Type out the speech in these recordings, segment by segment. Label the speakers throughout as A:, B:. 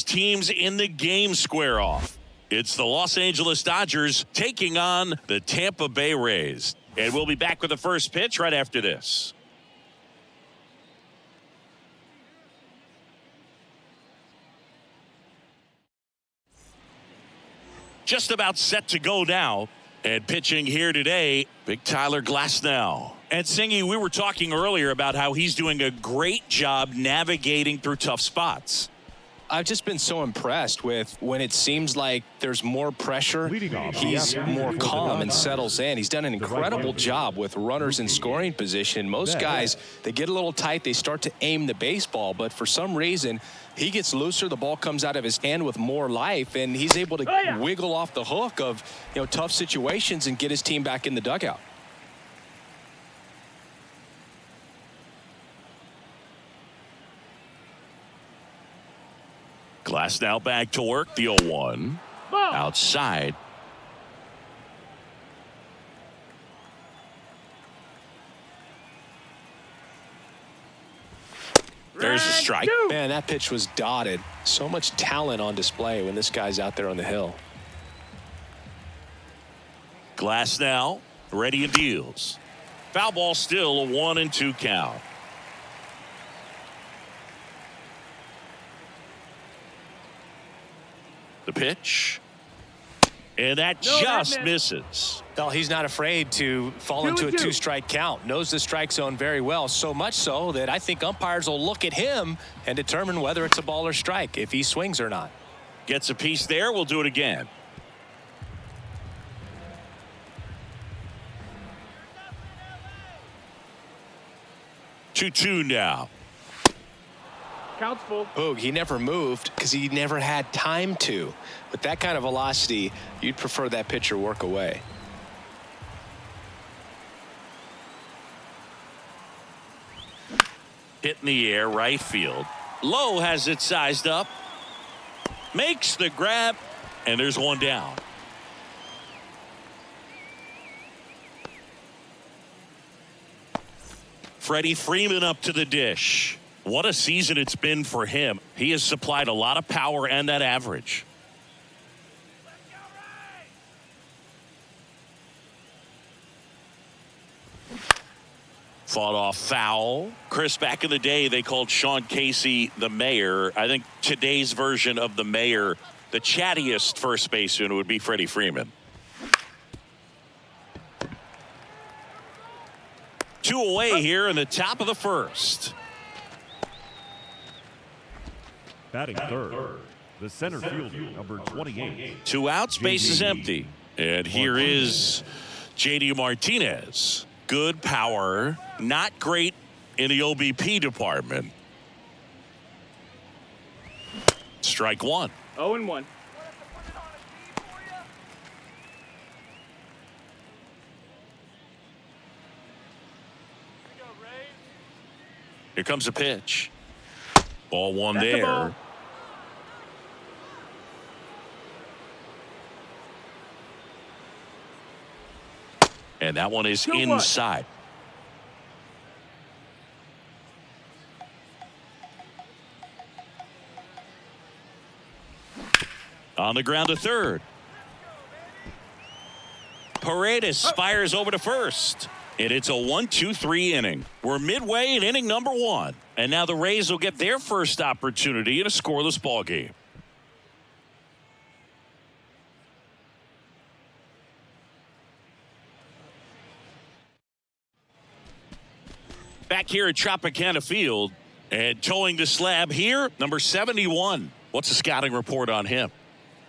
A: Teams in the game square off. It's the Los Angeles Dodgers taking on the Tampa Bay Rays. And we'll be back with the first pitch right after this. Just about set to go now. And pitching here today, Big Tyler Glasnow. And Singy, we were talking earlier about how he's doing a great job navigating through tough spots.
B: I've just been so impressed with when it seems like there's more pressure, he's more calm and settles in. He's done an incredible job with runners in scoring position. Most guys, they get a little tight, they start to aim the baseball, but for some reason, he gets looser, the ball comes out of his hand with more life, and he's able to wiggle off the hook of tough situations and get his team back in the dugout.
A: Glasnow back to work. The 0-1. Outside. There's a strike.
B: Man, that pitch was dotted. So much talent on display when this guy's out there on the hill.
A: Glasnow ready and deals. Foul ball, still a 1-2 count. The pitch. And that just misses.
B: Well, he's not afraid to fall into a two-strike count. Knows the strike zone very well, so much so that I think umpires will look at him and determine whether it's a ball or strike, if he swings or not.
A: Gets a piece there. We'll do it again. Two now.
C: Counts full.
B: Boog, he never moved because he never had time to. With that kind of velocity, you'd prefer that pitcher work away.
A: Hit in the air, right field. Lowe has it sized up. Makes the grab, and there's one down. Freddie Freeman up to the dish. What a season it's been for him. He has supplied a lot of power and that average. Fought off foul. Chris, back in the day, they called Sean Casey the mayor. I think today's version of the mayor, the chattiest first baseman, would be Freddie Freeman. 2 away here in the top of the first.
D: Batting third, the center fielder, number 28.
A: 2 outs, base is empty. And here is JD Martinez. Good power, not great in the OBP department. Strike 1.
C: 0-1.
A: Here comes a pitch. Ball 1
C: That's
A: there.
C: the ball.
A: And that one is inside. On the ground to third. Paredes fires over to first. And it's a 1-2-3 inning. We're midway in inning number 1. And now the Rays will get their first opportunity in a scoreless ball game. Back here at Tropicana Field, and towing the slab here, number 71. What's the scouting report on him?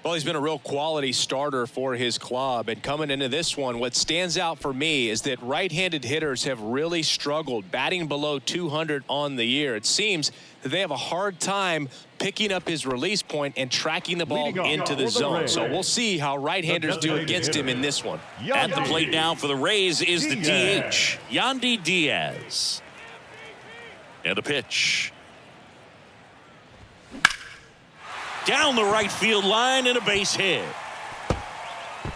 B: Well, he's been a real quality starter for his club. And coming into this one, what stands out for me is that right-handed hitters have really struggled, batting below 200 on the year. It seems that they have a hard time picking up his release point and tracking the ball into the zone. So we'll see how right-handers do against him in this one.
A: At the plate now for the Rays is the DH, Yandy Diaz. And the pitch. Down the right field line and a base hit.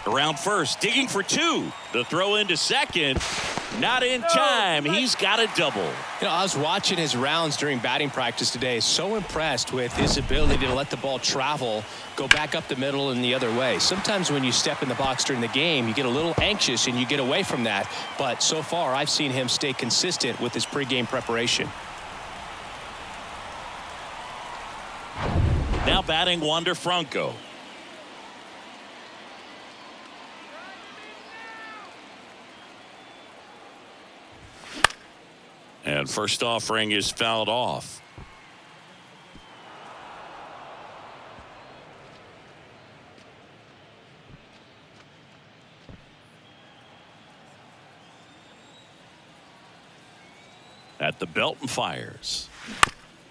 A: Around first, digging for 2. The throw into second. Not in time. He's got a double.
B: You know, I was watching his rounds during batting practice today. So impressed with his ability to let the ball travel, go back up the middle and the other way. Sometimes when you step in the box during the game, you get a little anxious and you get away from that. But so far, I've seen him stay consistent with his pregame preparation.
A: Now batting Wander Franco. And first offering is fouled off. At the belt and fires.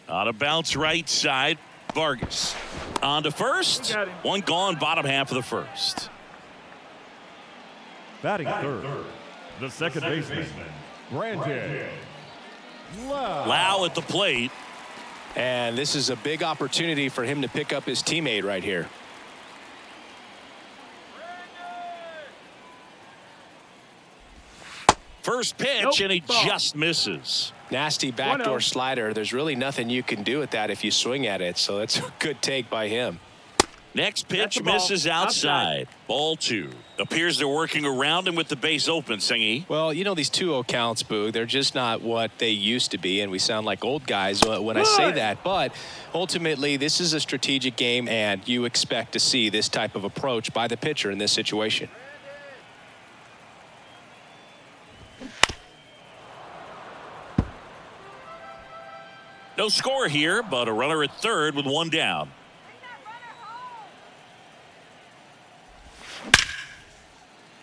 A: On a bounce right side. Vargas on to first. One gone, bottom half of the first.
D: Batting third, the second baseman, Brandon
A: Lau at the plate.
B: And this is a big opportunity for him to pick up his teammate right here.
A: First pitch, and he just misses.
B: Nasty backdoor slider. There's really nothing you can do with that if you swing at it. So that's a good take by him.
A: Next pitch misses outside. Ball 2. Appears they're working around him with the base open, Singy.
B: Well, you know, these 2-0 counts, Boog, they're just not what they used to be, and we sound like old guys when I say that. But ultimately, this is a strategic game, and you expect to see this type of approach by the pitcher in this situation.
A: No score here, but a runner at third with one down.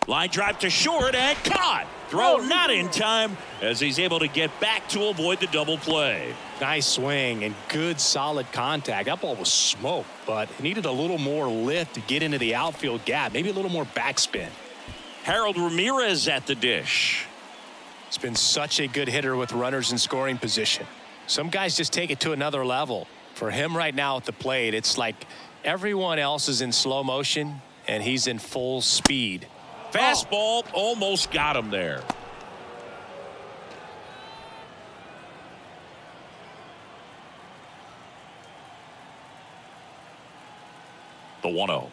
A: Line drive to short and caught. Throw not in time as he's able to get back to avoid the double play.
B: Nice swing and good solid contact. That ball was smoked, but it needed a little more lift to get into the outfield gap. Maybe a little more backspin.
A: Harold Ramirez at the dish.
B: He's been such a good hitter with runners in scoring position. Some guys just take it to another level. For him right now at the plate, it's like everyone else is in slow motion and he's in full speed.
A: Fastball almost got him there. The 1-0.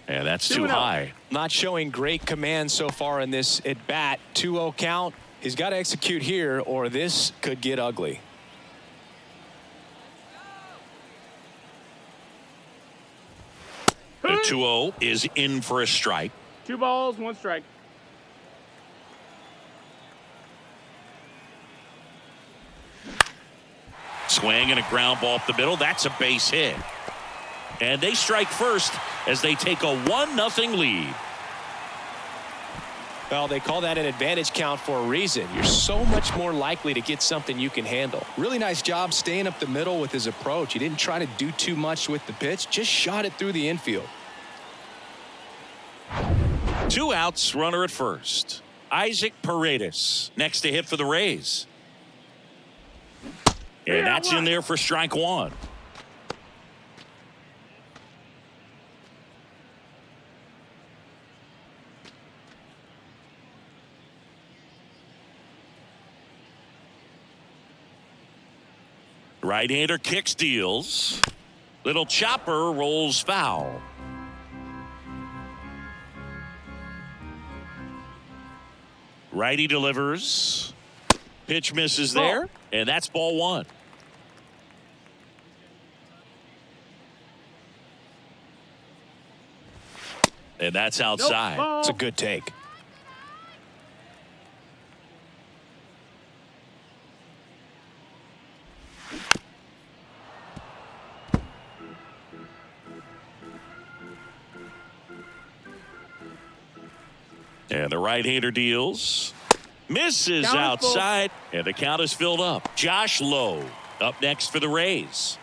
A: And that's too high.
B: Not showing great command so far in this at bat. 2-0 count. He's got to execute here or this could get ugly.
A: The 2-0 is in for a strike.
C: 2 balls, 1 strike.
A: Swing and a ground ball up the middle. That's a base hit. And they strike first as they take a 1-0 lead.
B: Well, they call that an advantage count for a reason. You're so much more likely to get something you can handle. Really nice job staying up the middle with his approach. He didn't try to do too much with the pitch, just shot it through the infield.
A: 2 outs, runner at first. Isaac Paredes next to hit for the Rays. And that's in there for strike 1. Right-hander kicks, deals. Little chopper rolls foul. Righty delivers. Pitch misses there, and that's ball 1. And that's outside.
B: It's a good take.
A: And the right-hander deals. Misses outside. And the count is filled up. Josh Lowe up next for the Rays.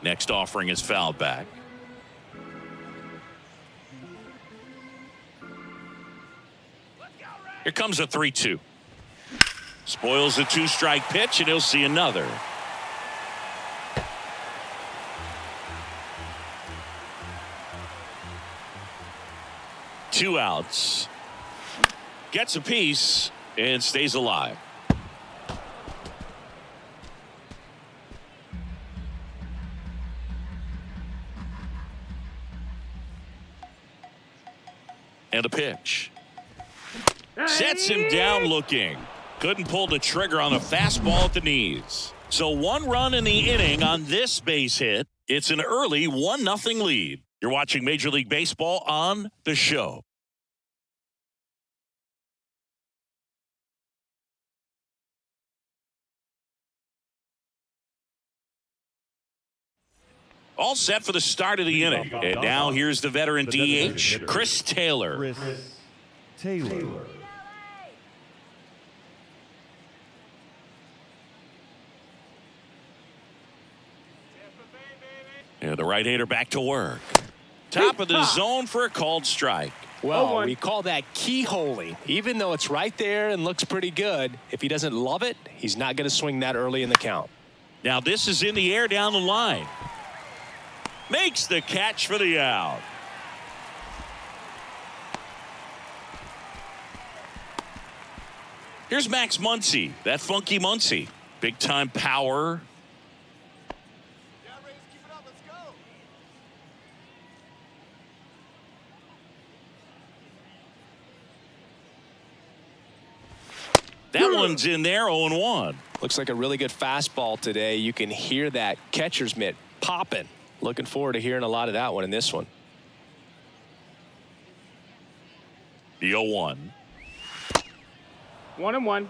A: Next offering is fouled back. Here comes a 3-2. Spoils the 2-strike pitch, and he'll see another. Two outs. Gets a piece and stays alive. And a pitch. Sets him down looking. Couldn't pull the trigger on a fastball at the knees. So 1 run in the inning on this base hit. It's an early 1-0 lead. You're watching Major League Baseball on The Show. All set for the start of the inning. And now here's the veteran DH, Chris Taylor. And the right-hander back to work. Top of the zone for a called strike.
B: Well, we call that keyholing. Even though it's right there and looks pretty good, if he doesn't love it, he's not going to swing that early in the count.
A: Now this is in the air down the line. Makes the catch for the out. Here's Max Muncy, that funky Muncy. Big time power. That one's in there, 0-1.
B: Looks like a really good fastball today. You can hear that catcher's mitt popping. Looking forward to hearing a lot of that one in this one.
A: The 0-1.
C: 1-1.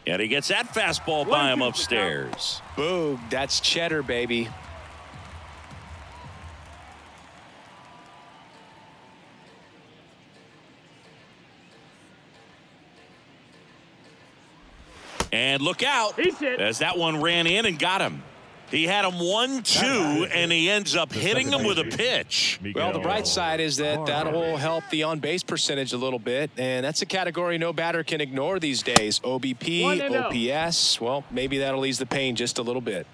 A: And he gets that fastball by him upstairs.
B: Boog, that's cheddar, baby.
A: And look out, as that one ran in and got him. He had him 1-2, and he ends up hitting him with a pitch.
B: Well, the bright side is that that'll help the on-base percentage a little bit, and that's a category no batter can ignore these days. OBP, OPS, well, maybe that'll ease the pain just a little bit.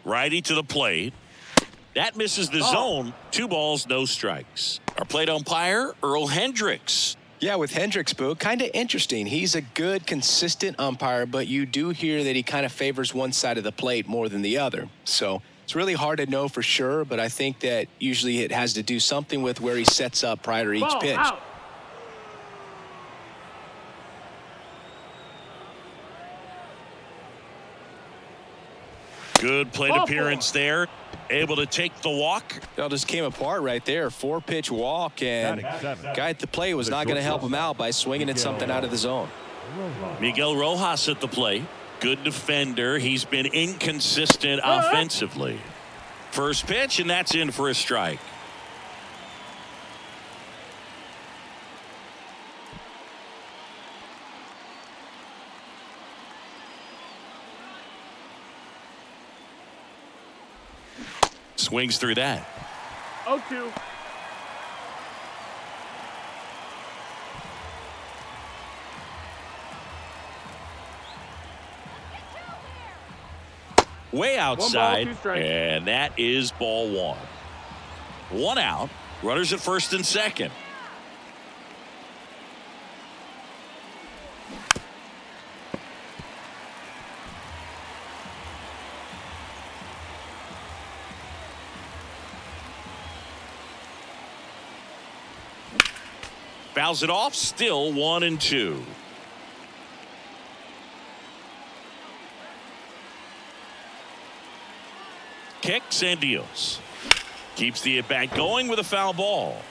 A: Righty to the plate. That misses the zone. 2 balls, no strikes. Our plate umpire, Earl Hendricks.
B: Yeah, with Hendricks, Boo, kind of interesting. He's a good, consistent umpire, but you do hear that he kind of favors one side of the plate more than the other. So it's really hard to know for sure, but I think that usually it has to do something with where he sets up prior to each pitch.
C: Out.
A: Good plate appearance there. Able to take the walk.
B: That just came apart right there. 4-pitch walk, and guy at the plate was not going to help him out by swinging at something out of the zone.
A: Miguel Rojas at the plate. Good defender. He's been inconsistent offensively. First pitch, and that's in for a strike. Swings through that.
C: 0-2.
A: Way outside,
C: 1 ball, 2 strikes.
A: And that is ball 1. 1 out. Runners at first and second. Fouls it off, still 1-2. Kicks and deals. Keeps the at-bat going with a foul ball.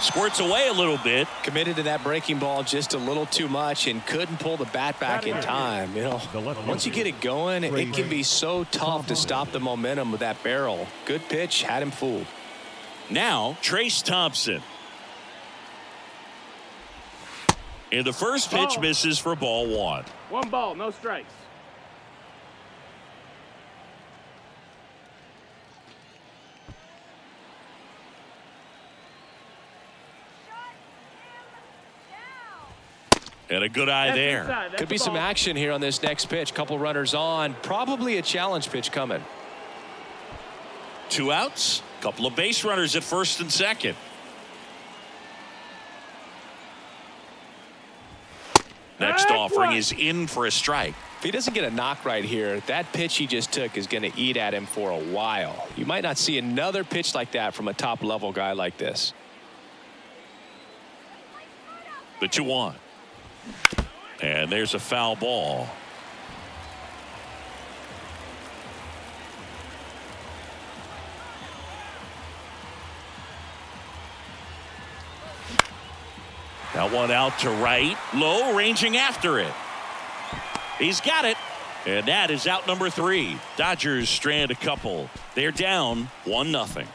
A: Squirts away a little bit.
B: Committed to that breaking ball just a little too much and couldn't pull the bat back in time. You know, once you get it going, it can be so tough to stop the momentum of that barrel. Good pitch, had him fooled.
A: Now, Trace Thompson. And the first pitch misses for ball one.
C: 1 ball, no strikes.
A: And a good eye there.
B: Could be some action here on this next pitch. Couple runners on. Probably a challenge pitch coming.
A: 2 outs. Couple of base runners at first and second. Next offering is in for a strike.
B: If he doesn't get a knock right here, that pitch he just took is going to eat at him for a while. You might not see another pitch like that from a top level guy like this.
A: The 2-1. And there's a foul ball. That one out to right. Low, ranging after it. He's got it. And that is out number 3. Dodgers strand a couple. They're down 1-0.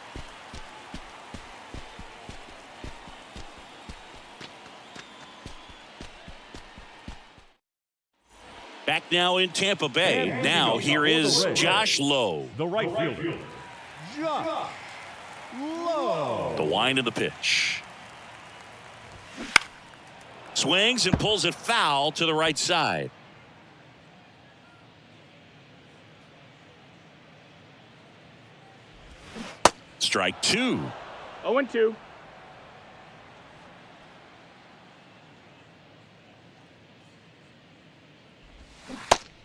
A: Back now in Tampa Bay. Now here is Josh Lowe.
D: The right fielder, Josh Lowe.
A: The wind of the pitch. Swings and pulls it foul to the right side. Strike 2.
C: 0-2.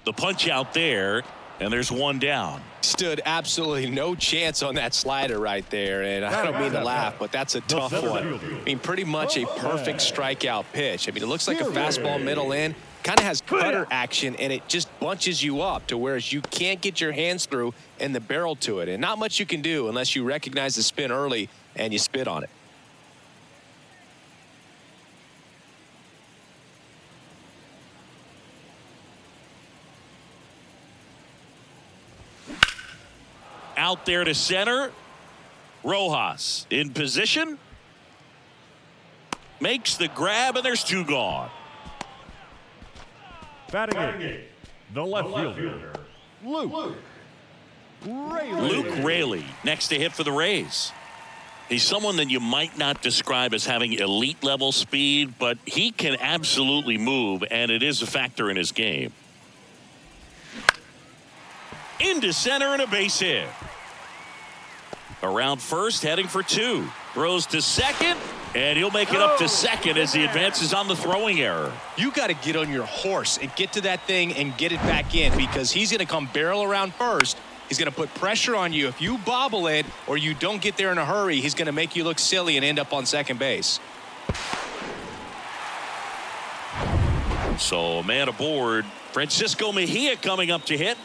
A: The punch out there, and there's 1 down.
B: Stood absolutely no chance on that slider right there, and I don't mean to laugh, but that's a tough one. I mean, pretty much a perfect strikeout pitch. I mean, it looks like a fastball middle in, kind of has cutter action, and it just bunches you up to whereas you can't get your hands through and the barrel to it, and not much you can do unless you recognize the spin early and you spit on it.
A: Out there to center. Rojas in position. Makes the grab, and there's 2 gone.
D: Batting eighth, the left fielder, Luke Raley.
A: Luke Raley next to hit for the Rays. He's someone that you might not describe as having elite level speed, but he can absolutely move, and it is a factor in his game. Into center and a base hit. Around first, heading for 2. Throws to second, and he'll make it up to second as he advances on the throwing error.
B: You got to get on your horse and get to that thing and get it back in, because he's going to come barrel around first. He's going to put pressure on you. If you bobble it or you don't get there in a hurry, he's going to make you look silly and end up on second base.
A: So a man aboard. Francisco Mejia coming up to hit.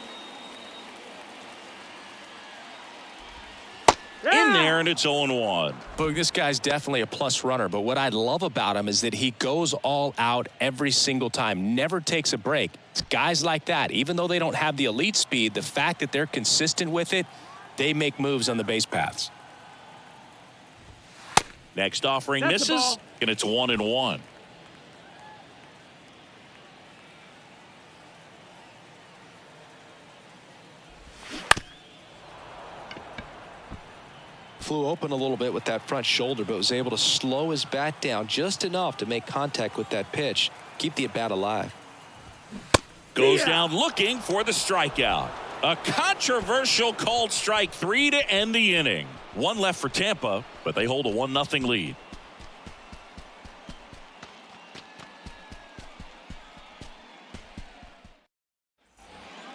A: In there, and it's 0-1.
B: Boog, this guy's definitely a plus runner, but what I love about him is that he goes all out every single time, never takes a break. It's guys like that, even though they don't have the elite speed, the fact that they're consistent with it, they make moves on the base paths.
A: Next offering misses, and it's 1-1.
B: Flew open a little bit with that front shoulder, but was able to slow his bat down just enough to make contact with that pitch, keep the at-bat alive.
A: Goes down looking for the strikeout. A controversial called strike 3 to end the inning. 1 left for Tampa, but they hold a 1-0 lead.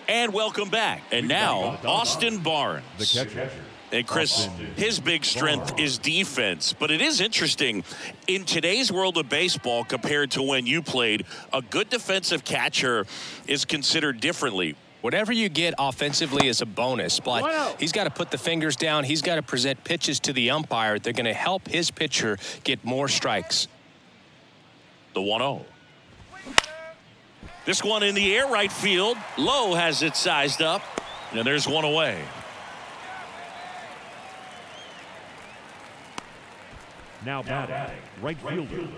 A: And welcome back. And now, Austin Barnes.
D: The catcher.
A: And Chris, his big strength is defense, but it is interesting in today's world of baseball compared to when you played, a good defensive catcher is considered differently.
B: Whatever you get offensively is a bonus, but
C: 1-0.
B: he's got to put the fingers down. He's got to present pitches to the umpire. They're going to help his pitcher get more strikes.
A: The 1-0. This one in the air right field. Lowe has it sized up, and there's one away.
D: Now batting, right fielder,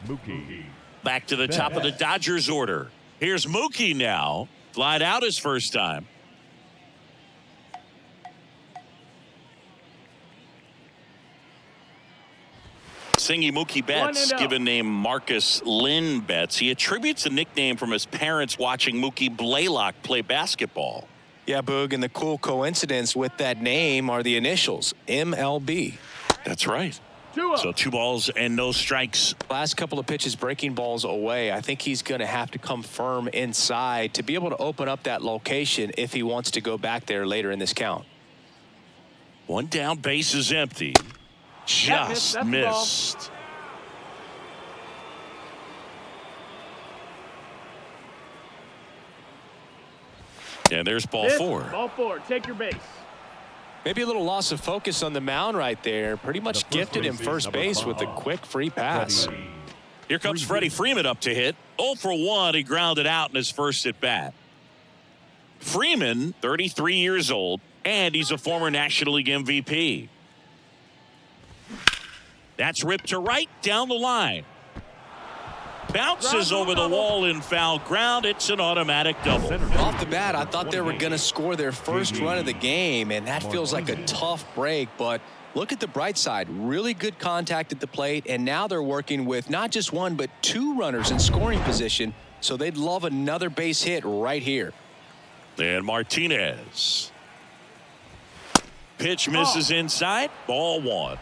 D: Mookie.
A: Back to the top of the Dodgers order. Here's Mookie now. Flied out his first time. Singy Mookie Betts, given name Marcus Lynn Betts. He attributes a nickname from his parents watching Mookie Blaylock play basketball.
B: Yeah, Boog, and the cool coincidence with that name are the initials, MLB.
A: That's right.
C: 2-0.
A: So 2 balls and no strikes.
B: Last couple of pitches breaking balls away. I think he's going to have to come firm inside to be able to open up that location if he wants to go back there later in this count.
A: 1 down, base is empty. Just
C: That's
A: missed. And there's ball 4.
C: Ball 4. Take your base.
B: Maybe a little loss of focus on the mound right there. Pretty much gifted him first base with a quick free pass.
A: Here comes Freddie Freeman up to hit. 0 for 1. He grounded out in his first at bat. Freeman, 33 years old, and he's a former National League MVP. That's ripped to right down the line. Bounces over the wall in foul ground. It's an automatic double.
B: Off the bat, I thought they were going to score their first run of the game, and that feels like a tough break. But look at the bright side. Really good contact at the plate, and now they're working with not just 1 but 2 runners in scoring position, so they'd love another base hit right here.
A: And Martinez. Pitch misses inside. Ball 1.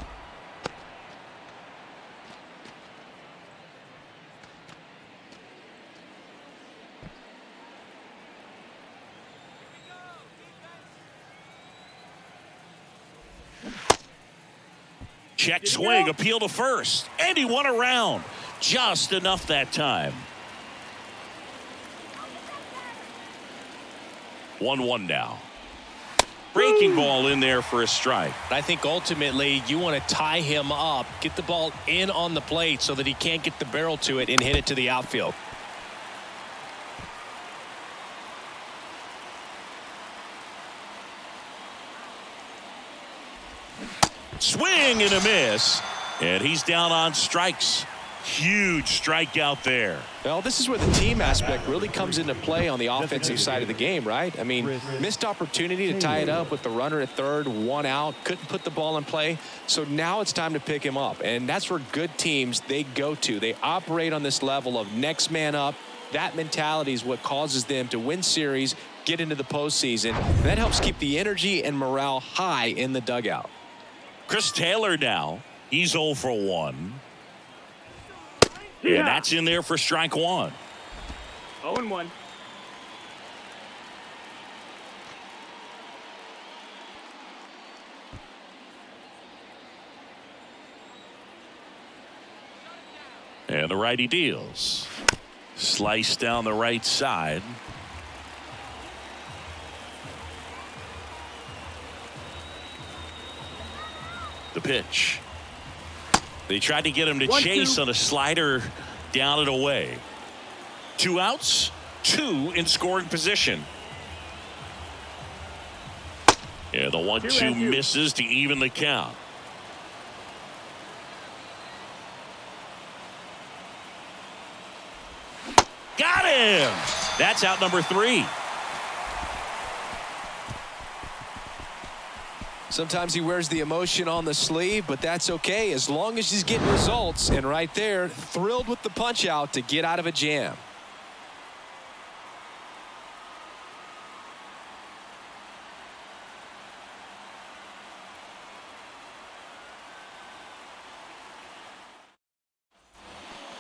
A: Check swing, appeal to first, and he won around. Just enough that time. 1-1 now. Breaking ball in there for a strike.
B: I think ultimately you want to tie him up, get the ball in on the plate so that he can't get the barrel to it and hit it to the outfield.
A: Swing and a miss, and he's down on strikes. Huge strikeout there.
B: Well, this is where the team aspect really comes into play on the offensive side of the game, right? I mean, missed opportunity to tie it up with the runner at third, 1 out, couldn't put the ball in play. So now it's time to pick him up, and that's where good teams, they go to. They operate on this level of next man up. That mentality is what causes them to win series, get into the postseason. And that helps keep the energy and morale high in the dugout.
A: Chris Taylor now. He's 0 for 1. And that's in there for strike 1.
C: 0-1.
A: And the righty deals. Slice down the right side. The pitch. They tried to get him to
C: 1-2.
A: chase on a slider down and away. 2 outs, 2 in scoring position. Yeah, the 1-2 misses to even the count. Got him! That's out number 3.
B: Sometimes he wears the emotion on the sleeve, but that's okay as long as he's getting results. And right there, thrilled with the punch out to get out of a jam.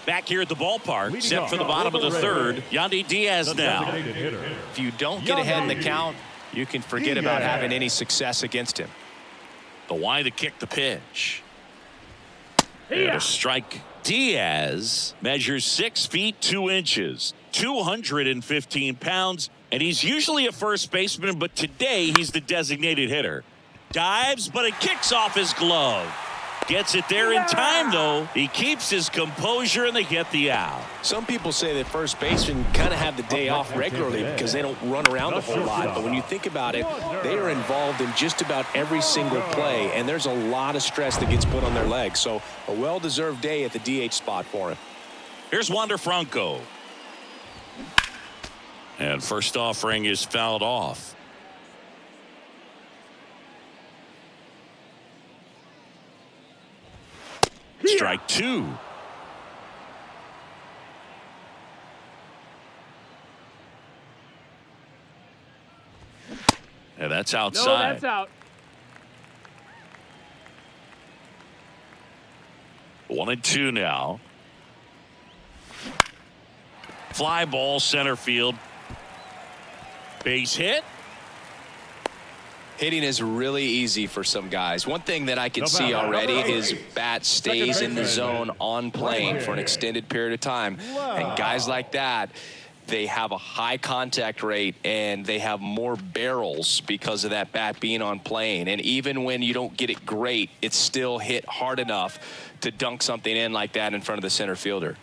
A: Back here at the ballpark, set for the bottom of the third. Yandy Diaz now.
B: If you don't get ahead in the count, you can forget about having any success against him.
A: The wide to kick the pitch. And a strike. Diaz measures 6 feet 2 inches, 215 pounds, And he's usually a first baseman, but today he's the designated hitter. Dives, but it kicks off his glove. Gets it there in time, though. He keeps his composure, and they get the out.
B: Some people say that first basemen kind of have the day off regularly because they don't run around a whole lot. But when you think about it, they are involved in just about every single play, and there's a lot of stress that gets put on their legs. So a well-deserved day at the DH spot for him.
A: Here's Wander Franco. And first offering is fouled off. Strike two. And that's outside.
C: No, that's out.
A: 1-2 now. Fly ball center field. Base hit.
B: Hitting is really easy for some guys. One thing that I can see already is bat stays in the zone on plane for an extended period of time. And guys like that, they have a high contact rate and they have more barrels because of that bat being on plane. And even when you don't get it great, it's still hit hard enough to dunk something in like that in front of the center fielder.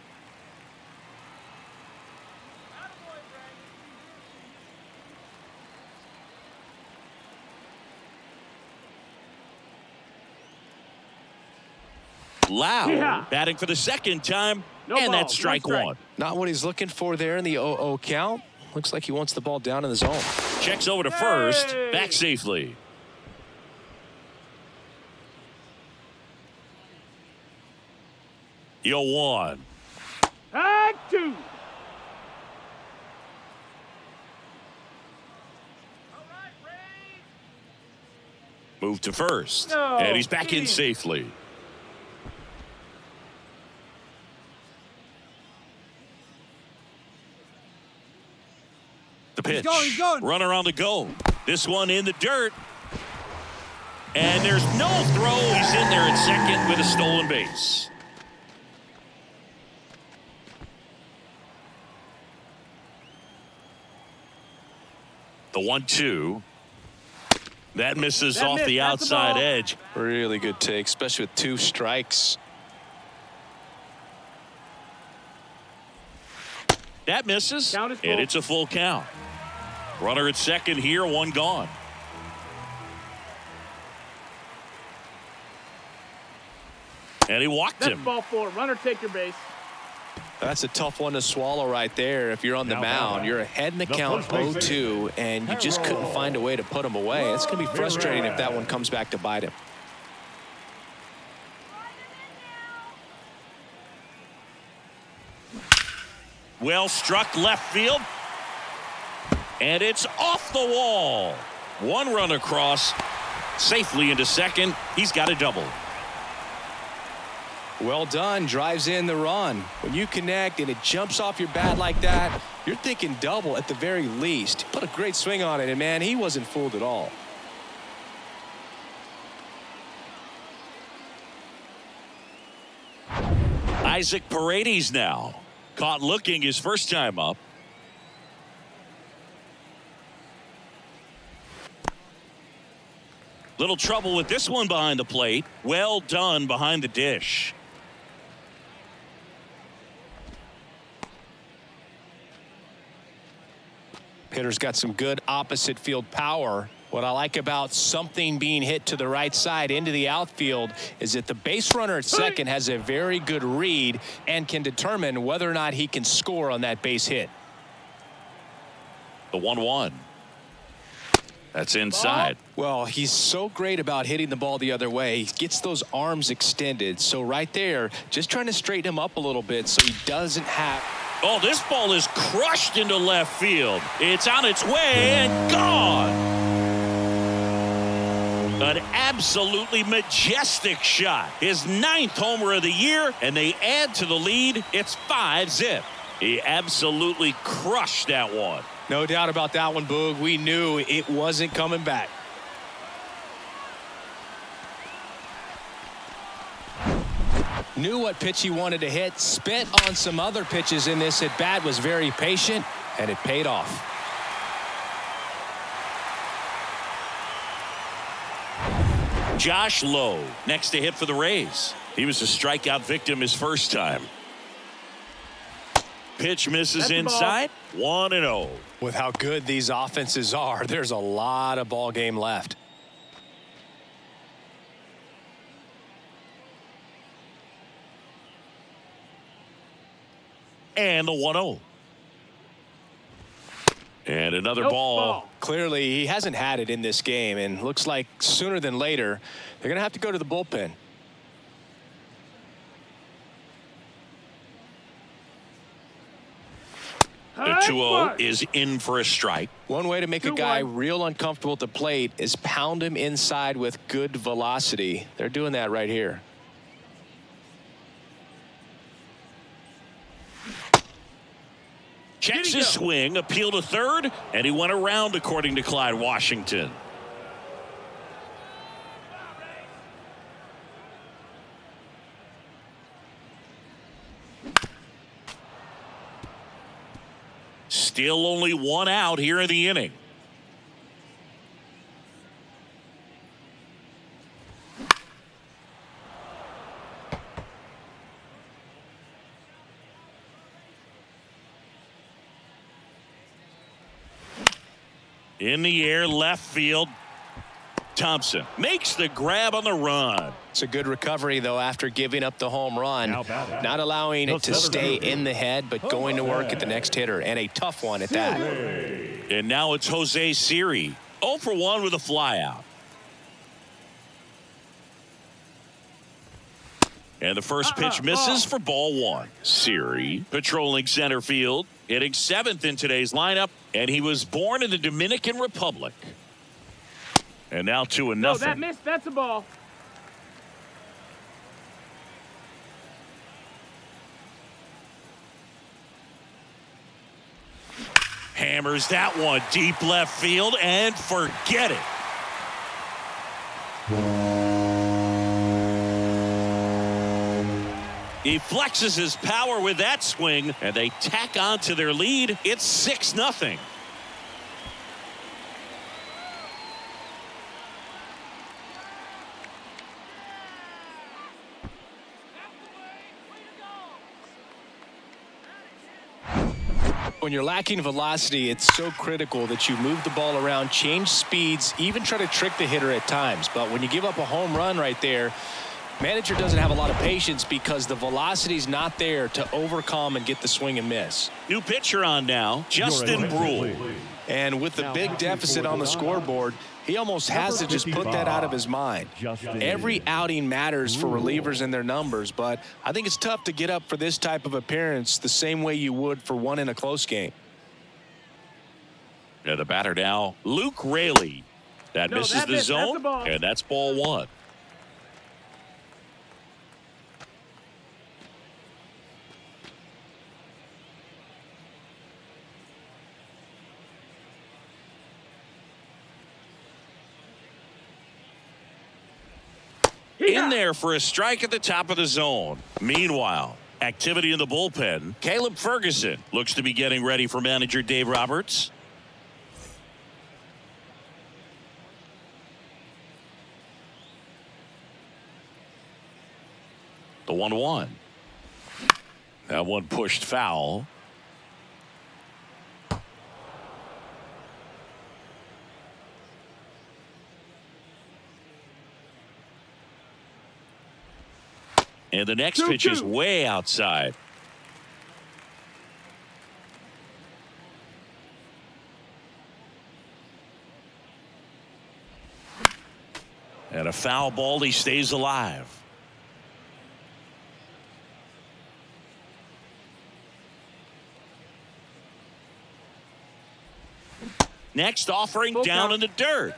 A: Loud batting for the second time, and that's strike one.
B: Not what he's looking for there in the 0-0 count. Looks like he wants the ball down in the zone.
A: Checks over to first, back safely. Yo one.
C: Back two.
A: Move to first, and he's back in safely. The pitch.
E: He's going.
A: Runner on the go. This one in the dirt. And there's no throw. He's in there at second with a stolen base. The 1-2. That misses off the outside edge.
B: Really good take, especially with two strikes.
A: That misses, and it's a full count. Runner at second here, one gone. And he walked him.
C: Ball four. Runner, take your base.
B: That's a tough one to swallow right there. If you're on the mound, you're ahead in the count 0-2, and you just couldn't find a way to put him away. It's going to be frustrating if that one comes back to bite him.
A: Well struck left field. And it's off the wall. One run across, safely into second. He's got a double.
B: Well done, drives in the run. When you connect and it jumps off your bat like that, you're thinking double at the very least. Put a great swing on it, and man, he wasn't fooled at all.
A: Isaac Paredes now. Caught looking his first time up. Little trouble with this one behind the plate. Well done behind the dish.
B: Hitter's got some good opposite field power. What I like about something being hit to the right side into the outfield is that the base runner at second has a very good read and can determine whether or not he can score on that base hit.
A: The 1-1. That's inside.
B: Well, he's so great about hitting the ball the other way. He gets those arms extended. So right there, just trying to straighten him up a little bit so he doesn't have.
A: Oh, this ball is crushed into left field. It's on its way and gone. An absolutely majestic shot. His 9th homer of the year, and they add to the lead. It's 5-zip. He absolutely crushed that one.
B: No doubt about that one, Boog. We knew it wasn't coming back. Knew what pitch he wanted to hit. Spent on some other pitches in this at bat. Was very patient, and it paid off.
A: Josh Lowe next to hit for the Rays. He was a strikeout victim his first time. Pitch misses inside. 1-0.
B: With how good these offenses are, there's a lot of ball game left.
A: And the 1-0. And another ball.
B: Clearly, he hasn't had it in this game, and looks like sooner than later, they're going to have to go to the bullpen.
A: The 2-0 is in for a strike.
B: One way to make a guy real uncomfortable at the plate is pound him inside with good velocity. They're doing that right here.
A: Checks his swing, appeal to third, and he went around according to Clyde Washington. Still only one out here in the inning. In the air, left field. Thompson makes the grab on the run.
B: It's a good recovery, though, after giving up the home run. Not allowing it to stay in the head, but going to work at the next hitter, and a tough one at that.
A: And now it's Jose Siri. 0 for 1 with a flyout. And the first pitch misses for ball 1. Siri patrolling center field, hitting 7th in today's lineup, and he was born in the Dominican Republic. And now 2-0.
C: No, that missed. That's a ball.
A: Hammers that one deep left field and forget it. He flexes his power with that swing, and they tack on to their lead. It's 6-0.
B: When you're lacking velocity, it's so critical that you move the ball around, change speeds, even try to trick the hitter at times. But when you give up a home run right there, manager doesn't have a lot of patience because the velocity's not there to overcome and get the swing and miss.
A: New pitcher on now, Justin Brule.
B: And with the big deficit on the scoreboard, he almost has to just put that out of his mind. Every outing matters for relievers and their numbers, but I think it's tough to get up for this type of appearance the same way you would for one in a close game.
A: Yeah, the batter now, Luke Raley. That misses the zone, and that's ball 1. In there for a strike at the top of the zone. Meanwhile, activity in the bullpen. Caleb Ferguson looks to be getting ready for manager Dave Roberts. The 1-1. That one pushed foul. And the next pitch is way outside. And a foul ball, he stays alive. Next offering down in the dirt.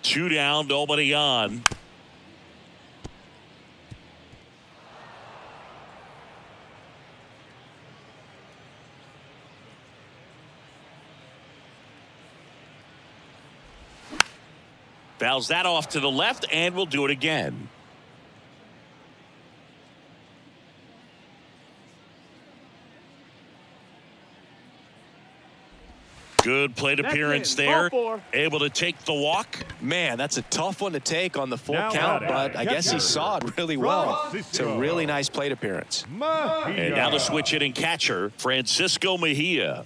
A: Two down, nobody on. Fouls that off to the left, and we'll do it again. Good plate appearance there. Able to take the walk.
B: Man, that's a tough one to take on the full
D: Now
B: count,
D: batting,
B: but I guess he saw it really well. It's a really nice plate appearance.
A: And now the switch hitting catcher, Francisco Mejia.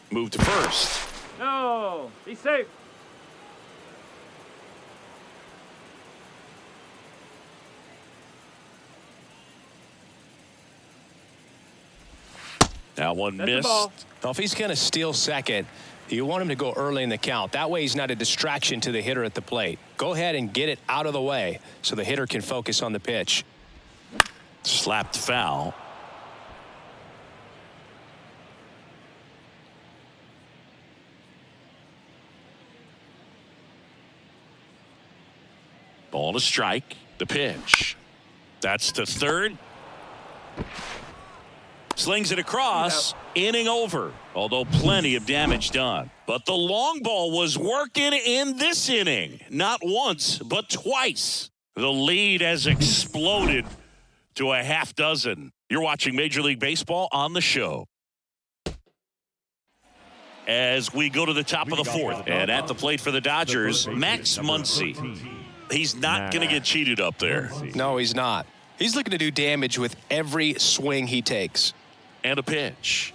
A: Move to first.
C: No, be safe.
A: That one
C: That's the
A: missed.
C: ball.
B: Well, if he's going to steal second, you want him to go early in the count. That way he's not a distraction to the hitter at the plate. Go ahead and get it out of the way so the hitter can focus on the pitch.
A: Slapped foul. Ball to strike. The pitch. That's to third. Slings it across. Inning over. Although plenty of damage done. But the long ball was working in this inning. Not once, but twice. The lead has exploded to a half dozen. You're watching Major League Baseball on the show. As we go to the top of the fourth. And at the plate for the Dodgers, Max Muncy. He's not going to get cheated up there.
B: No, he's not. He's looking to do damage with every swing he takes.
A: And a pitch.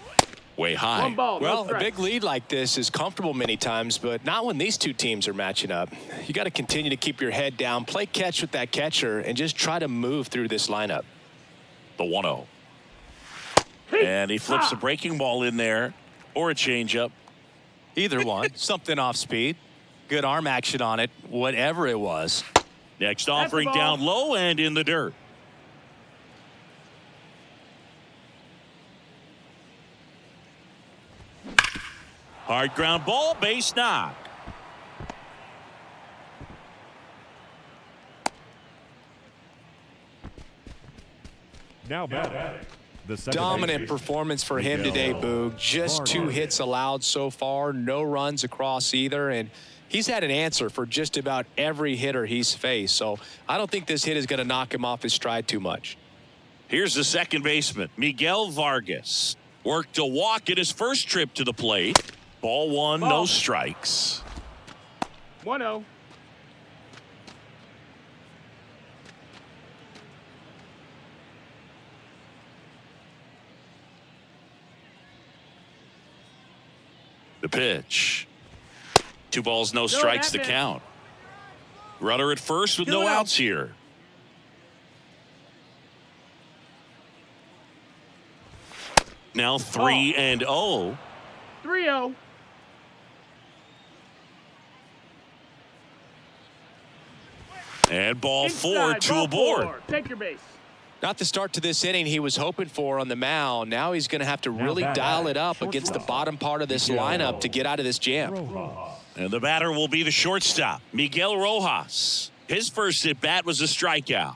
A: Way high.
C: One ball,
B: Well,
C: no
B: a
C: strikes.
B: big lead like this is comfortable many times, but not when these two teams are matching up. You got to continue to keep your head down, play catch with that catcher, and just try to move through this lineup.
A: The 1-0. And he flips a breaking ball in there. Or a changeup.
E: Either one. Something off speed. Good arm action on it. Whatever it was.
A: Next offering down low and in the dirt. Hard ground ball, base knock.
D: Now batting. The second
B: Dominant
D: baseman,
B: performance for him today, Boog. Just 2 hits allowed so far, no runs across either, and he's had an answer for just about every hitter he's faced. So I don't think this hit is going to knock him off his stride too much.
A: Here's the second baseman, Miguel Vargas. Worked a walk at his first trip to the plate. Ball one, no strikes.
C: 1-0.
A: The pitch. 2 balls, no strikes to count. Runner at first with no outs here. Now 3-0.
C: 3-0.
A: And ball
C: Inside,
A: 4, 2
C: ball
A: aboard.
C: 4. Take your base.
B: Not the start to this inning he was hoping for on the mound. Now he's going to have to really dial it up against the bottom part of this lineup to get out of this jam.
A: And the batter will be the shortstop, Miguel Rojas. His first at bat was a strikeout.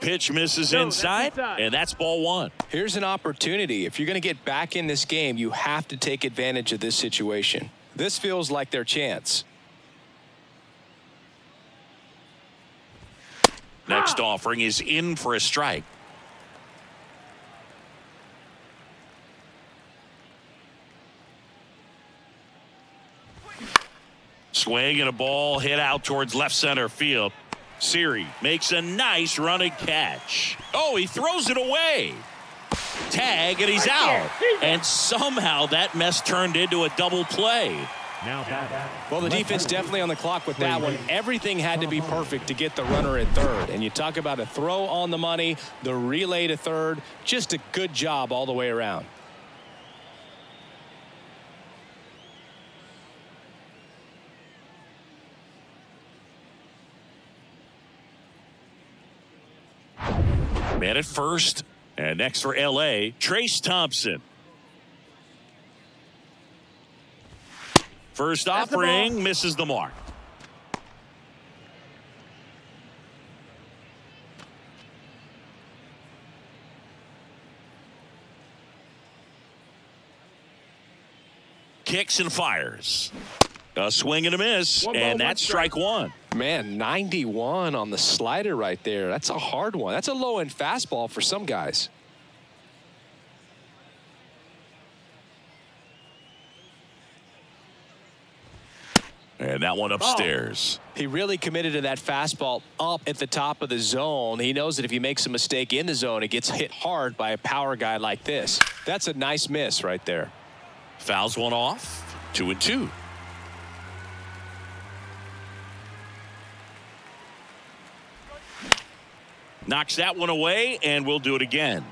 A: Pitch misses inside, and that's ball 1.
B: Here's an opportunity. If you're going to get back in this game, you have to take advantage of this situation. This feels like their chance.
A: Next offering is in for a strike. Swing and a ball hit out towards left center field. Siri makes a nice running catch. Oh, he throws it away. Tag, and he's out. And somehow that mess turned into a double play.
D: Now batting.
B: Well, the defense definitely on the clock with that one. Everything had to be perfect to get the runner at third. And you talk about a throw on the money, the relay to third, just a good job all the way around.
A: Man at first. And next for L.A., Trace Thompson. First offering misses the mark. kicks and fires. A swing and a miss,
C: One ball,
A: and
C: one
A: that's strike one.
B: Man, 91 on the slider right there. That's a hard one. That's a low-end fastball for some guys.
A: And that one upstairs.
B: He really committed to that fastball up at the top of the zone. He knows that if he makes a mistake in the zone, it gets hit hard by a power guy like this. That's a nice miss right there.
A: Fouls one off. 2-2. Knocks that one away, and we'll do it again.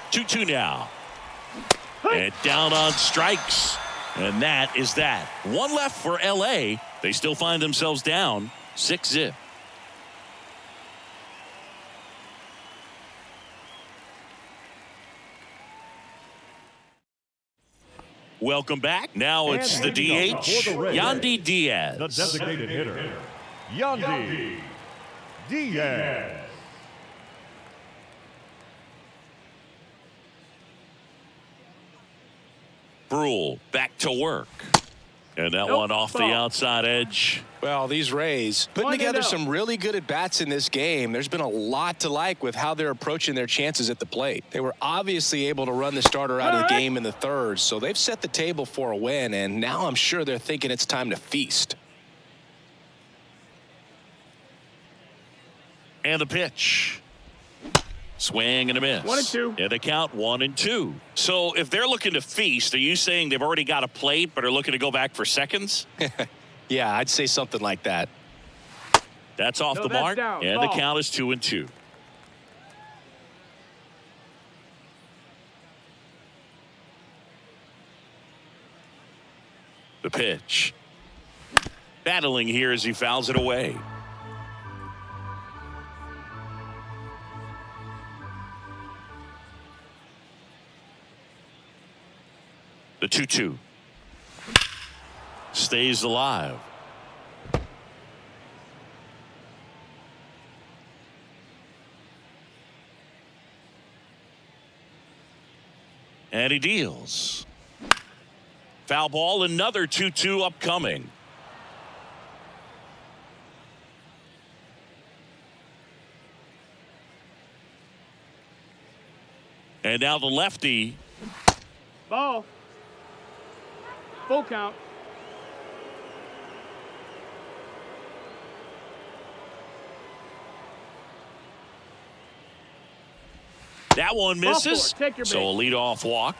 A: Two now. And down on strikes. And that is that. One left for LA. They still find themselves down 6-0. Welcome back. Now it's the DH, Yandy Diaz.
D: The designated hitter, Yandy Diaz.
A: Brule back to work. And that one off the outside edge.
B: Well, these Rays putting together some really good at-bats in this game. There's been a lot to like with how they're approaching their chances at the plate. They were obviously able to run the starter out of the game in the third, so they've set the table for a win, and now I'm sure they're thinking it's time to feast.
A: And a pitch. Swing and a miss.
C: 1-2.
A: And the count 1-2. So if they're looking to feast, are you saying they've already got a plate but are looking to go back for seconds?
B: Yeah, I'd say something like that.
A: That's off the mark.
C: Down.
A: And the count is 2-2. The pitch. Battling here as he fouls it away. The 2-2 stays alive. And he deals. Foul ball, another 2-2 upcoming. And now the lefty.
C: Ball. Full count.
A: That one misses.
C: Take your
A: so a leadoff walk.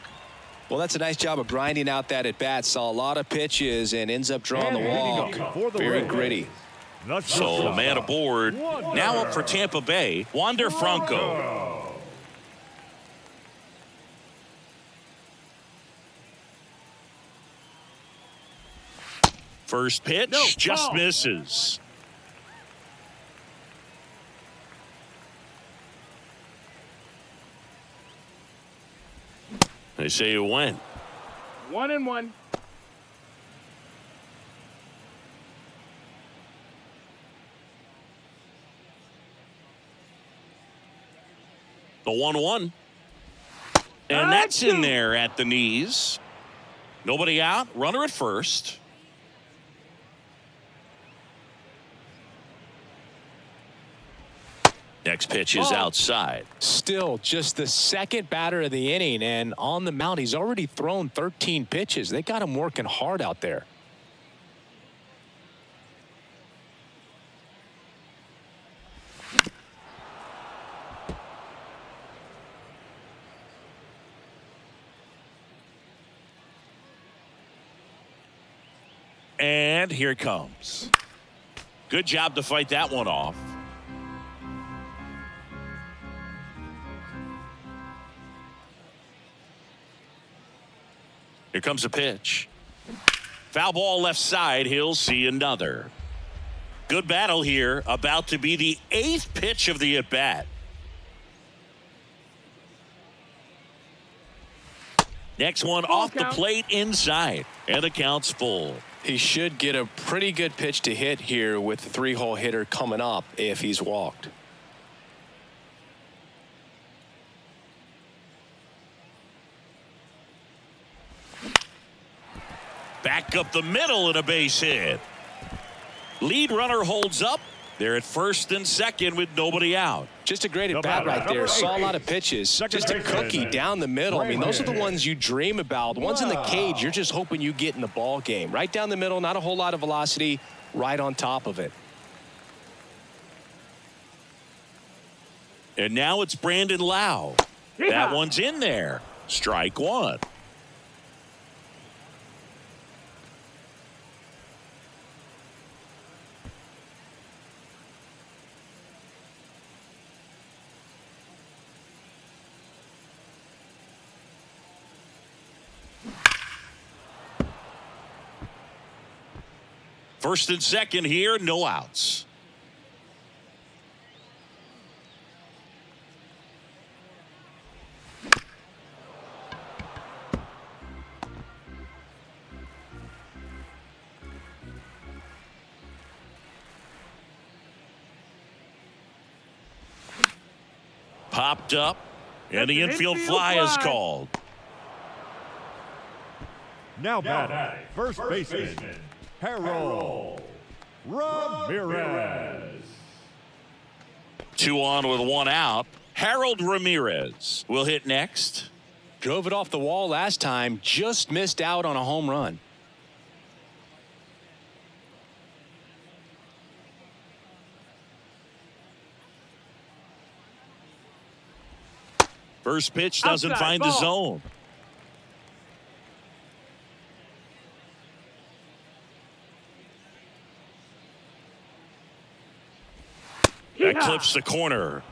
B: Well, that's a nice job of grinding out that at-bat. Saw a lot of pitches and ends up drawing the walk. Very gritty.
A: So a man aboard. Now up for Tampa Bay, Wander Franco. First pitch, just misses. They say it went.
C: 1-1.
A: The 1-1. And that's in there at the knees. Nobody out. Runner at first. Next pitch is outside.
B: Still just the second batter of the inning, and on the mound, he's already thrown 13 pitches. They got him working hard out there.
A: And here it comes. Good job to fight that one off. Here comes a pitch. Foul ball left side. He'll see another. Good battle here. About to be the 8th pitch of the at-bat. Next one off the plate inside. And the count's full.
B: He should get a pretty good pitch to hit here with the 3-hole hitter coming up if he's walked.
A: back up the middle and a base hit. Lead runner holds up. They're at first and second with nobody out.
B: Just a great at bat right there. Saw a lot of pitches. Just a cookie down the middle. I mean, those are the ones you dream about. The ones in the cage, you're just hoping you get in the ball game. Right down the middle, not a whole lot of velocity, right on top of it.
A: And now it's Brandon Lau. That one's in there. Strike one. First and second here, no outs. Popped up, and the infield fly is called.
D: Now batting, first baseman, Harold Ramirez.
A: 2 on with 1 out. Harold Ramirez will hit next.
B: Drove it off the wall last time, just missed out on a home run.
A: First pitch doesn't
C: Outside,
A: find
C: ball.
A: the zone. That clips the corner.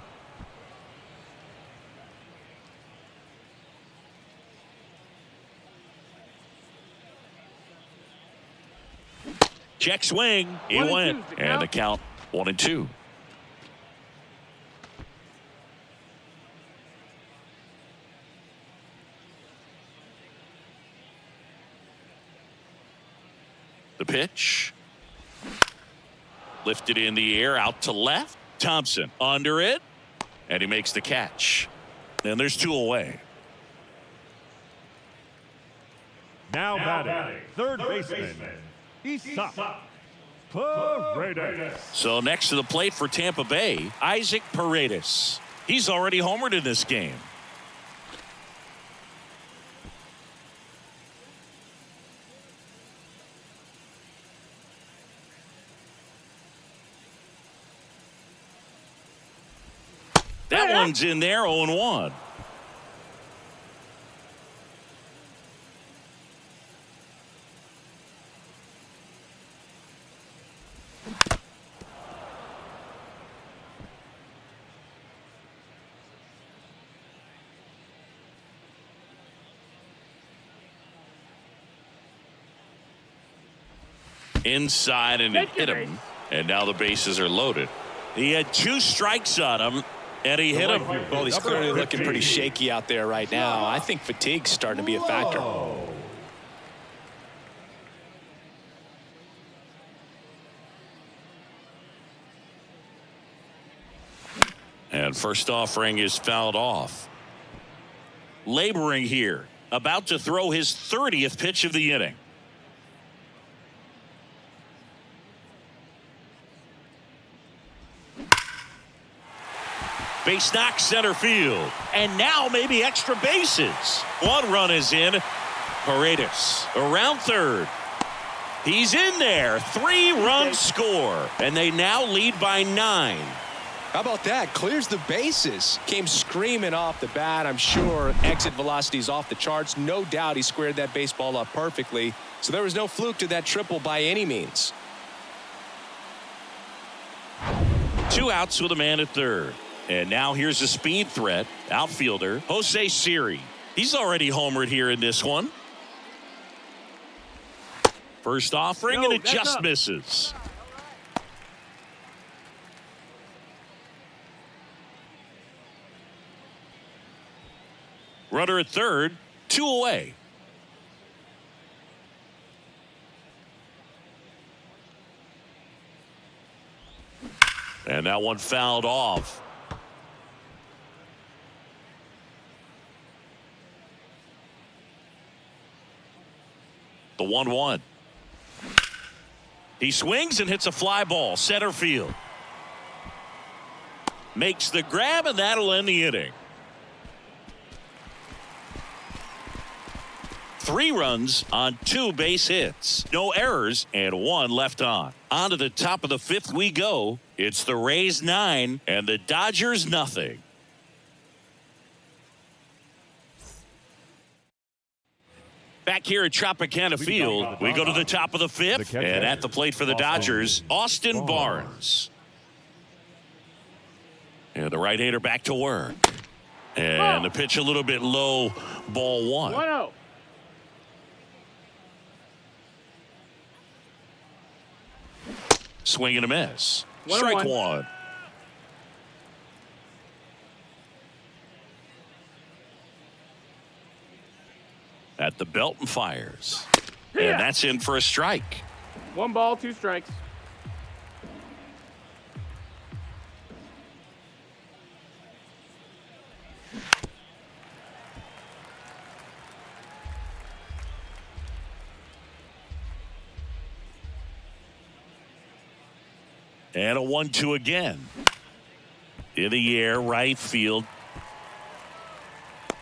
A: Check swing. He
C: 1-2
A: went.
C: the
A: And
C: count.
A: the count 1-2. The pitch. Lifted in the air out to left. Thompson under it. And he makes the catch. And there's 2 away.
D: Now batting, third baseman, Isaac Paredes.
A: So next to the plate for Tampa Bay, Isaac Paredes. He's already homered in this game. That one's in there, 0-1. Inside, and it hit him. And now the bases are loaded. He had 2 strikes on him, and he hit him.
B: Well, he's clearly looking pretty shaky out there right now. I think fatigue's starting to be a factor.
A: And first offering is fouled off. Laboring here, about to throw his 30th pitch of the inning. Base knock center field. And now maybe extra bases. 1 run is in. Paredes around third. He's in there. 3-run score. And they now lead by 9.
B: How about that? Clears the bases. Came screaming off the bat. I'm sure exit velocity's off the charts. No doubt he squared that baseball up perfectly. So there was no fluke to that triple by any means.
A: 2 outs with a man at third. And now here's a speed threat. Outfielder Jose Siri. He's already homered here in this one. First offering, and it just misses. Runner at third, 2 away. And that one fouled off. The 1-1. He swings and hits a fly ball, center field. Makes the grab, and that'll end the inning. 3 runs on 2 base hits. No errors and 1 left on. On to the top of the 5th we go. It's the Rays 9 and the Dodgers nothing. Back here at Tropicana Field, we go to the top of the 5th, and at the plate for the Dodgers, Austin Barnes. And the right-hander back to work. And the pitch a little bit low, ball 1.
C: 1-0.
A: Swing and a miss.
C: 1-1.
A: Strike 1. At the belt and fires. And that's in for a strike.
C: 1 ball, 2 strikes.
A: And a 1-2 again. In the air, right field.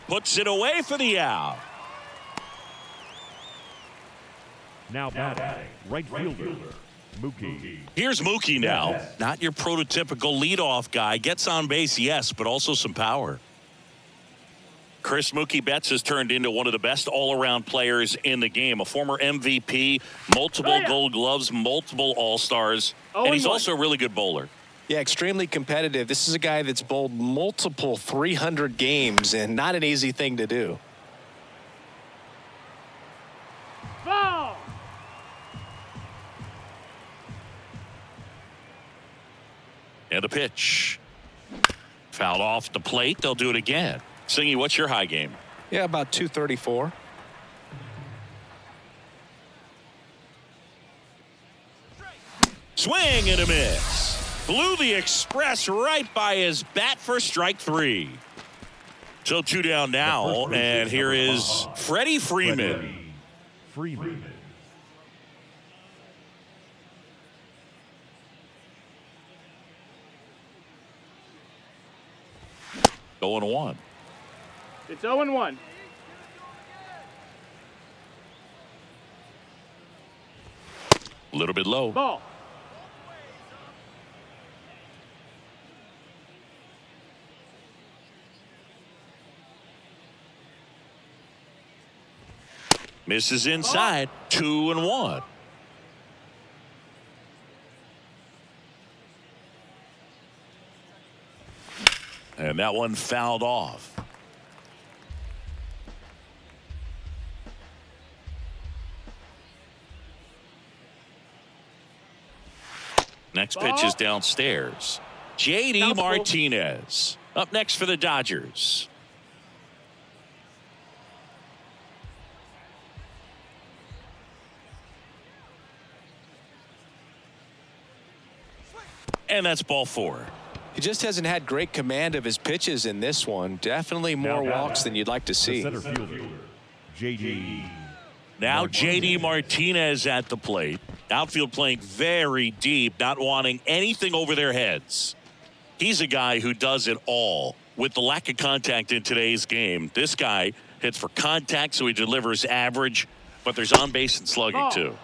A: Puts it away for the out.
D: Now batting, right fielder, Mookie.
A: Here's Mookie now. Not your prototypical leadoff guy. Gets on base, yes, but also some power. Chris Mookie Betts has turned into one of the best all-around players in the game. A former MVP, multiple Gold Gloves, multiple All-Stars, and he's also a really good bowler.
B: Yeah, extremely competitive. This is a guy that's bowled multiple 300 games, and not an easy thing to do.
C: Ball.
A: And the pitch. Fouled off the plate. They'll do it again. Singy, what's your high game?
B: Yeah, about 234.
A: Swing and a miss. Blew the express right by his bat for strike 3. So 2 down now, and here is Freddie Freeman.
D: Freeman.
A: 0-1.
C: It's 0-1.
A: A little bit low.
C: Ball.
A: Misses inside. 2-1. And that one fouled off. Next pitch is downstairs. J.D. Martinez up next for the Dodgers. And that's ball 4.
B: He just hasn't had great command of his pitches in this one. Definitely more walks than you'd like to see.
D: Center fielder, J.D.
A: Now J.D. Martinez at the plate. Outfield playing very deep, not wanting anything over their heads. He's a guy who does it all. With the lack of contact in today's game, this guy hits for contact, so he delivers average, but there's on base and slugging too.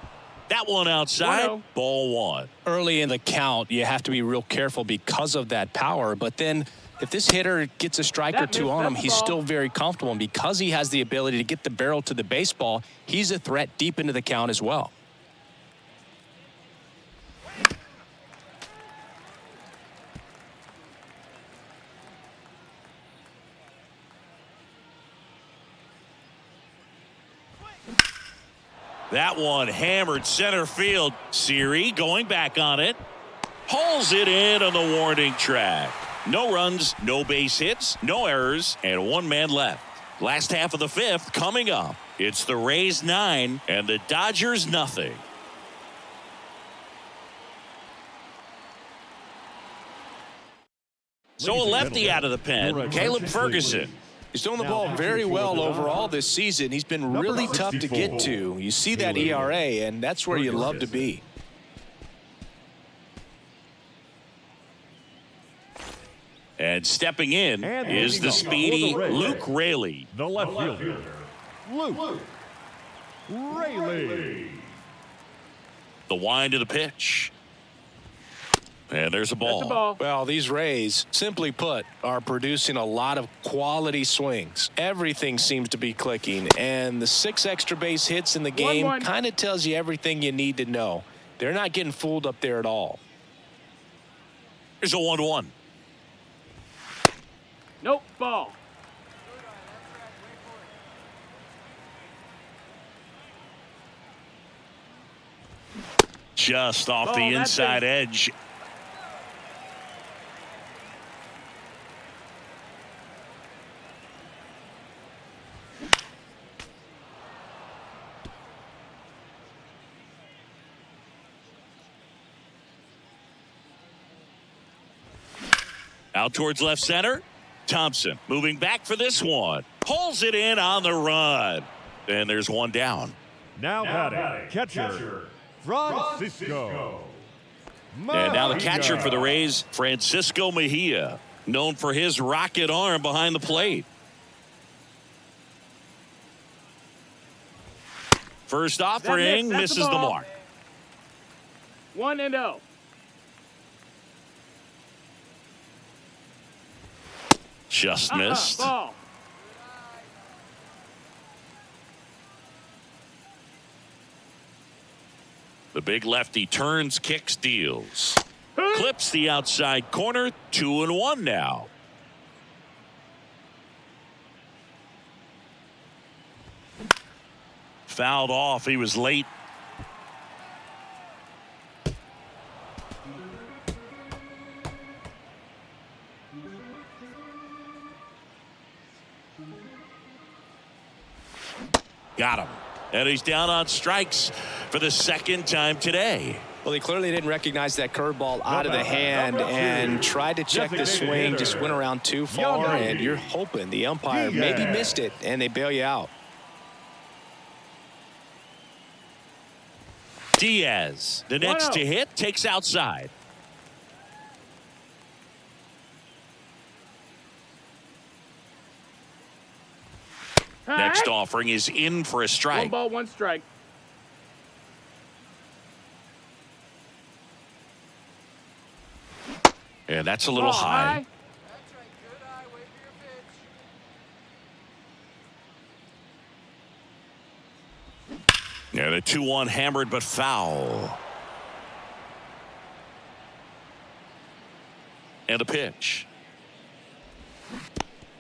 A: That one outside, ball 1.
B: Early in the count, you have to be real careful because of that power. But then if this hitter gets a strike or 2 on him, he's still very comfortable. And because he has the ability to get the barrel to the baseball, he's a threat deep into the count as well.
A: That one hammered center field. Siri going back on it. Hauls it in on the warning track. No runs, no base hits, no errors, and 1 man left. Last half of the 5th coming up. It's the Rays 9 and the Dodgers nothing. So a lefty out of the pen, Caleb Ferguson.
B: He's doing the ball very well overall this season. He's been really tough to get to. You see that ERA, and that's where you love to be.
A: And stepping in
D: And
A: is the speedy Luke Raley.
D: The left fielder, Luke Raley.
A: The wind of the pitch. And there's a ball.
C: That's a ball.
B: Well, these Rays, simply put, are producing a lot of quality swings. Everything seems to be clicking, and the 6 extra base hits in the game kind of tells you everything you need to know. They're not getting fooled up there at all.
A: Here's a 1-1.
C: Nope, ball.
A: Just off the
C: that's
A: inside
C: it.
A: edge. Out towards left center. Thompson moving back for this one. Pulls it in on the run. And there's one down.
D: Now batting, catcher, Francisco.
A: And now the catcher for the Rays, Francisco Mejia, known for his rocket arm behind the plate. First offering
C: That's
A: misses
C: the
A: the
C: ball.
A: mark.
C: 1-0.
A: Just missed.
C: Ball.
A: The big lefty turns, kicks, deals. Clips the outside corner. 2-1 now. Fouled off. He was late. Got him. And he's down on strikes for the second time today.
B: Well, he clearly didn't recognize that curveball out of the hand and tried to check the swing, just went around too far, and you're hoping the umpire maybe missed it, and they bail you out.
A: Diaz, the next to hit, takes outside. Next offering is in for a strike.
C: 1 ball, 1 strike.
A: And that's a little high. And a 2-1 hammered but foul. And a pitch.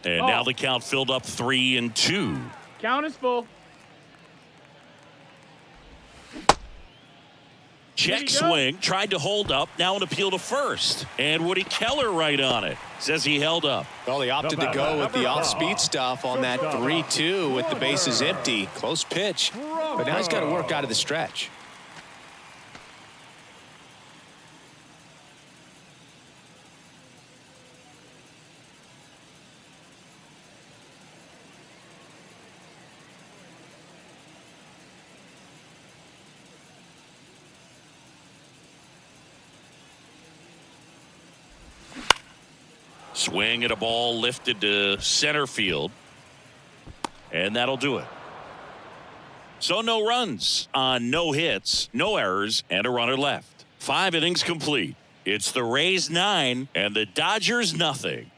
A: And now the count filled up 3-2.
C: Count is full.
A: Check swing, tried to hold up, now an appeal to first. And Woody Keller right on it. Says he held up.
B: Well, he opted to go with the off-speed stuff on that 3-2 with the bases empty. Close pitch, but now he's got to work out of the stretch.
A: Swing at a ball lifted to center field. And that'll do it. So no runs on no hits, no errors, and a runner left. 5 innings complete. It's the Rays 9 and the Dodgers nothing.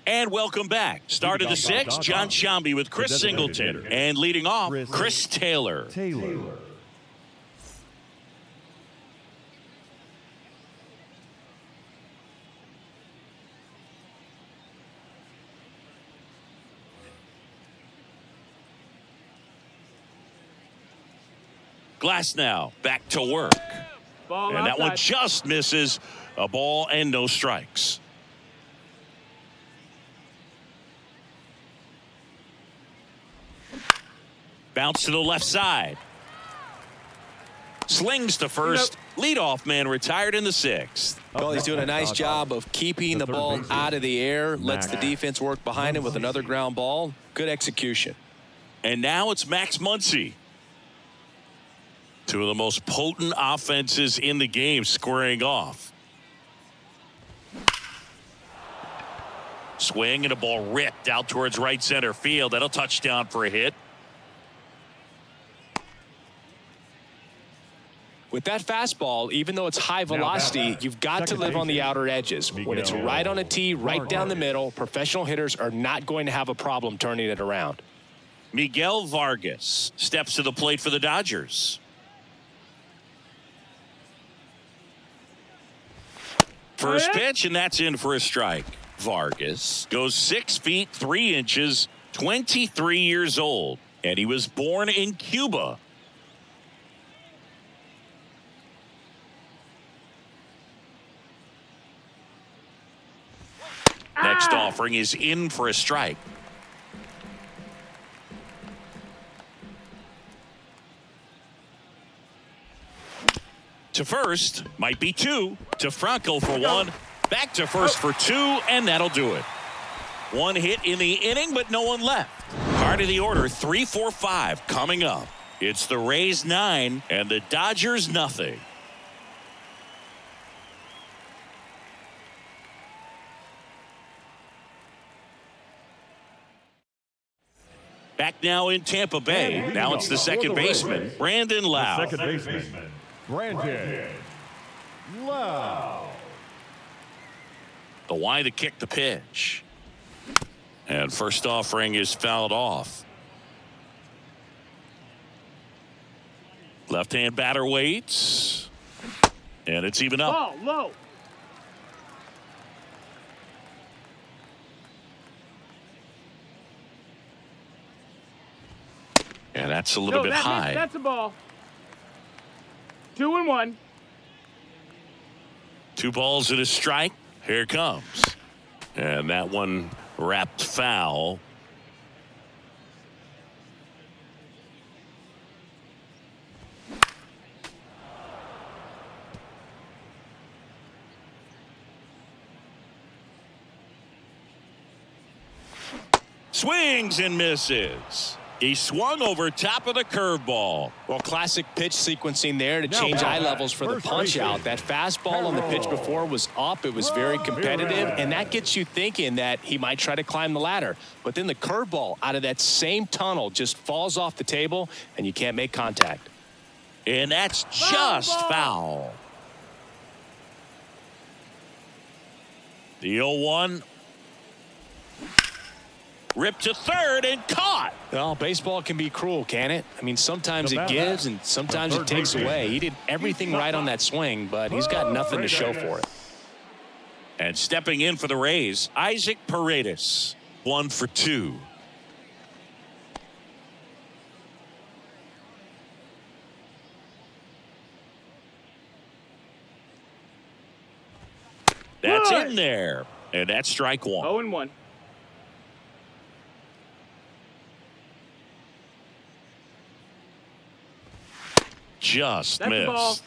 A: And welcome back. Start of the 6th, John Sciambi with Chris Singleton. And leading off, Chris Taylor. Glass now back to work.
C: Ball
A: And that one
C: outside.
A: just misses. A ball and no strikes. Bounce to the left side. Slings to first. Leadoff man retired in the 6th.
B: Well, he's doing a nice job of keeping the ball out of the air. Lets the defense work behind him with another ground ball. Good execution.
A: And now it's Max Muncy. Two of the most potent offenses in the game squaring off. Swing and a ball ripped out towards right center field. That'll touchdown for a hit.
B: With that fastball, even though it's high velocity, you've got to live on the outer edges. When it's right on a tee, right down the middle, professional hitters are not going to have a problem turning it around.
A: Miguel Vargas steps to the plate for the Dodgers. First pitch, and that's in for a strike. Vargas goes 6 feet 3 inches, 23 years old, and he was born in Cuba. Next offering is in for a strike. To first, might be 2. To Franco for 1. Back to first for 2, and that'll do it. 1 hit in the inning, but no one left. Part of the order, 3, 4, 5 coming up. It's the Rays 9 and the Dodgers nothing. Back now in Tampa Bay. Now it's the second baseman, Brandon Lau.
D: Second baseman, Brandon Lau.
A: The why to kick the pitch. And first offering is fouled off. Left-hand batter waits. And it's even up.
C: Ball low.
A: And that's a little bit high.
C: That's a ball. 2-1.
A: 2 balls and a strike. Here it comes. And that one wrapped foul. Swings and misses. He swung over top of the curveball.
B: Well, classic pitch sequencing there to change eye levels for the punch out. That fastball on the pitch before was up. It was very competitive, and that gets you thinking that he might try to climb the ladder. But then the curveball out of that same tunnel just falls off the table, and you can't make contact.
A: And that's just foul. The 0-1. Ripped to third and caught.
B: Well, baseball can be cruel, can it? I mean, sometimes it gives and sometimes it takes away. He did everything right on that swing, but he's got nothing to show for it.
A: And stepping in for the Rays, Isaac Paredes, 1 for 2. That's in there. And that's strike 1.
C: 0-1.
A: Just
C: That's the ball.
A: missed.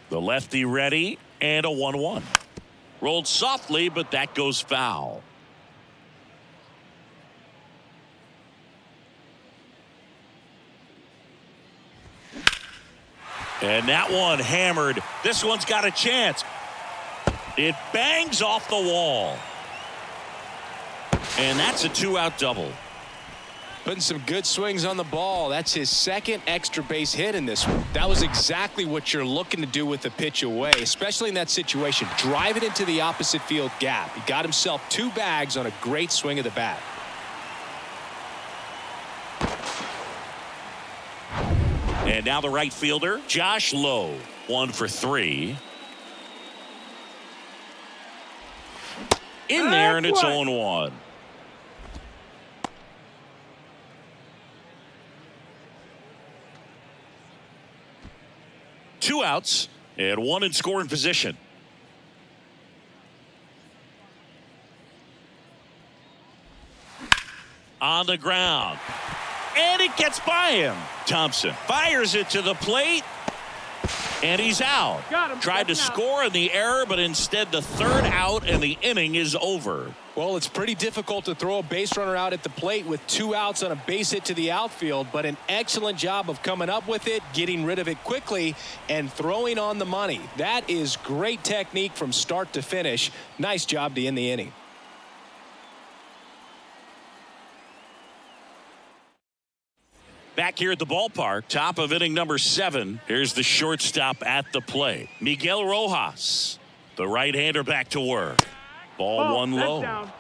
A: The lefty ready and a 1-1. Rolled softly, but that goes foul. And that one hammered. This one's got a chance. It bangs off the wall. And that's a 2-out double.
B: Putting some good swings on the ball. That's his second extra base hit in this one. That was exactly what you're looking to do with the pitch away, especially in that situation. Drive it into the opposite field gap. He got himself 2 bags on a great swing of the bat.
A: And now the right fielder, Josh Lowe, 1 for 3. In there, and it's 0-1. Two outs and 1 in scoring position. On the ground. And it gets by him. Thompson fires it to the plate. And he's out.
C: Got him.
A: Tried to score in the error, but instead the third out, and the inning is over.
B: Well, it's pretty difficult to throw a base runner out at the plate with 2 outs on a base hit to the outfield, but an excellent job of coming up with it, getting rid of it quickly, and throwing on the money. That is great technique from start to finish. Nice job to end the inning.
A: Back here at the ballpark, top of inning number 7. Here's the shortstop at the plate. Miguel Rojas, the right-hander, back to work. Ball one
C: that's
A: low.
C: down.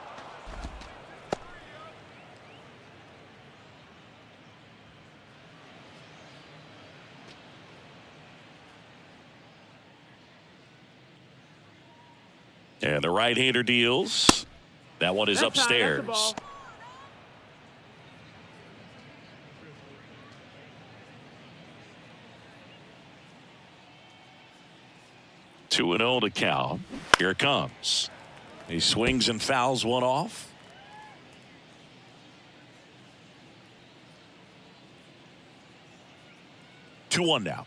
A: And the right-hander deals. That one is
C: That's high,
A: upstairs.
C: that's the ball.
A: 2-0 to count. Here it comes. He swings and fouls one off. 2-1 now.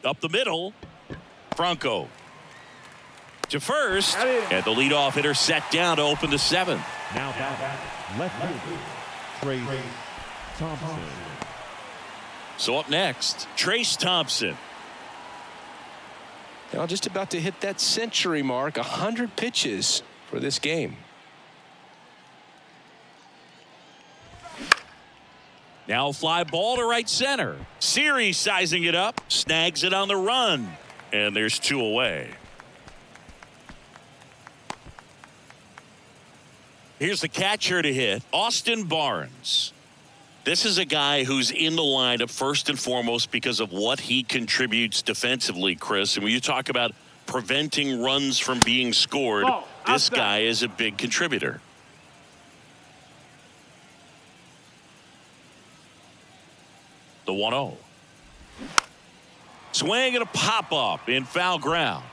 A: Up the middle. Franco to first. And the leadoff hitter set down to open the 7th.
D: Now back, left fielder, Trace Thompson.
A: So up next, Trace Thompson.
B: Now just about to hit that century mark, 100 pitches for this game.
A: Now fly ball to right center. Series sizing it up, snags it on the run, and there's 2 away. Here's the catcher to hit, Austin Barnes. This is a guy who's in the lineup first and foremost because of what he contributes defensively, Chris. And when you talk about preventing runs from being scored, this guy is a big contributor. The 1-0. Swing and a pop-up in foul ground.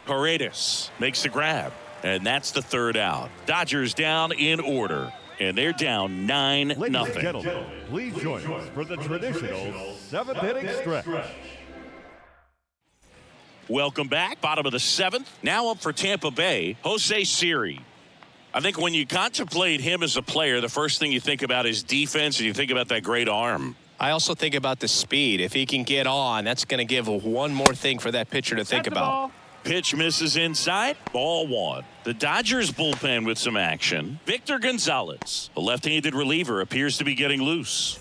A: Paredes makes the grab, and that's the 3rd out. Dodgers down in order. And they're down 9-0.
D: Ladies and gentlemen, please join us for the traditional 7th inning stretch.
A: Welcome back. Bottom of the 7th. Now up for Tampa Bay, Jose Siri. I think when you contemplate him as a player, the first thing you think about is defense, and you think about that great arm.
B: I also think about the speed. If he can get on, that's going to give one more thing for that pitcher to think about.
A: Pitch misses inside. Ball 1. The Dodgers bullpen with some action. Victor Gonzalez, a left-handed reliever, appears to be getting loose.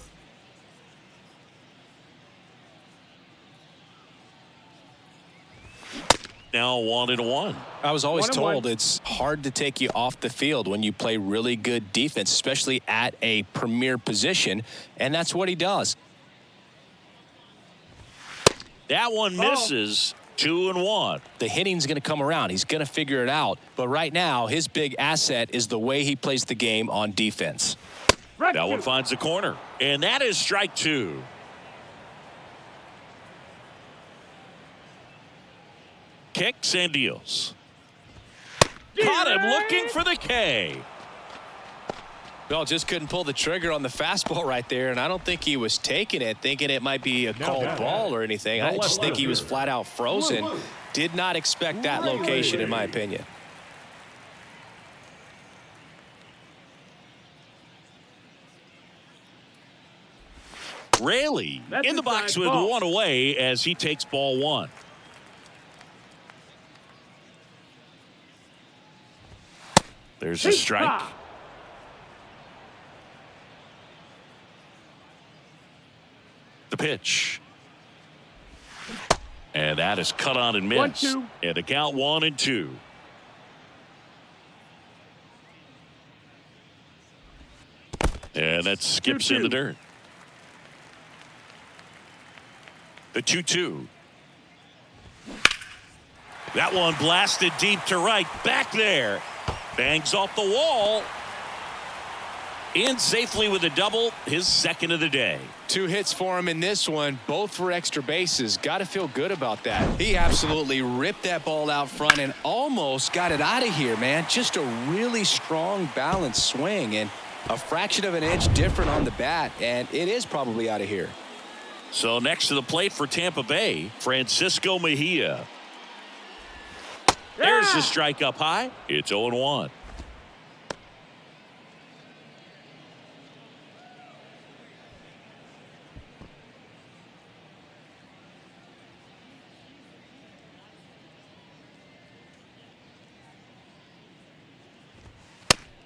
A: Now 1-1.
B: I was always
C: 1-1.
B: told it's hard to take you off the field when you play really good defense, especially at a premier position, and that's what he does.
A: That one misses. 2-1.
B: The hitting's going to come around. He's going to figure it out. But right now, his big asset is the way he plays the game on defense.
A: That one finds the corner. And that is strike 2. Kicks and deals. Caught him looking for the K.
B: Well, just couldn't pull the trigger on the fastball right there, and I don't think he was taking it, thinking it might be a called ball or anything. I just think he was flat out frozen. Did not expect that location, in my opinion.
A: Raley in the box with 1 away as he takes ball 1. There's a strike. The pitch. And that is cut on and missed.
C: 1-2.
A: And the count 1-2. And that skips
C: 2-2.
A: in the dirt. The 2-2. That one blasted deep to right. Back there. Bangs off the wall. In safely with a double, his 2nd of the day.
B: 2 hits for him in this one, both for extra bases. Got to feel good about that. He absolutely ripped that ball out front and almost got it out of here, man. Just a really strong, balanced swing and a fraction of an inch different on the bat, and it is probably out of here.
A: So next to the plate for Tampa Bay, Francisco Mejia. There's the strike up high. It's 0-1.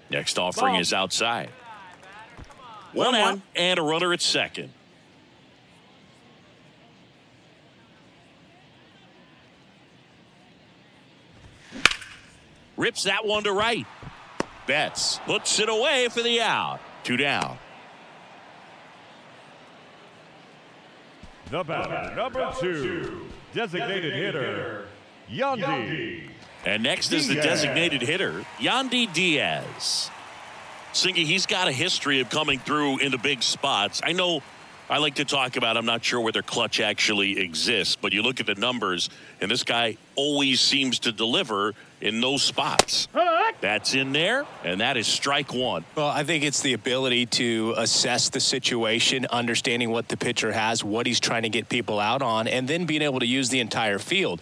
A: Next offering is outside. 1 out and a runner at second. Rips that one to right. Betts puts it away for the out. 2 down.
D: The batter, number 2, designated hitter, Yandy.
A: And next is the designated hitter, Yandy Diaz. Singy, he's got a history of coming through in the big spots. I know I like to talk about, I'm not sure whether clutch actually exists, but you look at the numbers, and this guy always seems to deliver in those spots. That's in there, and that is strike 1.
B: Well, I think it's the ability to assess the situation, understanding what the pitcher has, what he's trying to get people out on, and then being able to use the entire field.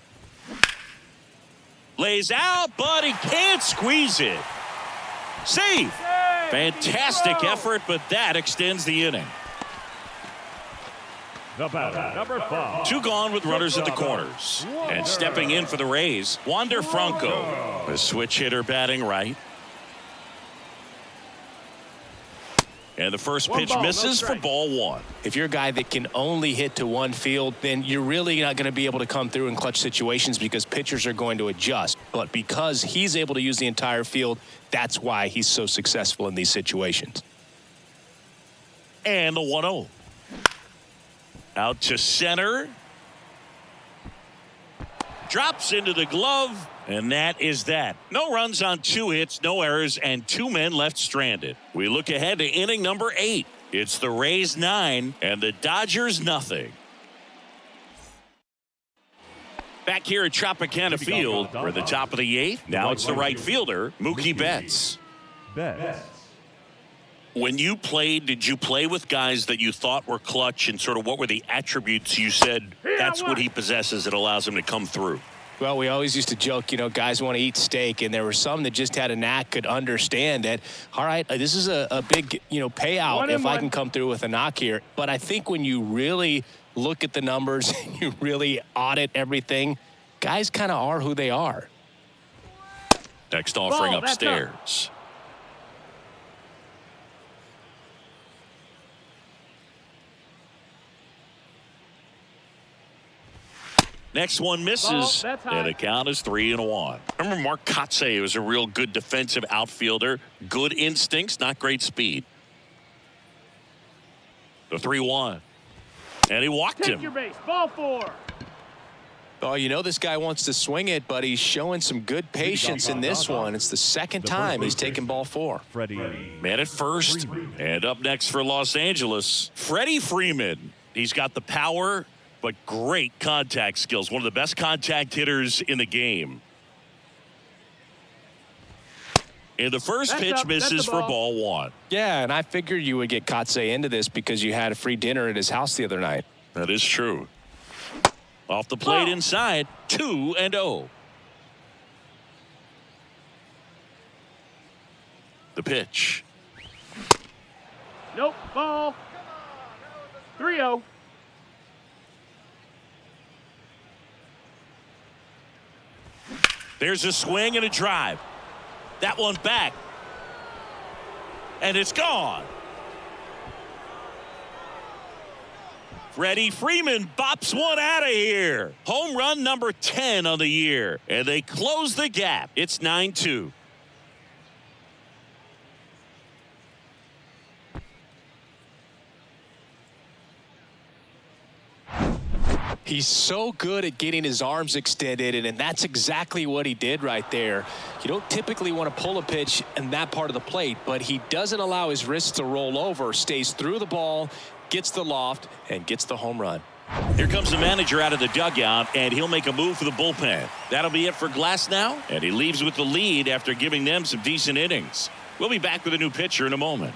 A: Lays out, but he can't squeeze it. Save. Fantastic effort, but that extends the inning.
D: The batter, number 5.
A: 2 gone with runners at the corners. And stepping in for the Rays, Wander Franco. A switch hitter batting right. And the first pitch misses for ball 1.
B: If you're a guy that can only hit to one field, then you're really not going to be able to come through in clutch situations because pitchers are going to adjust. But because he's able to use the entire field, that's why he's so successful in these situations.
A: And the 1-0. Out to center. Drops into the glove. And that is that. No runs on 2 hits, no errors, and 2 men left stranded. We look ahead to inning number 8. It's the Rays 9 and the Dodgers nothing. Back here at Tropicana Field for the top of the 8th. Now it's the right fielder, Mookie Betts. When you played, did you play with guys that you thought were clutch, and sort of what were the attributes you said that's what he possesses that allows him to come through?
B: Well, we always used to joke, guys want to eat steak, and there were some that just had a knack, could understand that, all right, this is a big, payout if I can come through with a knock here. But I think when you really look at the numbers, you really audit everything, guys kind of are who they are.
A: Next offering upstairs. Next one misses, and the count is 3-1. Remember Mark Kotsay was a real good defensive outfielder. Good instincts, not great speed. The 3-1. And he walked him.
C: Take your base. Ball 4.
B: Oh, this guy wants to swing it, but he's showing some good patience in this one. It's the second time he's taken ball 4.
A: Man at first. And up next for Los Angeles, Freddie Freeman. He's got the power, but great contact skills. One of the best contact hitters in the game. And the first pitch misses for ball 1.
B: Yeah, and I figured you would get Kotsay into this because you had a free dinner at his house the other night.
A: That is true. Off the plate inside, 2-0. The pitch.
C: Nope. Ball. 3-0.
A: There's a swing and a drive. That one back. And it's gone. Freddie Freeman bops one out of here. Home run number 10 on the year. And they close the gap. It's 9-2.
B: He's so good at getting his arms extended, and that's exactly what he did right there. You don't typically want to pull a pitch in that part of the plate, but he doesn't allow his wrists to roll over, stays through the ball, gets the loft, and gets the home run.
A: Here comes the manager out of the dugout, and he'll make a move for the bullpen. That'll be it for Glasnow, and he leaves with the lead after giving them some decent innings. We'll be back with a new pitcher in a moment.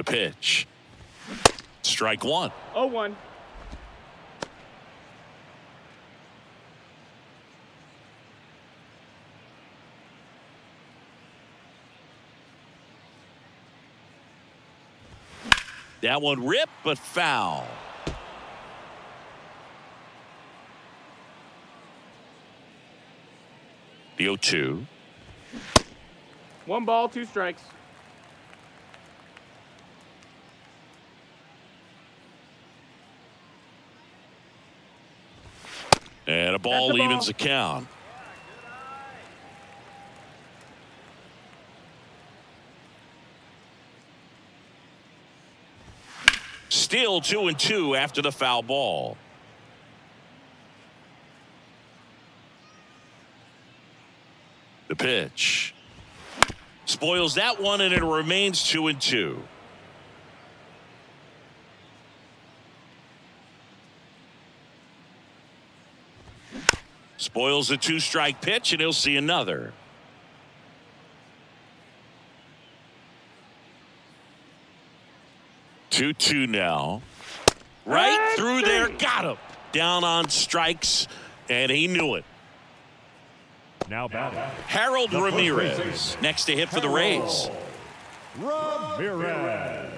A: The pitch. Strike one.
C: 0-1.
A: That one ripped, but foul. The 0-2.
C: 1 ball, 2 strikes.
A: And a ball evens the count. Still 2-2 after the foul ball. The pitch. Spoils that one, and it remains 2-2. Spoils the 2-strike pitch, and he'll see another. Two now. Right through there. Got him. Down on strikes, and he knew it.
D: Now batting.
A: Harold Ramirez next to hit for the Rays.
D: Ramirez.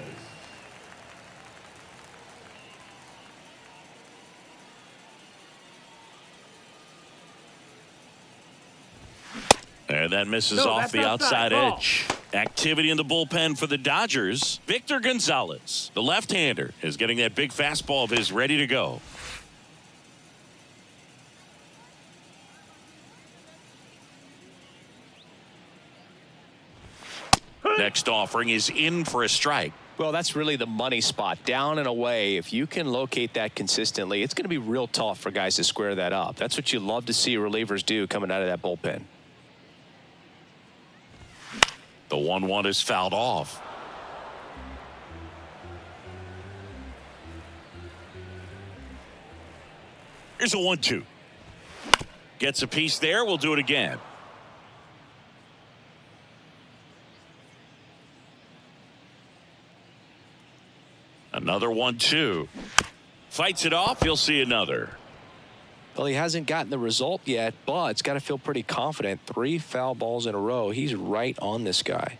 A: And that misses off the outside edge. Activity in the bullpen for the Dodgers. Victor Gonzalez, the left-hander, is getting that big fastball of his ready to go. Next offering is in for a strike.
B: Well, that's really the money spot. Down and away. If you can locate that consistently, it's going to be real tough for guys to square that up. That's what you love to see relievers do coming out of that bullpen.
A: The 1-1 is fouled off. Here's a 1-2. Gets a piece there. We'll do it again. Another 1-2. Fights it off. You'll see another.
B: Well, he hasn't gotten the result yet, but it's got to feel pretty confident. 3 foul balls in a row. He's right on this guy.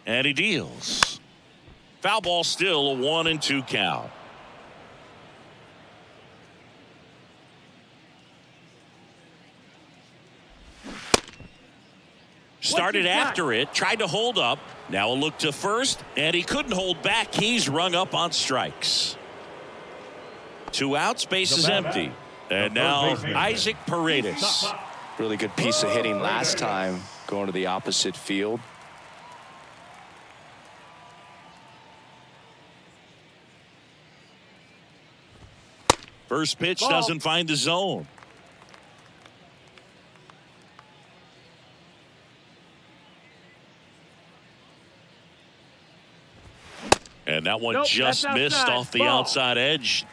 A: And he deals. Foul ball, still a 1-2 count. Started after it, tried to hold up. Now a look to first, and he couldn't hold back. He's rung up on strikes. 2 outs, base is empty. And now Isaac Paredes.
B: Really good piece of hitting last time, going to the opposite field.
A: First pitch doesn't find the zone. And that one just missed off the outside edge.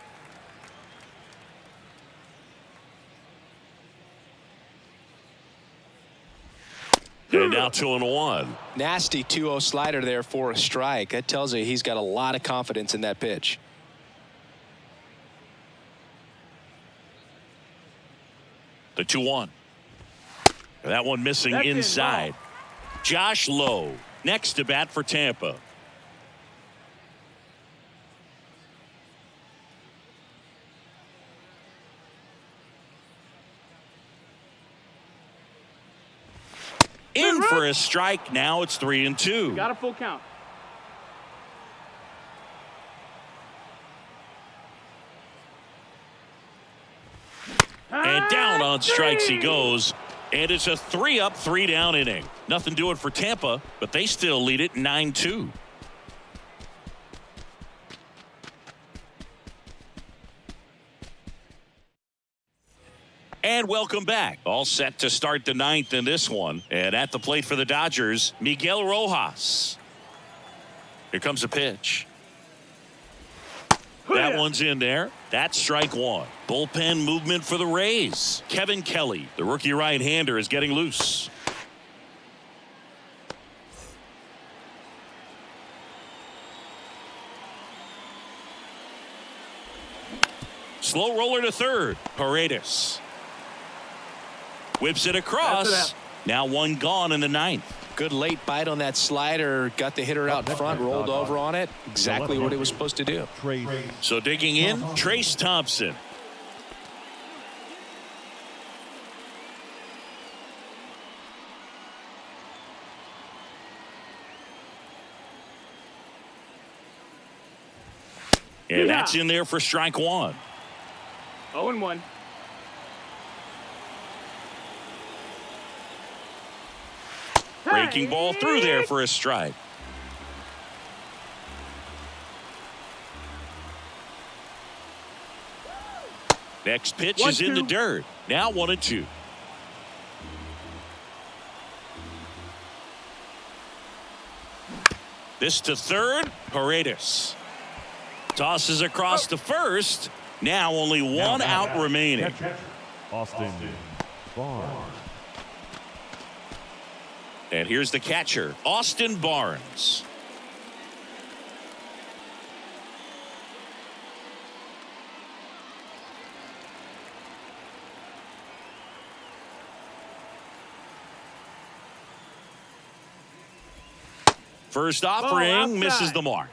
A: And now 2-1.
B: Nasty 2-0 slider there for a strike. That tells you he's got a lot of confidence in that pitch.
A: The 2-1. That one missing inside. Josh Lowe next to bat for Tampa. In for a strike. Now it's 3-2.
C: Got a full count.
A: And down on strikes he goes. And it's a 3-up, 3-down inning. Nothing doing for Tampa, but they still lead it 9-2. And welcome back. All set to start the 9th in this one. And at the plate for the Dodgers, Miguel Rojas. Here comes a pitch. That one's in there. That's strike 1. Bullpen movement for the Rays. Kevin Kelly, the rookie right-hander, is getting loose. Slow roller to third. Paredes whips it across. Now one gone in the ninth.
B: Good late bite on that slider. Got the hitter out in front, rolled over on it. Exactly what he was supposed to do.
A: So digging in, Trace Thompson. And that's in there for strike one.
C: 0-1.
A: Breaking ball through there for a strike. Next pitch is in the dirt. Now 1-2. This to third. Paredes tosses across to first. Now only one out remaining.
D: Austin Barnes.
A: And here's the catcher, Austin Barnes. First offering misses the mark.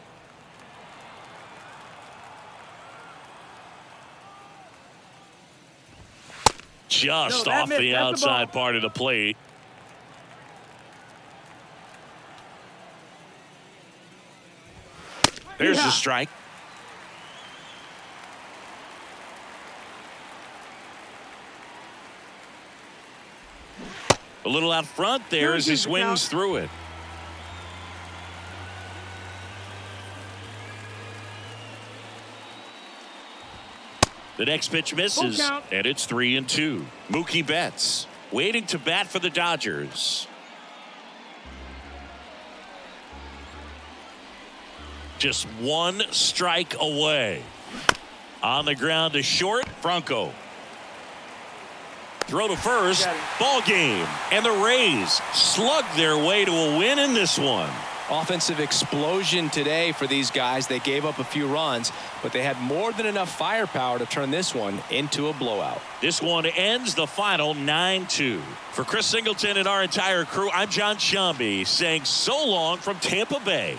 A: Just off the outside part of the plate. There's the strike. A little out front there as he swings through it. The next pitch misses, and it's 3-2. Mookie Betts waiting to bat for the Dodgers. Just one strike away. On the ground to short, Franco. Throw to first, ball game. And the Rays slug their way to a win in this one.
B: Offensive explosion today for these guys. They gave up a few runs, but they had more than enough firepower to turn this one into a blowout.
A: This one ends the final 9-2. For Chris Singleton and our entire crew, I'm John Shambi saying so long from Tampa Bay.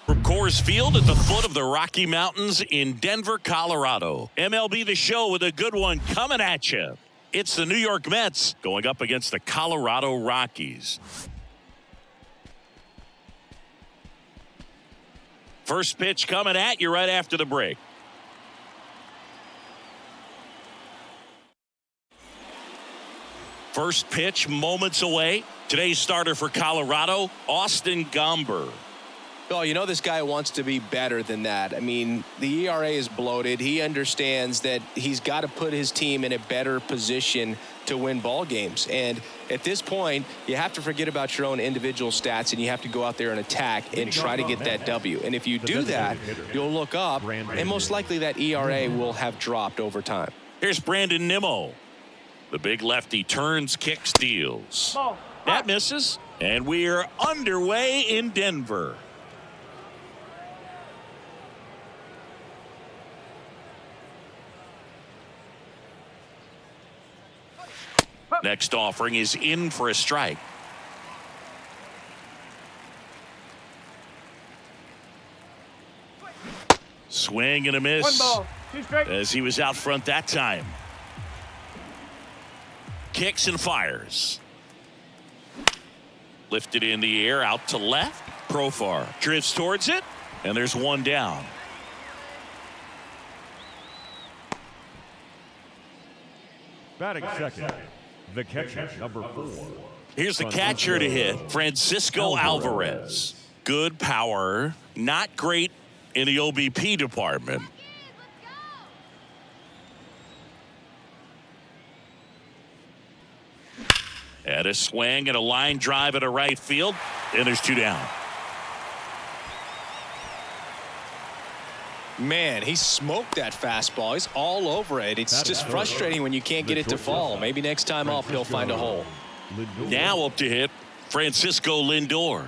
A: From Coors Field at the foot of the Rocky Mountains in Denver, Colorado. MLB The Show with a good one coming at you. It's the New York Mets going up against the Colorado Rockies. First pitch coming at you right after the break. First pitch moments away. Today's starter for Colorado, Austin Gomber.
B: Oh, you know this guy wants to be better than that. I mean, the ERA is bloated. He understands that he's got to put his team in a better position to win ball games. And at this point, you have to forget about your own individual stats and you have to go out there and attack and try to get that W. And if you do that, you'll look up and most likely that ERA will have dropped over time.
A: Here's Brandon Nimmo. The big lefty turns, kicks, deals. That misses. And we're underway in Denver. Next offering is in for a strike. Swing and a miss.
C: 1 ball, 2 strikes.
A: As he was out front that time. Kicks and fires. Lifted in the air out to left. Profar drifts towards it, and there's one down.
D: Batting second, the catcher, number 4.
A: Here's the catcher to hit, Francisco Alvarez. Good power, not great in the OBP department. And a swing and a line drive at a right field, and there's 2 down.
B: Man, he smoked that fastball. He's all over it. It's just frustrating when you can't get it to fall. Maybe next time up he'll find a hole.
A: Now up to hit, Francisco Lindor.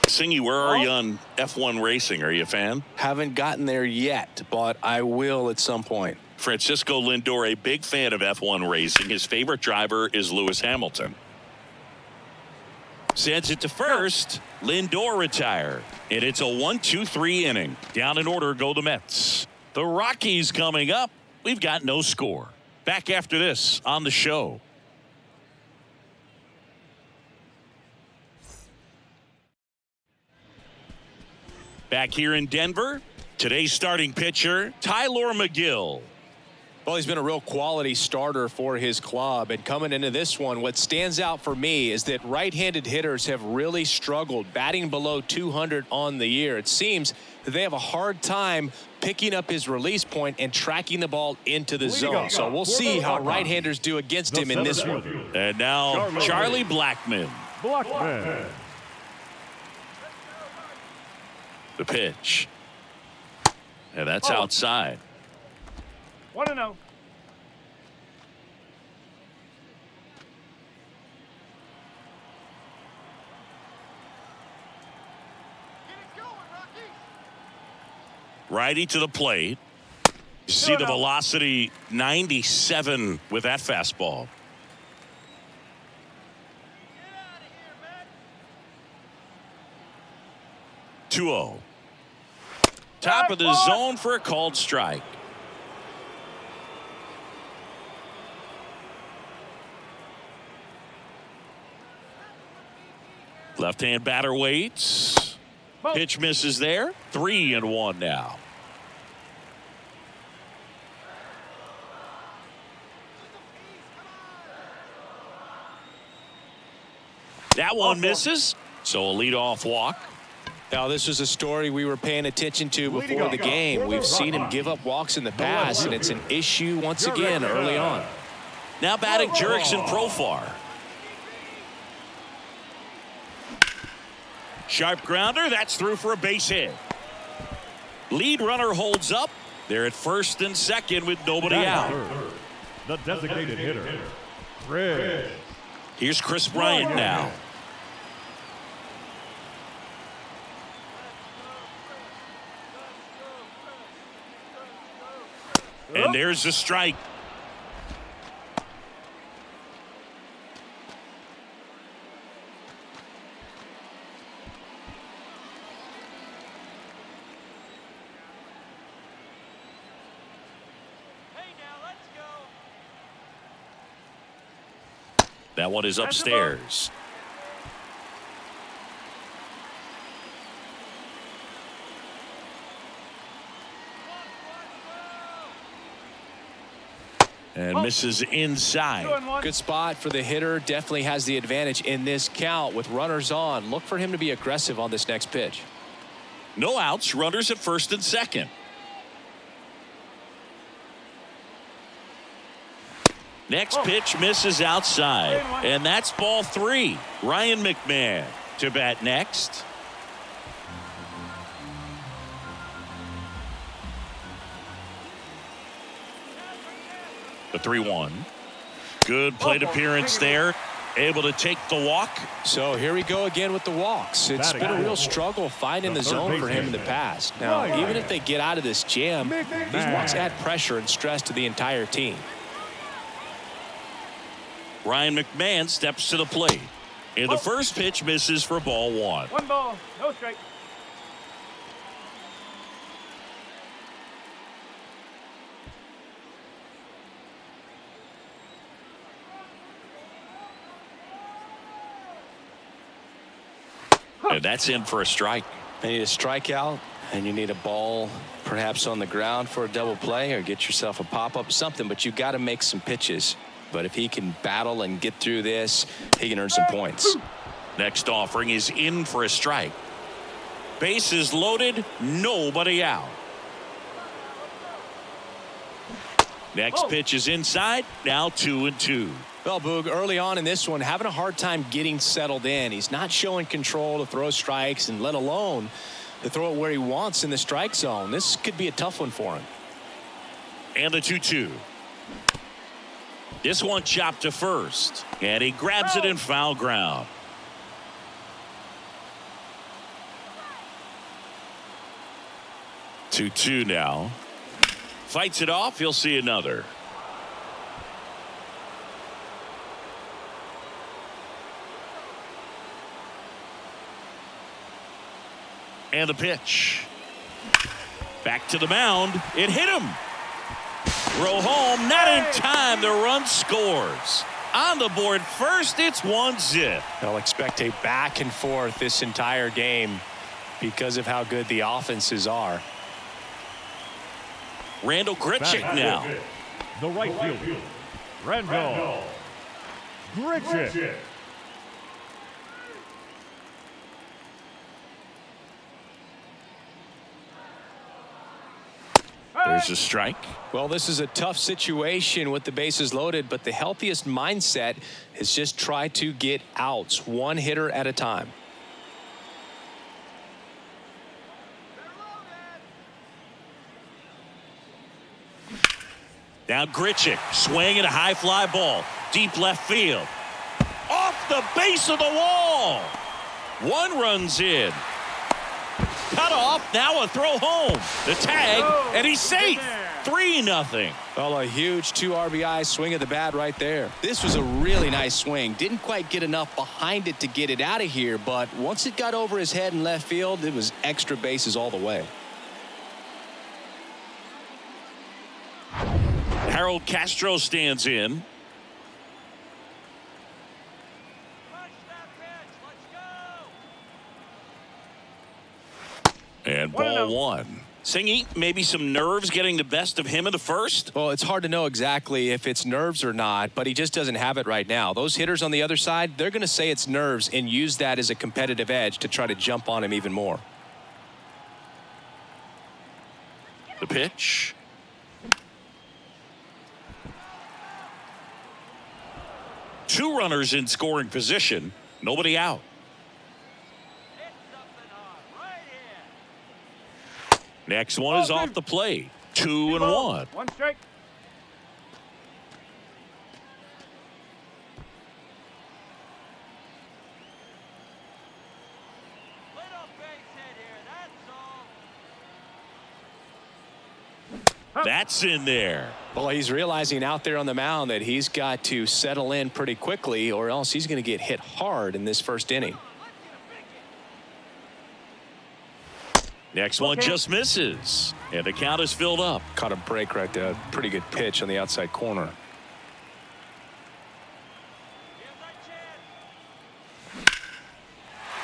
A: Singy, where are you on F1 racing? Are you a fan?
B: Haven't gotten there yet, but I will at some point.
A: Francisco Lindor, a big fan of F1 racing. His favorite driver is Lewis Hamilton. Sends it to first. Lindor retired. And it's a 1-2-3 inning. Down in order go the Mets. The Rockies coming up. We've got no score. Back after this on the show. Back here in Denver, today's starting pitcher, Tyler McGill.
B: Well, he's been a real quality starter for his club. And coming into this one, what stands out for me is that right-handed hitters have really struggled, batting below 200 on the year. It seems that they have a hard time picking up his release point and tracking the ball into the zone. So we'll see how right-handers do against him in this one.
A: And now Charlie Blackmon. The pitch. And that's outside.
C: 1-0.
A: Righty to the plate. You see the velocity 97 with that fastball. Get out of here, man. 2-0. Top of the zone for a called strike. Left-hand batter waits. Pitch misses there. 3-1 now. That one misses. So a leadoff walk.
B: Now, this was a story we were paying attention to before the game. We've seen him give up walks in the past, and it's an issue once again early on.
A: Now batting Jurickson Profar. Sharp grounder. That's through for a base hit. Lead runner holds up. They're at first and second with nobody out.
D: The designated hitter, Chris.
A: Here's Chris Bryant now. And there's the strike. That one is upstairs. And misses inside.
B: Good spot for the hitter. Definitely has the advantage in this count with runners on. Look for him to be aggressive on this next pitch.
A: No outs. Runners at first and second. Next pitch misses outside. And that's ball 3. Ryan McMahon to bat next. The 3-1. Good plate appearance there. Able to take the walk.
B: So here we go again with the walks. It's been a real struggle finding the zone for him in the past. Now, even if they get out of this jam, these walks add pressure and stress to the entire team.
A: Ryan McMahon steps to the plate. And the first pitch misses for ball 1.
C: 1 ball, no strike.
A: And that's in for a strike.
B: You need a strikeout, and you need a ball perhaps on the ground for a double play, or get yourself a pop-up, something, but you've got to make some pitches. But if he can battle and get through this, he can earn some points.
A: Next offering is in for a strike. Bases loaded, nobody out. Next pitch is inside, now 2-2.
B: Well, Boog, early on in this one, having a hard time getting settled in. He's not showing control to throw strikes, and let alone to throw it where he wants in the strike zone. This could be a tough one for him.
A: And the 2-2. This one chopped to first, and he grabs it in foul ground. Two now. Fights it off. He'll see another. And the pitch. Back to the mound. It hit him. Throw home, not in time. The run scores. On the board first, it's 1-0.
B: They'll expect a back and forth this entire game because of how good the offenses are.
A: Randall Grichuk now.
D: The right fielder, Randall Grichuk.
A: There's a strike.
B: Well, this is a tough situation with the bases loaded, but the healthiest mindset is just try to get outs, one hitter at a time.
A: Now Grichuk swinging a high fly ball. Deep left field. Off the base of the wall. One runs in. Cut off. Now a throw home. The tag. And he's safe. 3-0.
B: Well, a huge 2 RBI swing of the bat right there. This was a really nice swing. Didn't quite get enough behind it to get it out of here, but once it got over his head in left field, it was extra bases all the way.
A: Harold Castro stands in. And ball one. Singy, maybe some nerves getting the best of him in the first?
B: Well, it's hard to know exactly if it's nerves or not, but he just doesn't have it right now. Those hitters on the other side, they're going to say it's nerves and use that as a competitive edge to try to jump on him even more.
A: The pitch. Two runners in scoring position. Nobody out. Next one is off the plate. 2-1.
C: One strike.
A: That's in there.
B: Well, he's realizing out there on the mound that he's got to settle in pretty quickly, or else he's going to get hit hard in this first inning.
A: Next one just misses. And the count is filled up.
B: Caught a break right there. Pretty good pitch on the outside corner.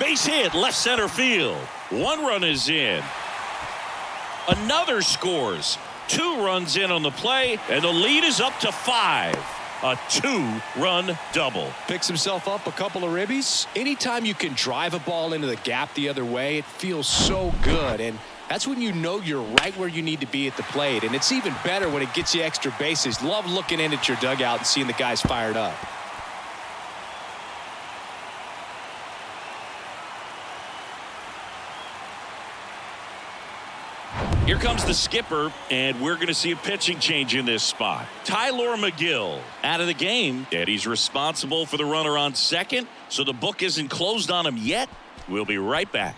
A: Base hit, left center field. One run is in. Another scores. 2 runs in on the play, and the lead is up to 5. A 2-run double.
B: Picks himself up a couple of ribbies. Anytime you can drive a ball into the gap the other way, it feels so good. And that's when you know you're right where you need to be at the plate. And it's even better when it gets you extra bases. Love looking in at your dugout and seeing the guys fired up.
A: Here comes the skipper, and we're going to see a pitching change in this spot. Tyler McGill out of the game, and he's responsible for the runner on second, so the book isn't closed on him yet. We'll be right back.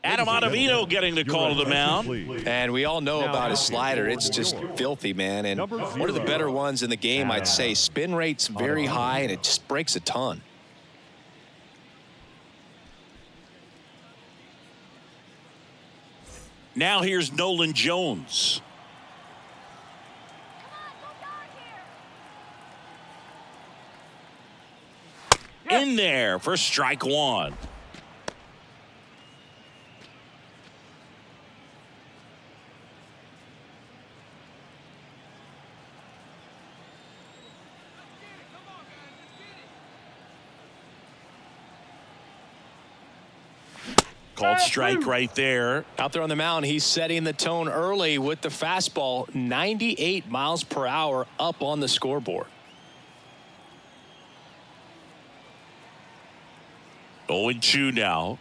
A: Adam Ottavino getting the call to the mound.
B: And we all know about his slider. It's just filthy, man. And one of the better ones in the game, I'd say. Spin rate's very high, and it just breaks a ton.
A: Now here's Nolan Jones. in there for strike one. Called strike right there.
B: Out there on the mound, he's setting the tone early with the fastball, 98 miles per hour up on the scoreboard.
A: 0-2 now.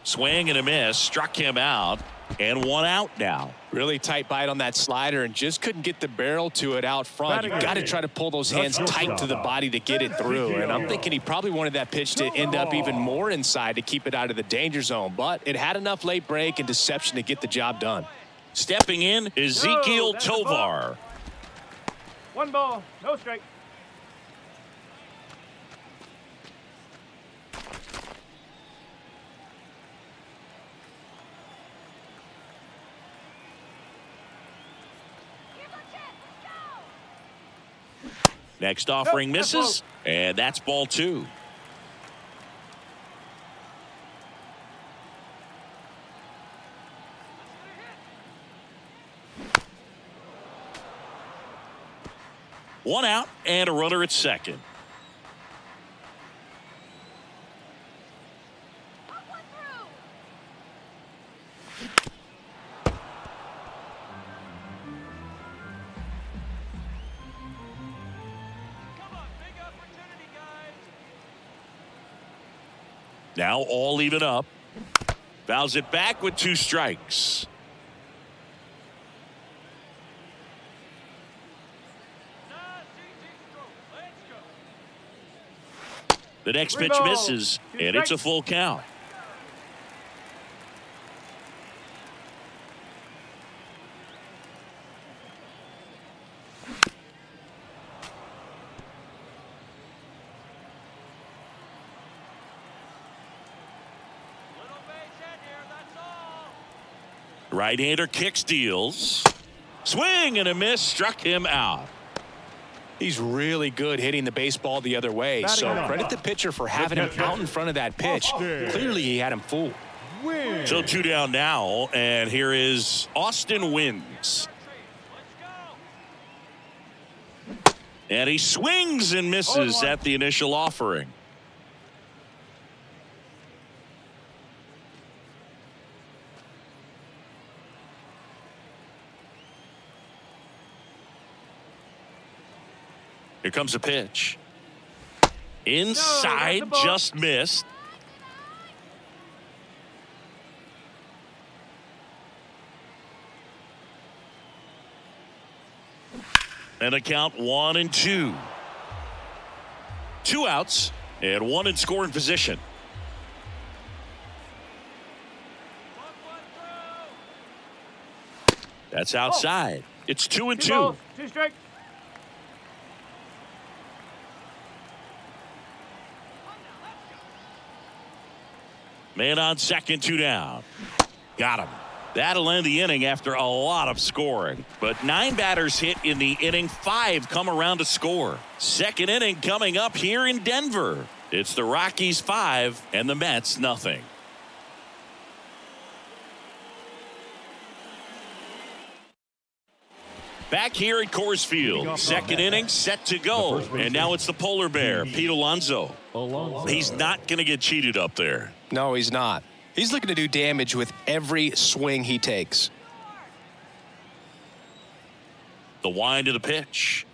A: Swing and a miss, struck him out, and one out now.
B: Really tight bite on that slider and just couldn't get the barrel to it out front. You got to try to pull those hands tight to the body to get it through. And I'm thinking he probably wanted that pitch to end up even more inside to keep it out of the danger zone. But it had enough late break and deception to get the job done.
A: Stepping in, Ezekiel Tovar.
C: 1 ball, no strike.
A: Next offering misses, and that's ball 2. One out and a runner at second. Now all even up. Fouls it back with 2 strikes. The next pitch misses, and it's a full count. Right-hander kicks, deals. Swing and a miss, struck him out.
B: He's really good hitting the baseball the other way. So credit the pitcher for having him out in front of that pitch. Clearly he had him fooled.
A: So 2 down now, and here is Austin Wins. And he swings and misses at the initial offering. Here comes a pitch. Inside, just missed. And a count 1-2. 2 outs and 1 in scoring position. That's outside. It's 2-2.
C: 2 strikes.
A: Man on second, 2 down. Got him. That'll end the inning after a lot of scoring. But 9 batters hit in the inning, 5 come around to score. Second inning coming up here in Denver. It's the Rockies 5 and the Mets nothing. Back here at Coors Field, second inning set to go. And now it's the polar bear, Pete Alonso. He's not going to get cheated up there.
B: No, he's not. He's looking to do damage with every swing he takes.
A: The wind of the pitch.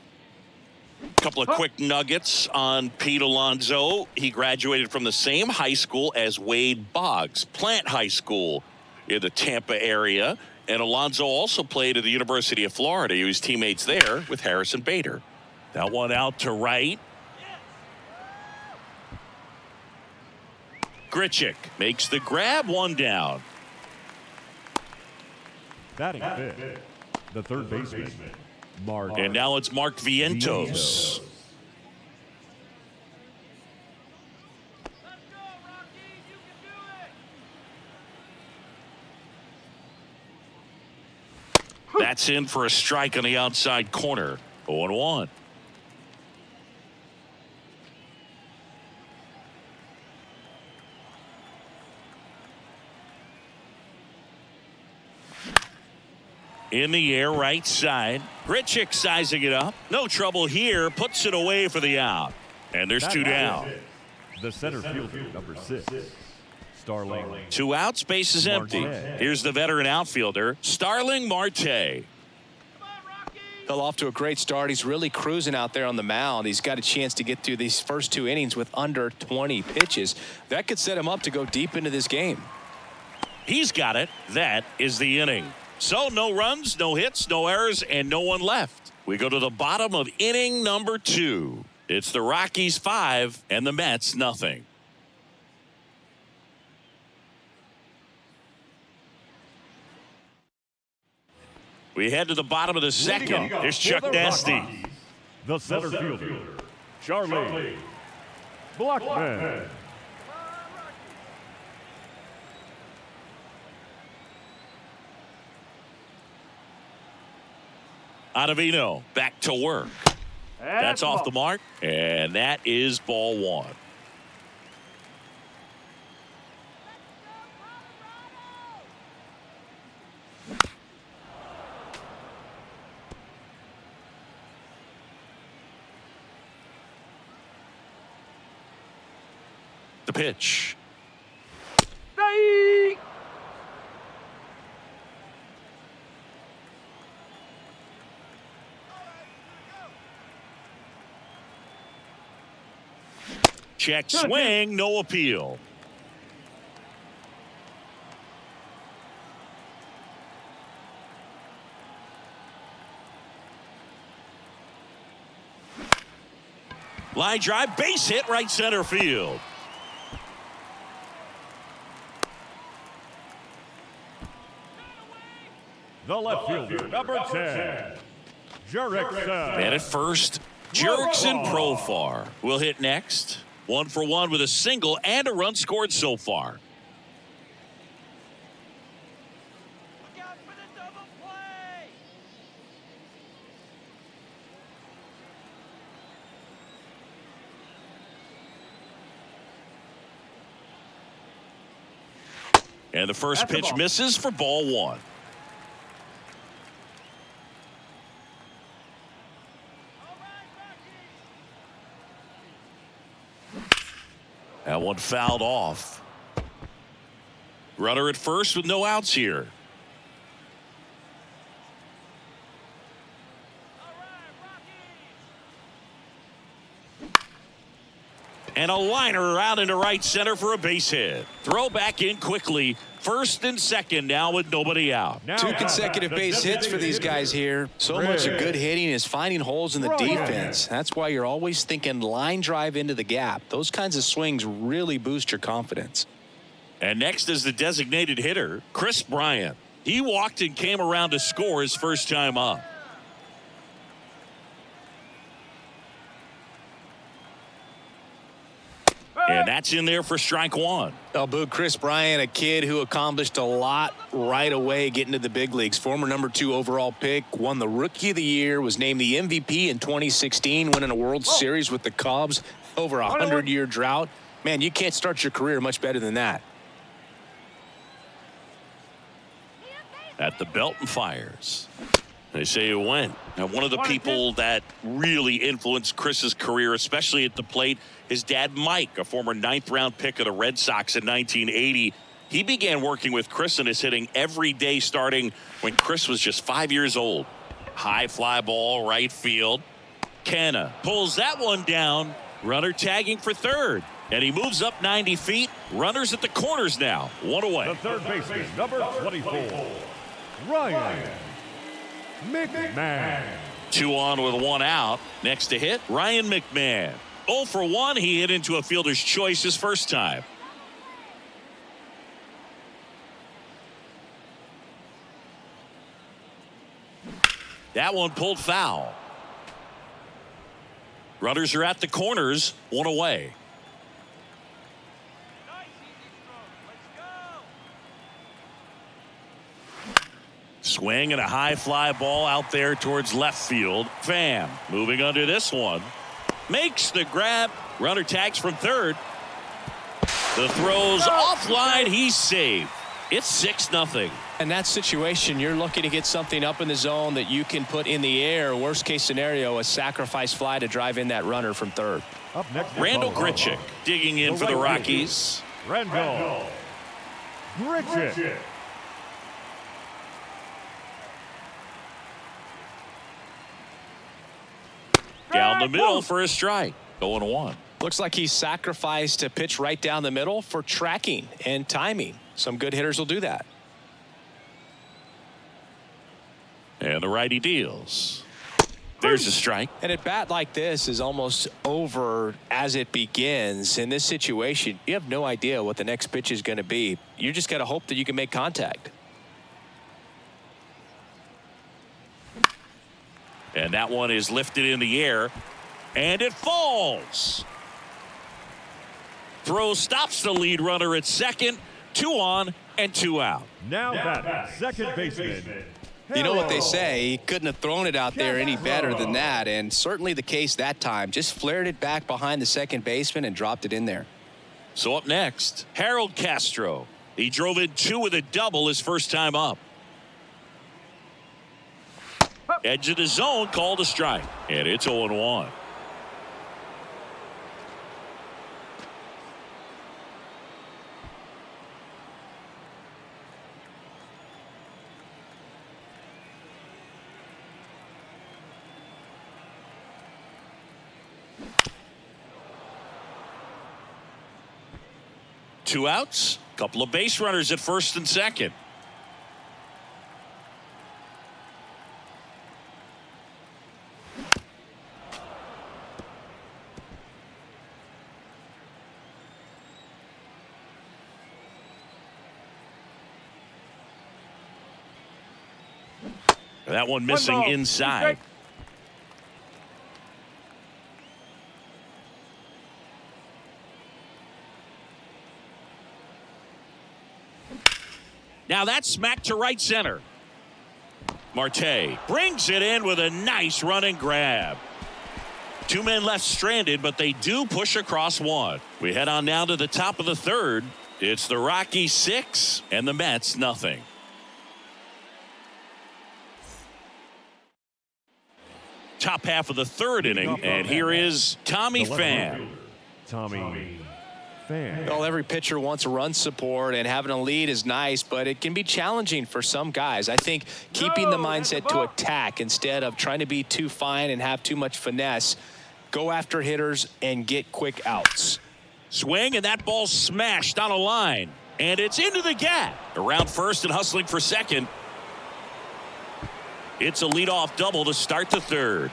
A: A couple of quick nuggets on Pete Alonso. He graduated from the same high school as Wade Boggs, Plant High School in the Tampa area. And Alonso also played at the University of Florida. He was teammates there with Harrison Bader. That one out to right. Grichuk makes the grab, 1 down.
D: Batting fifth, the third baseman, Mark.
A: And now it's Mark Vientos. That's in for a strike on the outside corner. 0-1. In the air, right side. Grichuk sizing it up. No trouble here. Puts it away for the out. And there's two down.
D: The center fielder, number 6, Starling.
A: 2 outs, base is empty. Here's the veteran outfielder, Starling Marte.
B: Fell off to a great start. He's really cruising out there on the mound. He's got a chance to get through these first 2 innings with under 20 pitches. That could set him up to go deep into this game.
A: He's got it. That is the inning. So no runs, no hits, no errors, and no one left. We go to the bottom of inning number 2. It's the Rockies 5 and the Mets nothing. We head to the bottom of the second. Here's Chuck Nasty.
D: The center fielder, Charlie Blackman.
A: Ottavino back to work. That's off the mark, and that is ball 1. The pitch. Check swing, no appeal. Line drive, base hit, right center field.
D: The left fielder, number 10, Jerickson.
A: And at first, Jerickson Profar will hit next. 1 for 1 with a single and a run scored so far.
C: Look out for the double play.
A: And the first pitch misses for ball 1. That one fouled off. Runner at first with no outs here. And a liner out into right center for a base hit. Throw back in quickly. First and second now with nobody out.
B: 2 consecutive base hits for these guys here. So much of good hitting is finding holes in the defense. That's why you're always thinking line drive into the gap. Those kinds of swings really boost your confidence.
A: And next is the designated hitter, Chris Bryant. He walked and came around to score his first time up. And that's in there for strike 1.
B: Oh, boo, Chris Bryant, a kid who accomplished a lot right away getting to the big leagues. Former number 2 overall pick, won the Rookie of the Year, was named the MVP in 2016, winning a World Series with the Cubs over a 100-year drought. Man, you can't start your career much better than that.
A: At the belt and fires. They say it went. Now, one of the people that really influenced Chris's career, especially at the plate, his dad, Mike, a former 9th-round pick of the Red Sox in 1980. He began working with Chris in his hitting every day starting when Chris was just 5 years old. High fly ball, right field. Canna pulls that one down. Runner tagging for third. And he moves up 90 feet. Runners at the corners now. 1 away.
D: The third baseman, number 24, Ryan McMahon.
A: 2 on with 1 out. Next to hit, Ryan McMahon. 0 for 1. He hit into a fielder's choice his first time. That one pulled foul. Runners are at the corners. 1 away.
C: Nice easy throw. Let's go.
A: Swing and a high fly ball out there towards left field. Pham moving under this one. Makes the grab. Runner tags from third. The throw's offline. He's safe. It's 6-0.
B: In that situation, you're looking to get something up in the zone that you can put in the air. Worst case scenario, a sacrifice fly to drive in that runner from third.
D: Up next,
A: Randall Grichuk digging in for the Rockies.
D: Randall Grichuk.
A: Down the middle for a strike. 0-1.
B: Looks like he sacrificed a pitch right down the middle for tracking and timing. Some good hitters will do that.
A: And the righty deals. There's a strike.
B: And at bat like this is almost over as it begins. In this situation, you have no idea what the next pitch is going to be. You just got to hope that you can make contact.
A: And that one is lifted in the air. And it falls. Throw stops the lead runner at second. 2 on and 2 out.
D: Now that second baseman.
B: You know what they say, he couldn't have thrown it out there any better than that, and certainly the case that time. Just flared it back behind the second baseman and dropped it in there.
A: So up next, Harold Castro. He drove in 2 with a double his first time up. Edge of the zone, called a strike, and it's 0-1. Two outs, couple of base runners at first and second. That one missing inside. Now that's smacked to right center. Marte brings it in with a nice run and grab. 2 men left stranded, but they do push across one. We head on now to the top of the third. It's the Rockies 6 and the Mets nothing. Top half of the third inning, and here is Tommy Pham.
D: Tommy Pham.
B: Well, every pitcher wants run support, and having a lead is nice, but it can be challenging for some guys. I think keeping the mindset to attack instead of trying to be too fine and have too much finesse, go after hitters and get quick outs.
A: Swing, and that ball smashed on a line, and it's into the gap. Around first and hustling for second. It's a leadoff double to start the third.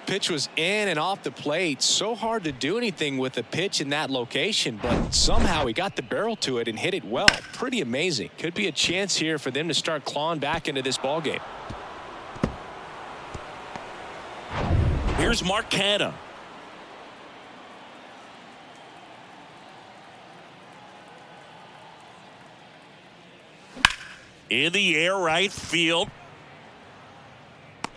B: Pitch was in and off the plate. So hard to do anything with a pitch in that location, but somehow he got the barrel to it and hit it well. Pretty amazing. Could be a chance here for them to start clawing back into this ballgame.
A: Here's Mark Canha. In the air, right field.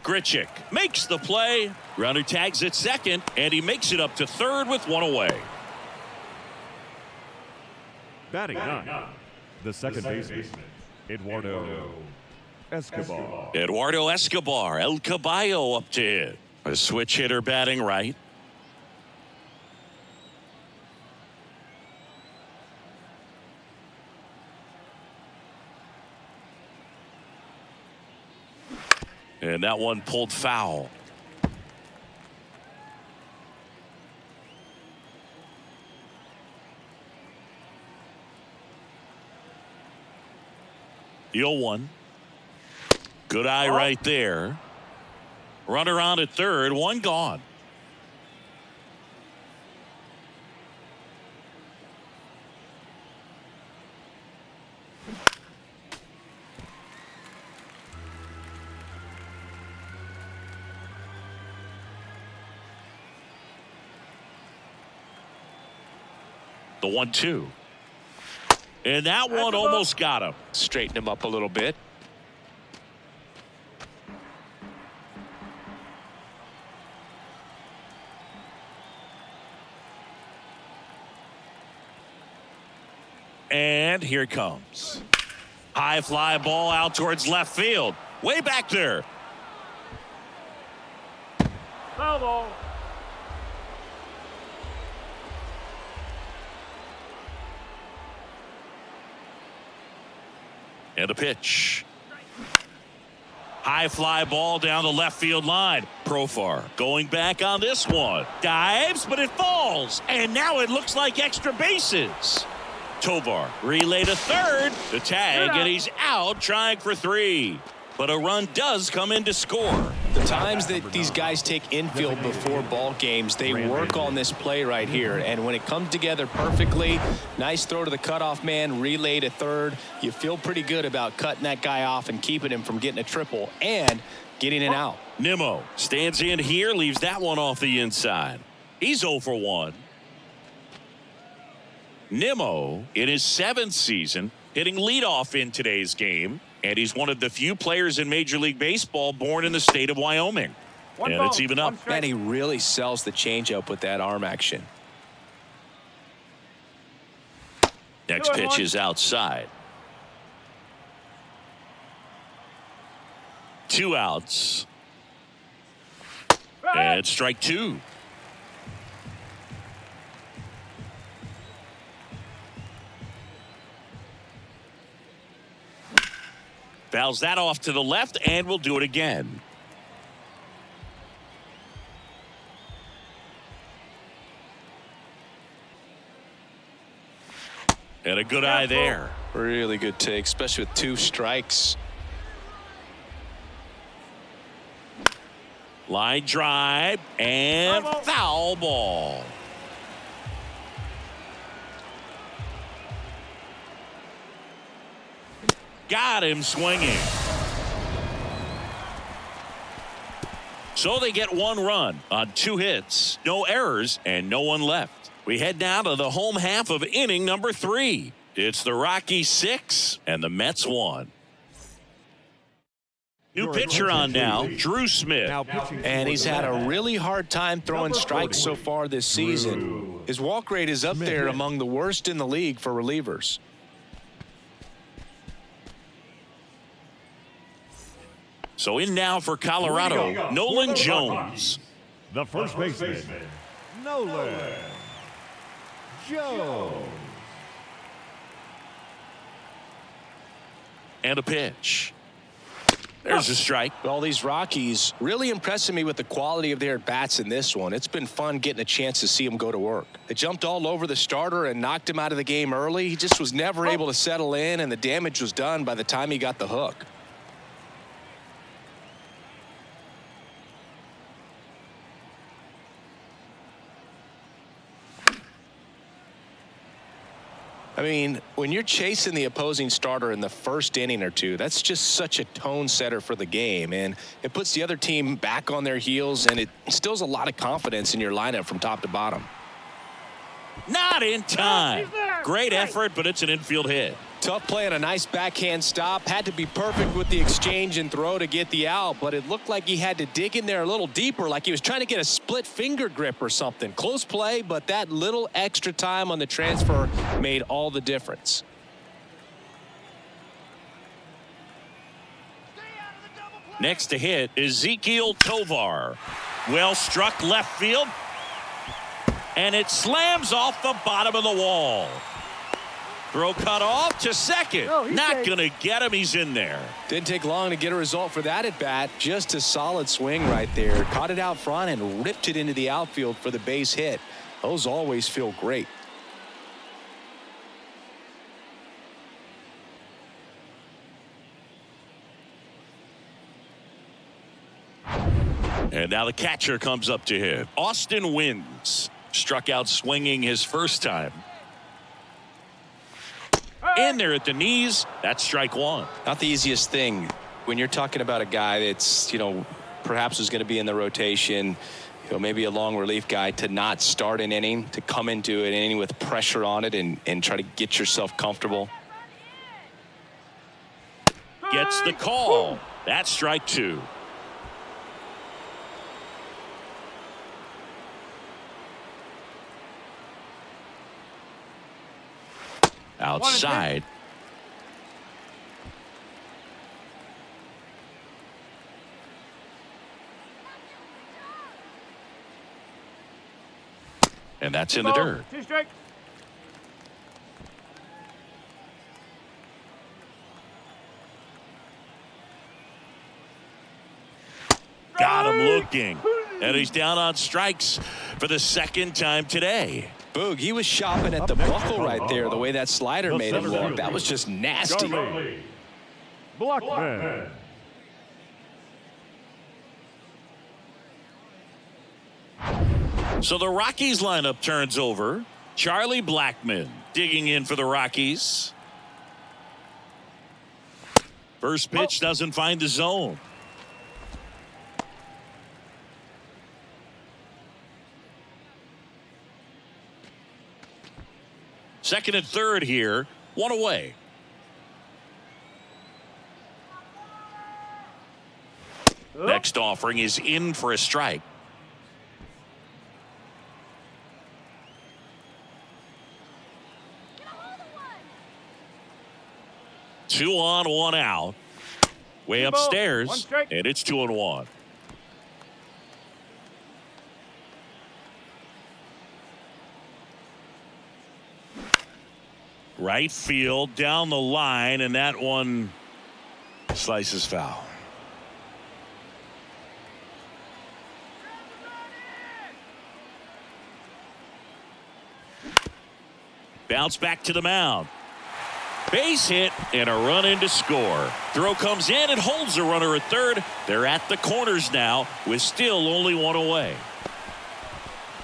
A: Grichuk makes the play. Runner tags at second, and he makes it up to third with one away.
D: Batting 9, the second baseman, Eduardo Escobar.
A: Eduardo Escobar, El Caballo up to hit. A switch hitter batting right. And that one pulled foul. The 0-1. Good eye right there. Runner on at third, one gone. The 1-2. And that one almost got him.
B: Straighten him up a little bit.
A: And And here it comes. High fly ball out towards left field. Way back there.
C: Foul ball.
A: And a pitch. High fly ball down the left field line. Profar going back on this one. Dives, but it falls. And now it looks like extra bases. Tovar relay to third. The tag, and he's out trying for 3. But a run does come in to score.
B: The times that these guys take infield before ball games, they work on this play right here. And when it comes together perfectly, nice throw to the cutoff man, relay to third. You feel pretty good about cutting that guy off and keeping him from getting a triple and getting it out.
A: Nimmo stands in here, leaves that one off the inside. He's 0 for 1. Nimmo, in his 7th season, hitting leadoff in today's game. And he's one of the few players in Major League Baseball born in the state of Wyoming. And it's even up.
B: Man, he really sells the changeup with that arm action.
A: Next pitch is outside. 2 outs. And strike 2. Fouls that off to the left, and we'll do it again. And a good eye there.
B: Really good take, especially with 2 strikes.
A: Line drive and foul ball. Got him swinging. So they get 1 run on 2 hits, no errors, and no one left. We head now to the home half of inning number 3. It's the Rockies 6 and the Mets 1. New pitcher on now, Drew Smith.
B: And he's had a really hard time throwing strikes so far this season. His walk rate is up there among the worst in the league for relievers.
A: So in now for Colorado, Nolan Jones.
D: The first baseman, Nolan Jones.
A: And a pitch. There's a strike.
B: Well, these Rockies really impressing me with the quality of their at-bats in this one. It's been fun getting a chance to see them go to work. They jumped all over the starter and knocked him out of the game early. He just was never able to settle in, and the damage was done by the time he got the hook. I mean, when you're chasing the opposing starter in the first inning or 2, that's just such a tone setter for the game, and it puts the other team back on their heels, and it instills a lot of confidence in your lineup from top to bottom.
A: Not in time. Great effort, but it's an infield hit.
B: Tough play and a nice backhand stop. Had to be perfect with the exchange and throw to get the out, but it looked like he had to dig in there a little deeper, like he was trying to get a split finger grip or something. Close play, but that little extra time on the transfer made all the difference.
A: Next to hit, Ezequiel Tovar. Well struck left field. And it slams off the bottom of the wall. Throw cut off to second. Not going to get him. He's in there.
B: Didn't take long to get a result for that at bat. Just a solid swing right there. Caught it out front and ripped it into the outfield for the base hit. Those always feel great.
A: And now the catcher comes up to him. Austin Wins. Struck out swinging his first time. In there at the knees. That's strike 1.
B: Not the easiest thing when you're talking about a guy that's, perhaps is going to be in the rotation, maybe a long relief guy, to not start an inning, to come into an inning with pressure on it and try to get yourself comfortable.
A: Gets the call. That's strike 2. outside. And that's in the dirt. Got him looking. And he's down on strikes for the second time today.
B: Boog, he was shopping at the buckle right there, the way that slider made him look. That was just nasty.
D: Blackman.
A: So the Rockies lineup turns over. Charlie Blackman digging in for the Rockies. First pitch doesn't find the zone. Second and third here, one away. Next offering is in for a strike. Two on, one out. Way upstairs, and it's 2-1. Right field, down the line, and that one slices foul. Bounce back to the mound. Base hit and a run in to score. Throw comes in and holds the runner at third. They're at the corners now with still only one away.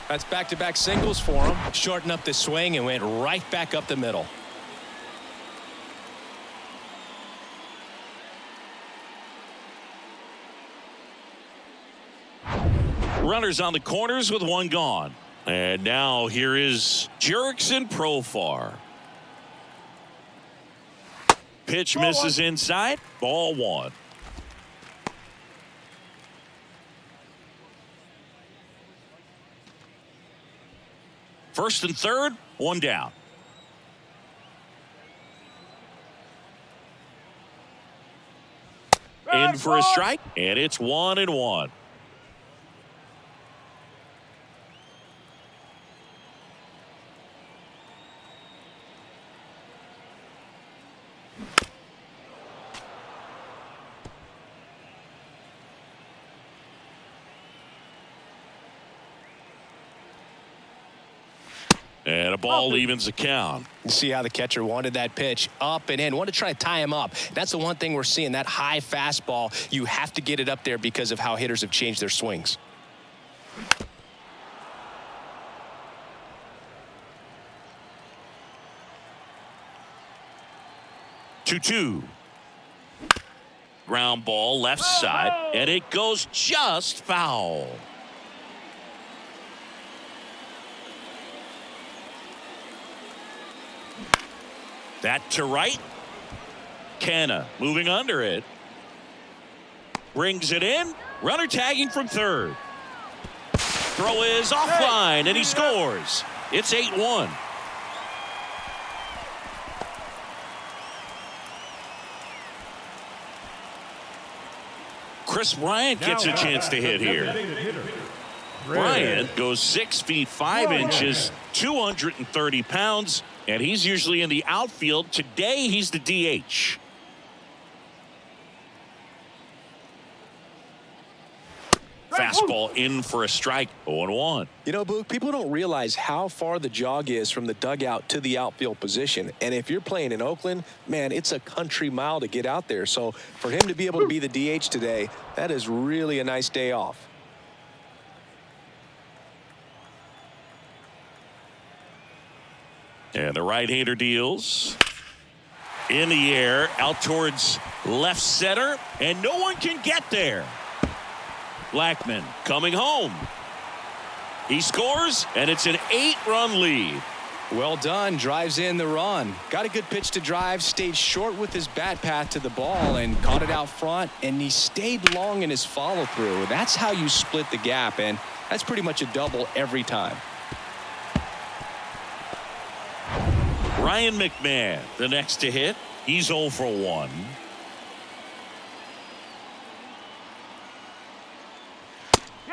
B: That's back-to-back singles for him. Shortened up the swing and went right back up the middle.
A: Runners on the corners with one gone. And now here is Jurickson Profar. Pitch misses inside. Ball one. First and third, one down. In for a strike, and it's 1-1. And a ball evens the count.
B: You see how the catcher wanted that pitch up and in. Wanted to try to tie him up. That's the one thing we're seeing, that high fastball. You have to get it up there because of how hitters have changed their swings.
A: Two. Ground ball left side, and it goes just foul. That to right. Canna moving under it. Brings it in. Runner tagging from third. Throw is offline, and he scores. It's 8-1. Chris Bryant gets a chance to hit here. Bryant goes 6 feet 5 inches, 230 pounds, and he's usually in the outfield. Today, he's the DH. Fastball in for a strike, 0-1.
B: You know, Boog, people don't realize how far the jog is from the dugout to the outfield position. And if you're playing in Oakland, man, it's a country mile to get out there. So for him to be able to be the DH today, that is really a nice day off.
A: And the right-hander deals. In the air, out towards left center, and no one can get there. Blackman coming home. He scores, and it's an 8-run lead.
B: Well done. Drives in the run. Got a good pitch to drive. Stayed short with his bat path to the ball and caught it out front. And he stayed long in his follow through. That's how you split the gap. And that's pretty much a double every time.
A: Ryan McMahon, the next to hit. He's 0 for 1.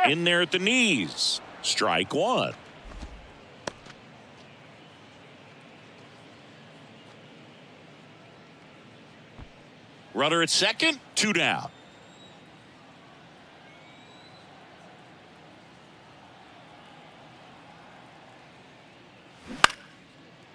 A: In there at the knees. Strike 1. Runner at second, 2 down.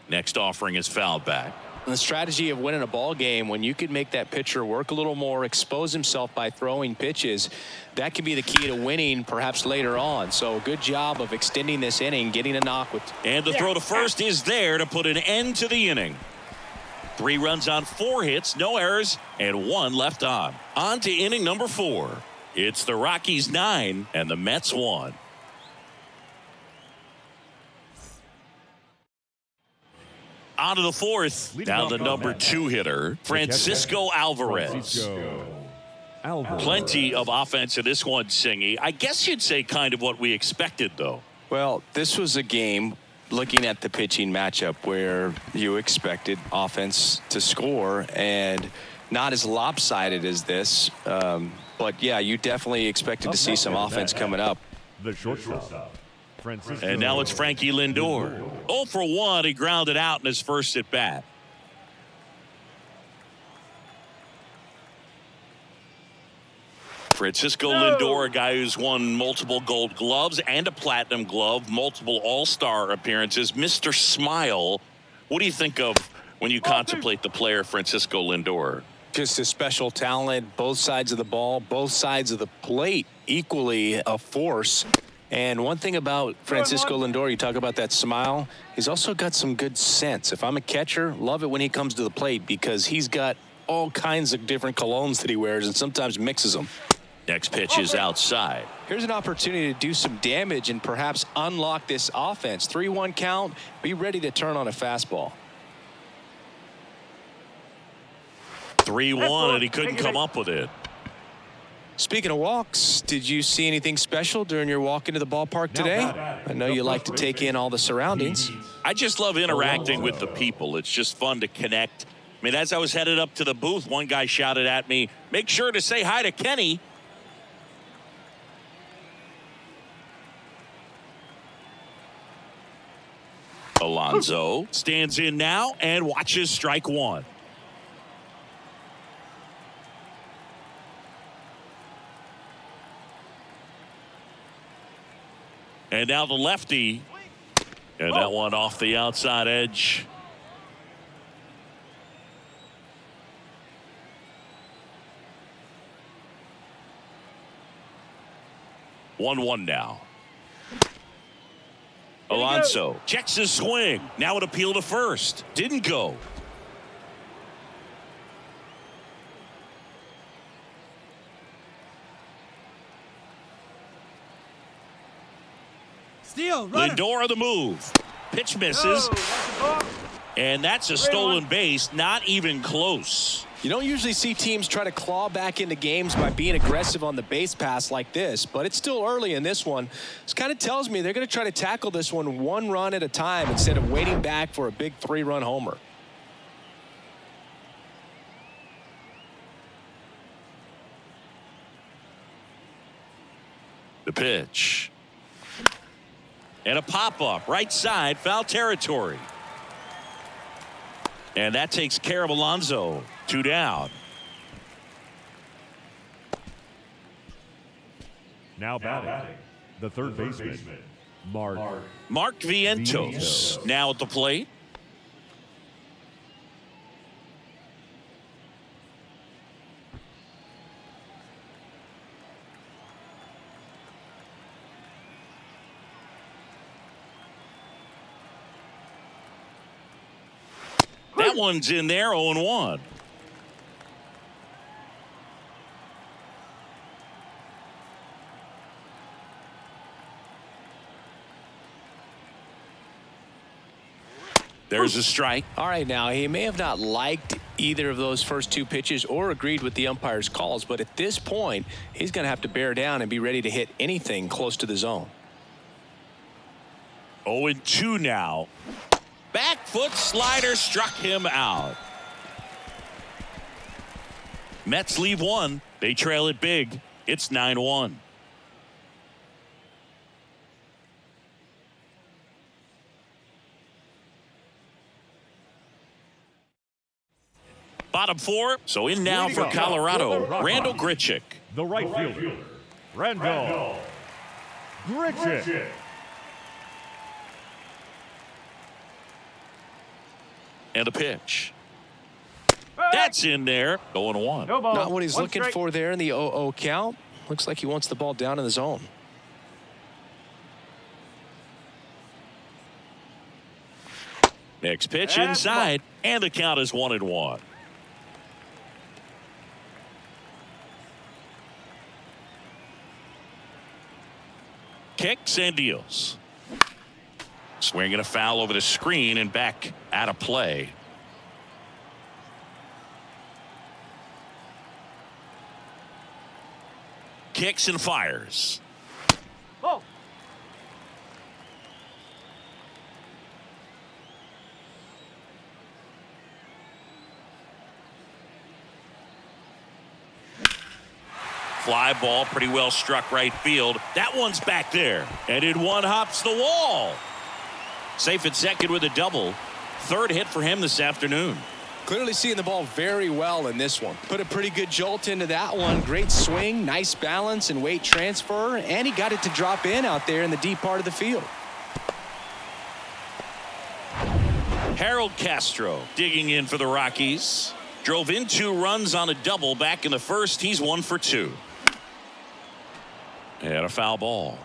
A: Next offering is fouled back.
B: And the strategy of winning a ball game, when you can make that pitcher work a little more, expose himself by throwing pitches, that can be the key to winning perhaps later on. So good job of extending this inning, getting a knock with.
A: And the throw to first is there to put an end to the inning. 3 runs on 4 hits, no errors, and 1 left on. On to inning number 4. It's the Rockies 9 and the Mets 1. On to the 4th. Now the number 2 hitter, Francisco Alvarez. Plenty of offense in this one, Singy. I guess you'd say kind of what we expected, though.
B: Well, this was a game, looking at the pitching matchup, where you expected offense to score, and not as lopsided as this. But, yeah, you definitely expected to see some offense coming up.
D: The shortstop.
A: And now it's Frankie Lindor. 0 for 1. He grounded out in his first at bat. Francisco Lindor, a guy who's won multiple Gold Gloves and a Platinum Glove, multiple All-Star appearances. Mr. Smile, what do you think of when you contemplate the player Francisco Lindor?
B: Just a special talent, both sides of the ball, both sides of the plate, equally a force. And one thing about Francisco Lindor, you talk about that smile, he's also got some good sense. If I'm a catcher, love it when he comes to the plate because he's got all kinds of different colognes that he wears and sometimes mixes them.
A: Next pitch is outside.
B: Here's an opportunity to do some damage and perhaps unlock this offense. 3-1 count, be ready to turn on a fastball.
A: 3-1, and he couldn't come up with it.
B: Speaking of walks, did you see anything special during your walk into the ballpark today? I know you like to take in all the surroundings.
A: I just love interacting with the people. It's just fun to connect. I mean, as I was headed up to the booth, one guy shouted at me, "Make sure to say hi to Kenny." Alonso stands in now and watches strike 1. And now the lefty. And that one off the outside edge. One now. Alonso checks his swing. Now an appeal to first. Didn't go. Lindor on the move. Pitch misses. And that's a stolen base. Not even close.
B: You don't usually see teams try to claw back into games by being aggressive on the base pass like this, but it's still early in this one. This kind of tells me they're going to try to tackle this one run at a time instead of waiting back for a big 3-run homer.
A: The pitch. And a pop-up right side, foul territory. And that takes care of Alonso. 2 down.
D: Now batting, the third baseman,
A: Mark Vientos now at the plate. That one's in there, 0-1. There's a strike.
B: All right, now he may have not liked either of those first 2 pitches or agreed with the umpire's calls, but at this point, he's going to have to bear down and be ready to hit anything close to the zone.
A: 0-2 now. Back foot slider struck him out. Mets leave one. They trail it big. It's 9-1. Bottom four. So in now for Colorado, Randall Grichuk.
D: The right fielder, Randall Grichuk.
A: And a pitch. That's in there. 0-1.
B: Not what he's looking for there in the 0-0 count. Looks like he wants the ball down in the zone.
A: Next pitch inside, and the count is 1-1. Kicks and deals. Swinging a foul over the screen and back out of play. Kicks and fires.
C: Oh.
A: Fly ball pretty well struck right field. That one's back there. And in one hops the wall. Safe at second with a double. Third hit for him this afternoon.
B: Clearly seeing the ball very well in this one. Put a pretty good jolt into that one. Great swing, nice balance and weight transfer. And he got it to drop in out there in the deep part of the field.
A: Harold Castro digging in for the Rockies. Drove in 2 runs on a double back in the first. He's 1 for 2. And a foul ball.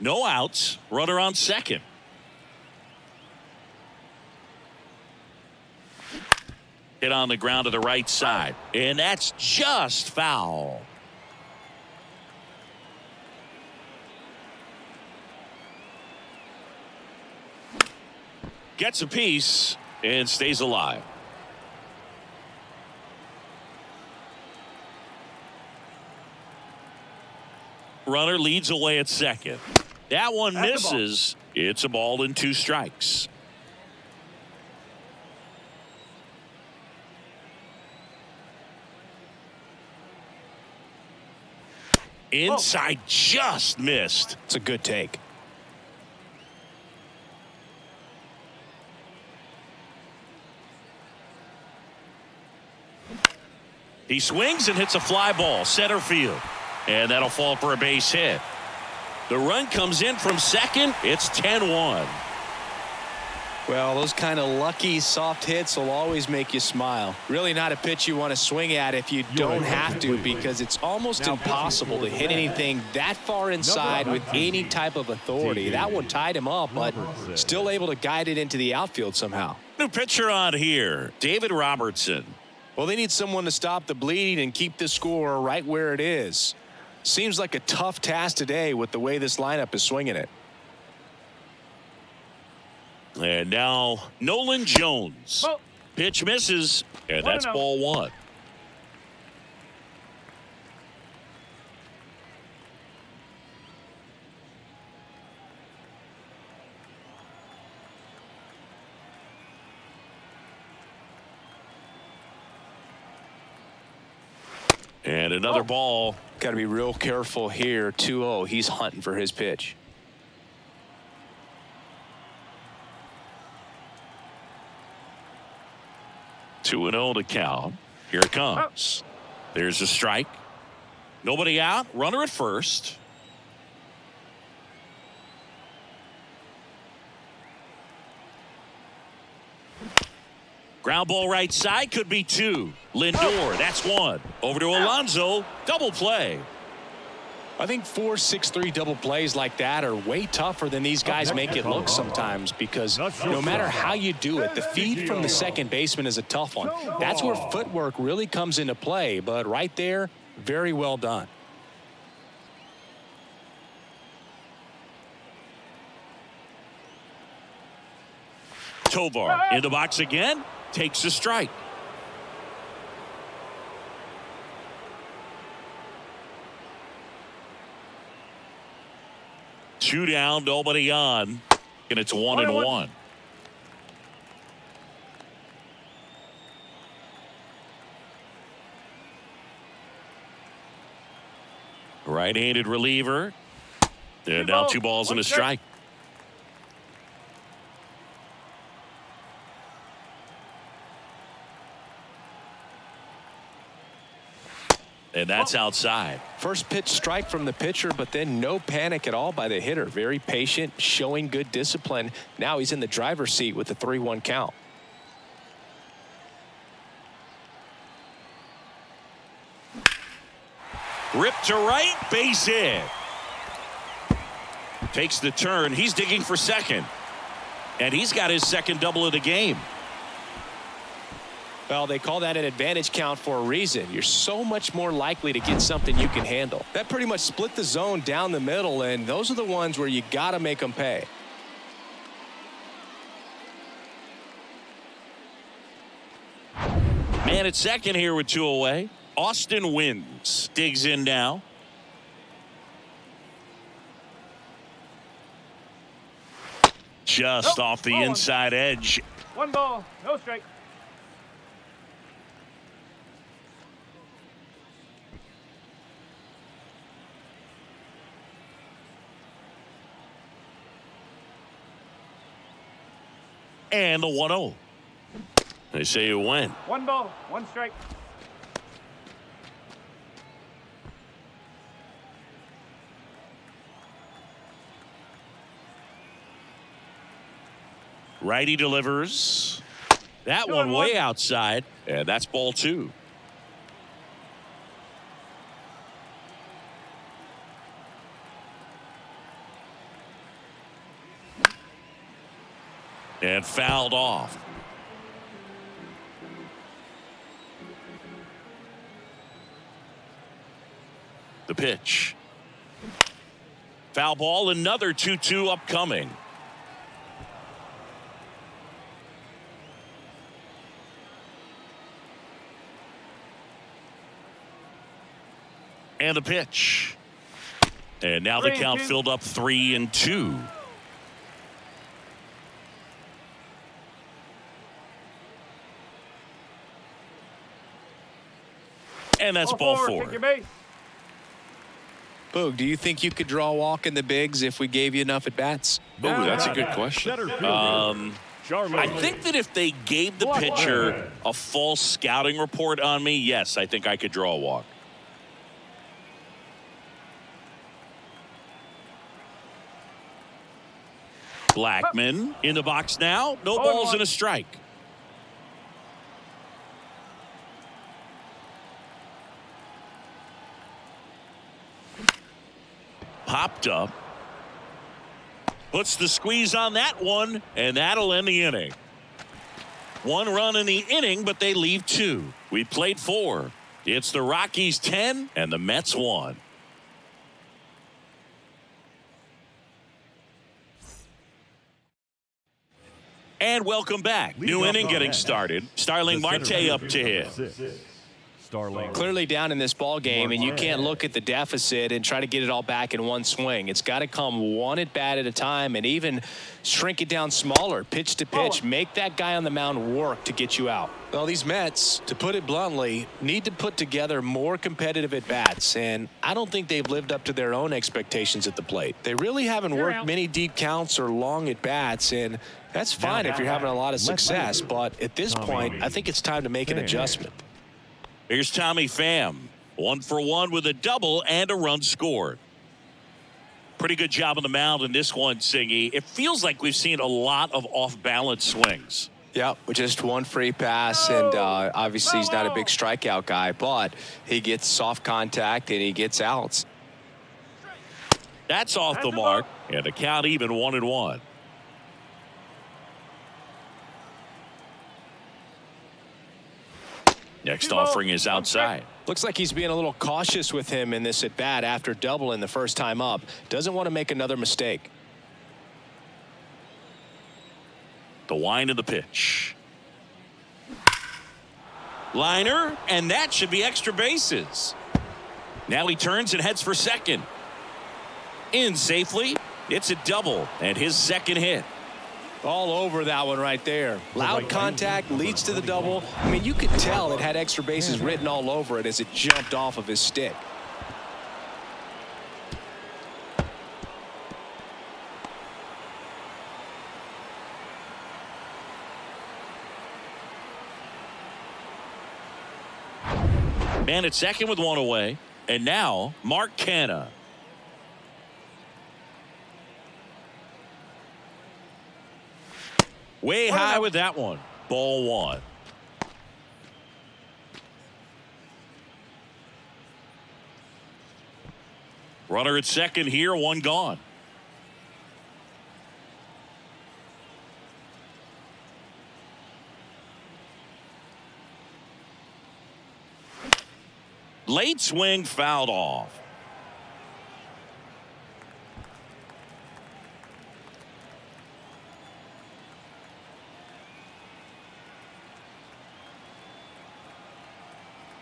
A: No outs. Runner on second. Hit on the ground to the right side. And that's just foul. Gets a piece and stays alive. Runner leads away at second. That one misses. It's a ball and 2 strikes. Inside, just missed.
B: It's a good take.
A: He swings and hits a fly ball center field. And that'll fall for a base hit. The run comes in from second. It's 10-1.
B: Well, those kind of lucky soft hits will always make you smile. Really not a pitch you want to swing at if you don't have to, because it's almost impossible to hit anything that far inside with any type of authority. That one tied him up, but still able to guide it into the outfield somehow.
A: New pitcher on here, David Robertson.
B: Well, they need someone to stop the bleeding and keep the score right where it is. Seems like a tough task today with the way this lineup is swinging it.
A: And now Nolan Jones. Pitch misses, and that's ball 1. And another ball.
B: Got to be real careful here. 2-0. He's hunting for his pitch.
A: Two and 0 to count. Here it comes. There's a strike. Nobody out. Runner at first. Ground ball right side, could be 2. Lindor, that's 1. Over to Alonso, double play.
B: I think 4-6-3 double plays like that are way tougher than these guys make it look sometimes, because no matter how you do it, the feed from the second baseman is a tough one. That's where footwork really comes into play, but right there, very well done.
A: Tovar in the box again, takes a strike. 2 down, nobody on. And it's 1-1. Right-handed reliever. And now 2 balls and a strike. And that's outside.
B: First pitch strike from the pitcher, but then no panic at all by the hitter. Very patient, showing good discipline. Now he's in the driver's seat with the 3-1 count.
A: Ripped to right, base hit. Takes the turn. He's digging for second. And he's got his second double of the game.
B: Well, they call that an advantage count for a reason. You're so much more likely to get something you can handle. That pretty much split the zone down the middle, and those are the ones where you got to make them pay.
A: Man at second here with 2 away. Austin wins. Digs in now. Just off the inside edge.
C: 1 ball, no strike.
A: And the 1-0. They say you win.
C: 1 ball, 1 strike.
A: Righty delivers. That one way outside. And that's ball 2. And fouled off. The pitch. Foul ball, another 2-2 upcoming. And the pitch. And now the count filled up 3-2. And that's ball 4.
B: Boog, do you think you could draw a walk in the bigs if we gave you enough at bats?
A: Oh, that's a good question. I think that if they gave the pitcher a false scouting report on me, yes, I think I could draw a walk. Blackman in the box now. No balls and a strike. Popped up. Puts the squeeze on that one, and that'll end the inning. 1 run in the inning, but they leave 2. We played 4. It's the Rockies 10 and the Mets 1. And welcome back. New inning getting started. Starling Marte up to hit.
B: Clearly down in this ball game, and you can't look at the deficit and try to get it all back in one swing. It's got to come one at bat at a time, and even shrink it down smaller, pitch to pitch. Make that guy on the mound work to get you out. Well, these Mets, to put it bluntly, need to put together more competitive at bats, and I don't think they've lived up to their own expectations at the plate. They really haven't worked many deep counts or long at bats, and that's fine if you're having a lot of success, but at this point, I think it's time to make an adjustment.
A: Here's Tommy Pham. 1 for 1 with a double and a run scored. Pretty good job on the mound in this one, Singy. It feels like we've seen a lot of off-balance swings.
B: Yeah, with just 1 free pass, and obviously he's not a big strikeout guy, but he gets soft contact and he gets outs.
A: That's off the mark, and the count even 1-1. Next offering is outside.
B: Looks like he's being a little cautious with him in this at bat after doubling the first time up. Doesn't want to make another mistake.
A: The wind of the pitch. Liner, and that should be extra bases. Now he turns and heads for second. In safely, It's a double and his second hit.
B: All over that one right there. Loud contact leads to the double. I mean, you could tell it had extra bases written all over it as it jumped off of his stick.
A: Man at second with one away. And now Mark Canha. Way high with that one. Ball one. Runner at second here, one gone. Late swing fouled off.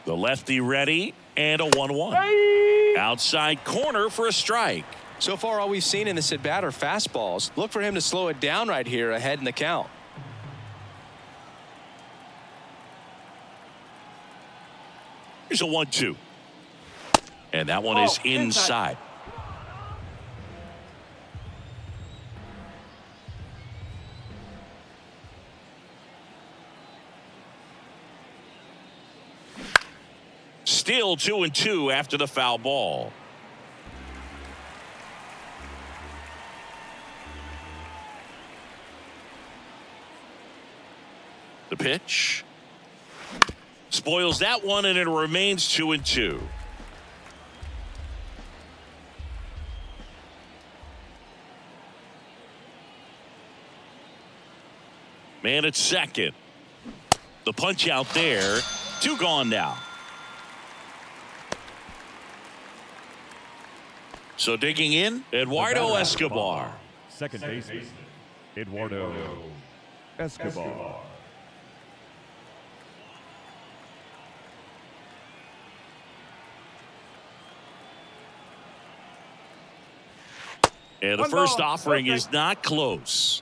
A: The lefty ready and a 1-1. Outside corner for a strike.
B: So far, all we've seen in this at bat are fastballs. Look for him to slow it down right here ahead in the count.
A: Here's a 1-2. And that one is inside. Still 2-2 after the foul ball. The pitch. Spoils that one, and it remains 2-2. Man at second. The punch out there. 2 gone now. So digging in, Eduardo Escobar.
D: Second baseman, Eduardo Escobar.
A: And the first offering is not close.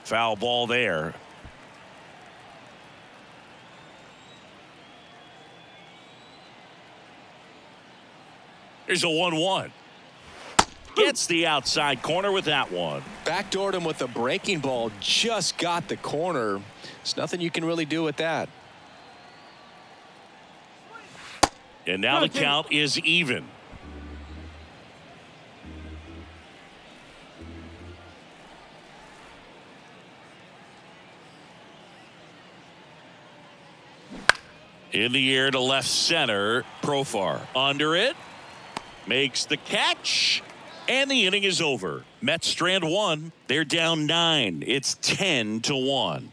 A: Foul ball there. Here's a 1-1. Gets the outside corner with that one.
B: Backdoored him with a breaking ball. Just got the corner. There's nothing you can really do with that.
A: And now the count is even. In the air to left center. Profar under it. Makes the catch. And the inning is over. Mets strand 1. They're down 9. It's 10-1.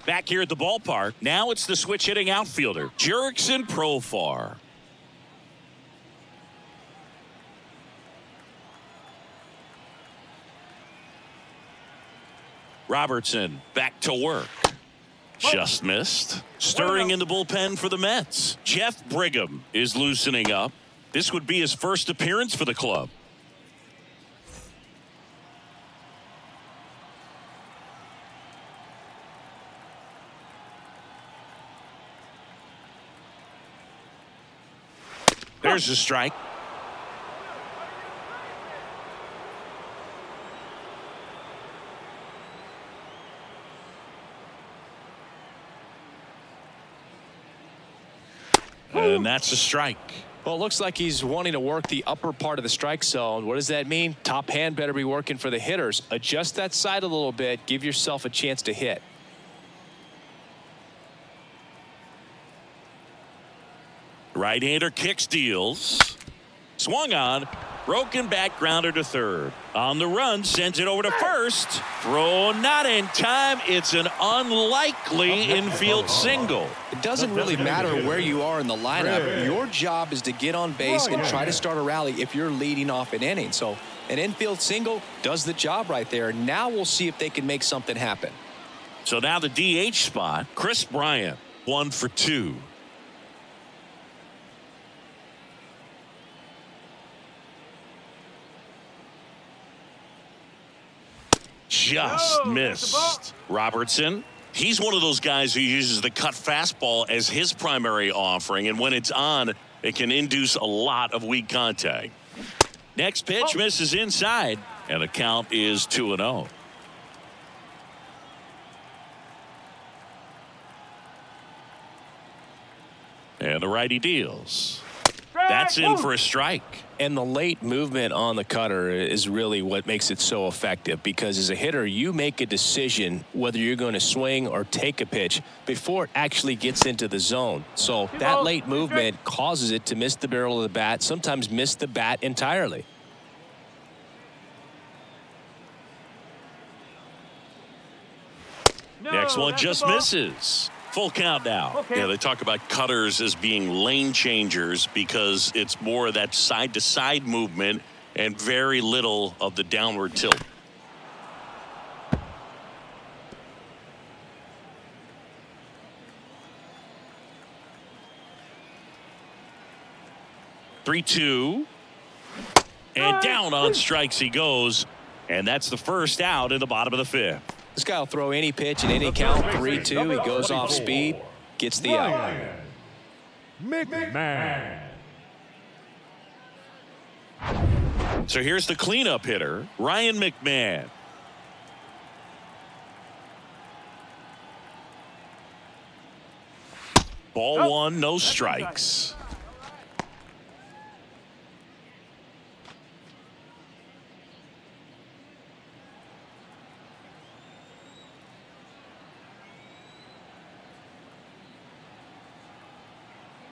A: Back here at the ballpark. Now it's the switch hitting outfielder, Jurickson Profar. Robertson back to work. Just missed. Stirring in the bullpen for the Mets. Jeff Brigham is loosening up. This would be his first appearance for the club. There's a strike. And that's a strike.
B: Well, it looks like he's wanting to work the upper part of the strike zone. What does that mean? Top hand better be working for the hitters. Adjust that side a little bit. Give yourself a chance to hit.
A: Right-hander kicks, deals. Swung on. Broken back grounder to third. On the run, sends it over to first. Throw not in time. It's an unlikely infield single.
B: It doesn't really matter where you are in the lineup. Your job is to get on base and try to start a rally if you're leading off an inning. So an infield single does the job right there. Now we'll see if they can make something happen.
A: So now the DH spot, Chris Bryant, 1 for 2. Just missed. Robertson, he's one of those guys who uses the cut fastball as his primary offering, and when it's on, it can induce a lot of weak contact. Next pitch misses inside, and the count is 2-0. And the righty deals. That's in for a strike.
B: And the late movement on the cutter is really what makes it so effective, because as a hitter, you make a decision whether you're going to swing or take a pitch before it actually gets into the zone. So that late movement causes it to miss the barrel of the bat, sometimes miss the bat entirely.
A: Next one just misses. Full count now. Yeah, they talk about cutters as being lane changers because it's more of that side-to-side movement and very little of the downward tilt. Three-two. And down on strikes he goes. And that's the first out in the bottom of the fifth.
B: This guy will throw any pitch in any count. 3-2. He goes off speed, gets the out.
D: McMahon.
A: So here's the cleanup hitter, Ryan McMahon. Ball one, no strikes.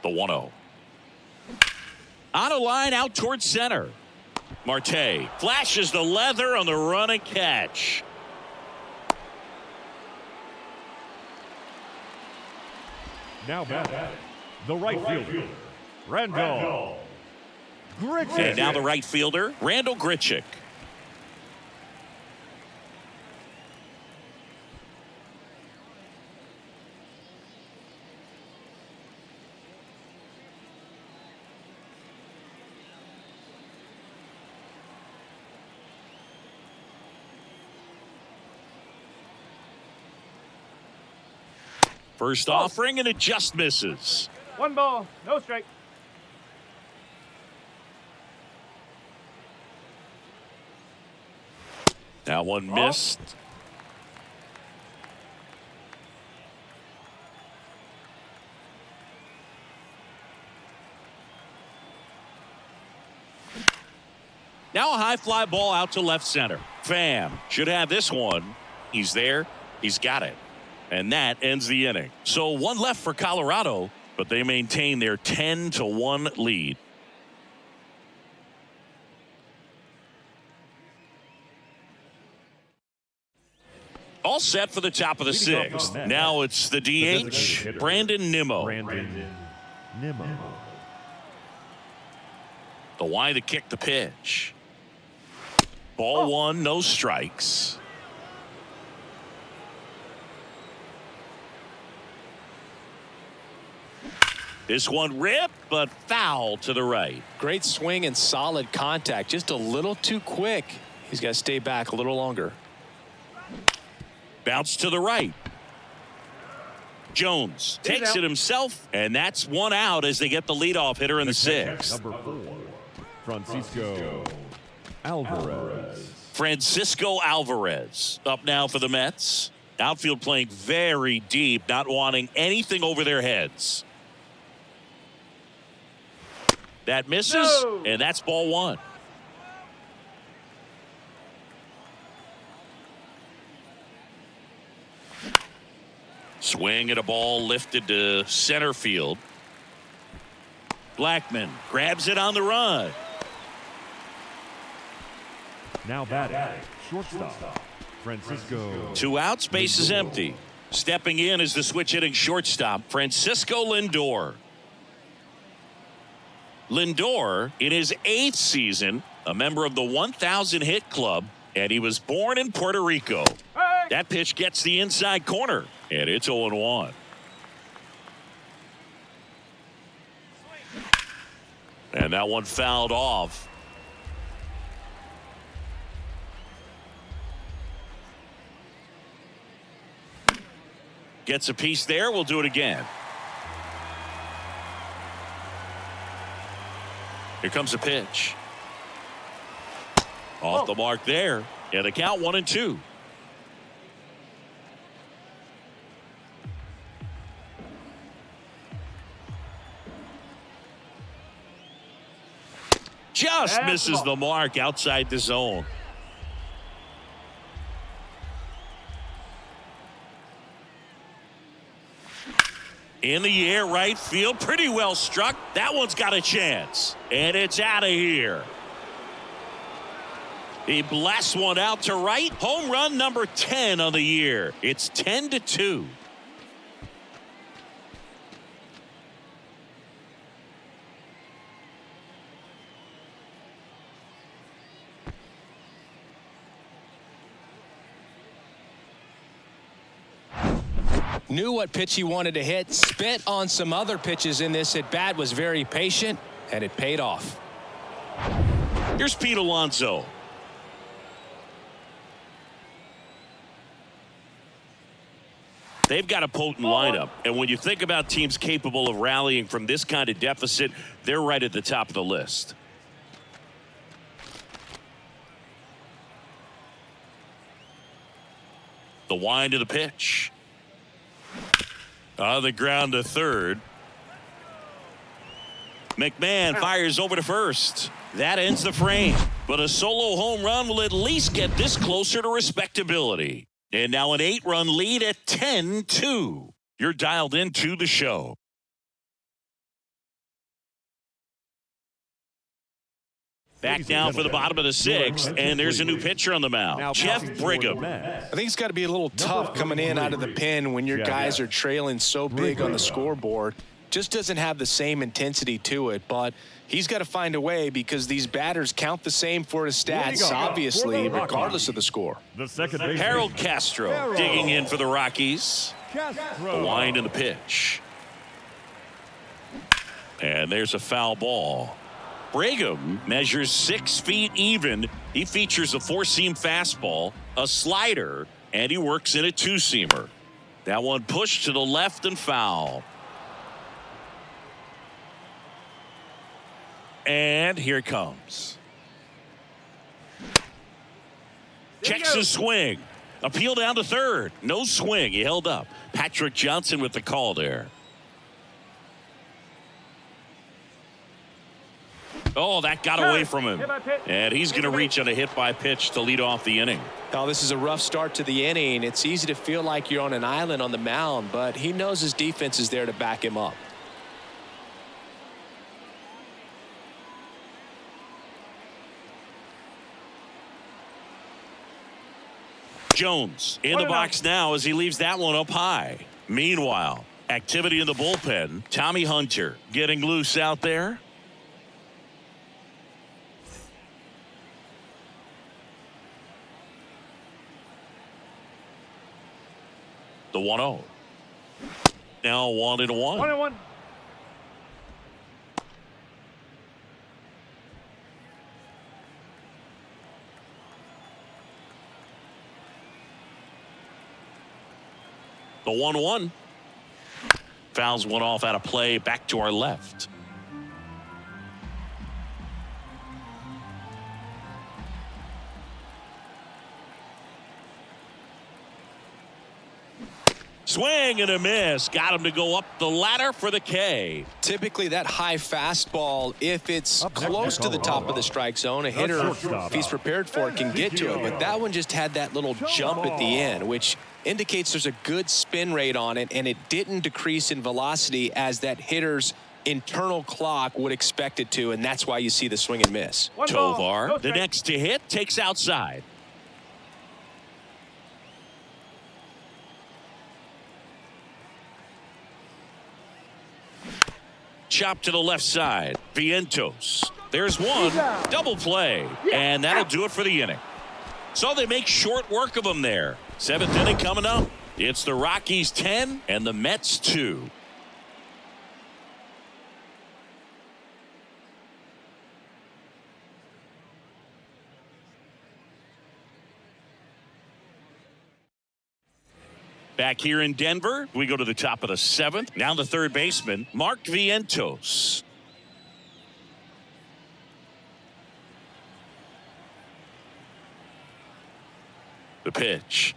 A: The 1-0. On a line out towards center. Marte flashes the leather on the run and catch.
D: Now batting, the right fielder, Randall Grichuk.
A: And now the right fielder, Randall Grichuk. First offering, and it just misses.
C: 1 ball, no strike.
A: That one missed. Now a high fly ball out to left center. Pham should have this one. He's there. He's got it. And that ends the inning. So one left for Colorado, but they maintain their 10-1 lead. All set for the top of the sixth. Now it's the DH, Brandon Nimmo. The Y to kick the pitch. Ball one, no strikes. This one ripped, but foul to the right.
B: Great swing and solid contact. Just a little too quick. He's got to stay back a little longer.
A: Bounce to the right. Jones takes it himself, and that's one out as they get the leadoff hitter in the sixth.
D: Number 4, Francisco Alvarez.
A: Francisco Alvarez up now for the Mets. Outfield playing very deep, not wanting anything over their heads. That misses, and that's ball one. Swing at a ball lifted to center field. Blackman grabs it on the run.
D: Now batting, shortstop, Francisco.
A: 2 outs, base is empty. Stepping in is the switch hitting shortstop, Francisco Lindor. Lindor, in his 8th season, a member of the 1,000 hit club, and he was born in Puerto Rico. That pitch gets the inside corner, and it's 0-1. And that one fouled off. Gets a piece there. We'll do it again. Here comes a pitch. Off the mark there. And the count 1-2. Just misses the mark outside the zone. In the air, right field, pretty well struck. That one's got a chance, and it's out of here. He blasts one out to right. Home run number 10 on the year. It's 10-2.
B: Knew what pitch he wanted to hit, spit on some other pitches in this at bat, was very patient, and it paid off.
A: Here's Pete Alonso. They've got a potent lineup, and when you think about teams capable of rallying from this kind of deficit, they're right at the top of the list. The wind of the pitch. On the ground to third. McMahon fires over to first. That ends the frame. But a solo home run will at least get this closer to respectability. And now an 8-run lead at 10-2. You're dialed into the show. Back now for the bottom of the 6th, and there's a new pitcher on the mound, Jeff Brigham.
B: I think it's got to be a little tough coming in out of the pen when your guys are trailing so big on the scoreboard. Just doesn't have the same intensity to it, but he's got to find a way because these batters count the same for his stats, obviously, regardless of the score.
D: The second baseman,
A: Harold Castro digging in for the Rockies. The wind and the pitch. And there's a foul ball. Brigham measures 6 feet even. He features a 4-seam fastball, a slider, and he works in a 2-seamer. That one pushed to the left and foul. And here it comes. Checks his swing. Appeal down to third. No swing. He held up. Patrick Johnson with the call there. Oh, that got away from him. And he's going to reach on a hit by pitch to lead off the inning.
B: Now, this is a rough start to the inning. It's easy to feel like you're on an island on the mound, but he knows his defense is there to back him up.
A: Jones in the box now as he leaves that one up high. Meanwhile, activity in the bullpen. Tommy Hunter getting loose out there. The 1-0. Now 1-1.
C: 1-1.
A: The 1-1. Fouls one off out of play back to our left. Swing and a miss. Got him to go up the ladder for the K.
B: Typically that high fastball, if it's close to the top of the strike zone, a hitter, if he's prepared for it, can get to it. But that one just had that little jump at the end, which indicates there's a good spin rate on it, and it didn't decrease in velocity as that hitter's internal clock would expect it to, and that's why you see the swing and miss.
A: Tovar, the next to hit, takes outside. Chop to the left side. Vientos. There's one. Double play. And that'll do it for the inning. So they make short work of them there. 7th inning coming up. It's the Rockies 10 and the Mets 2. Back here in Denver, we go to the top of the 7th. Now the third baseman, Mark Vientos. The pitch.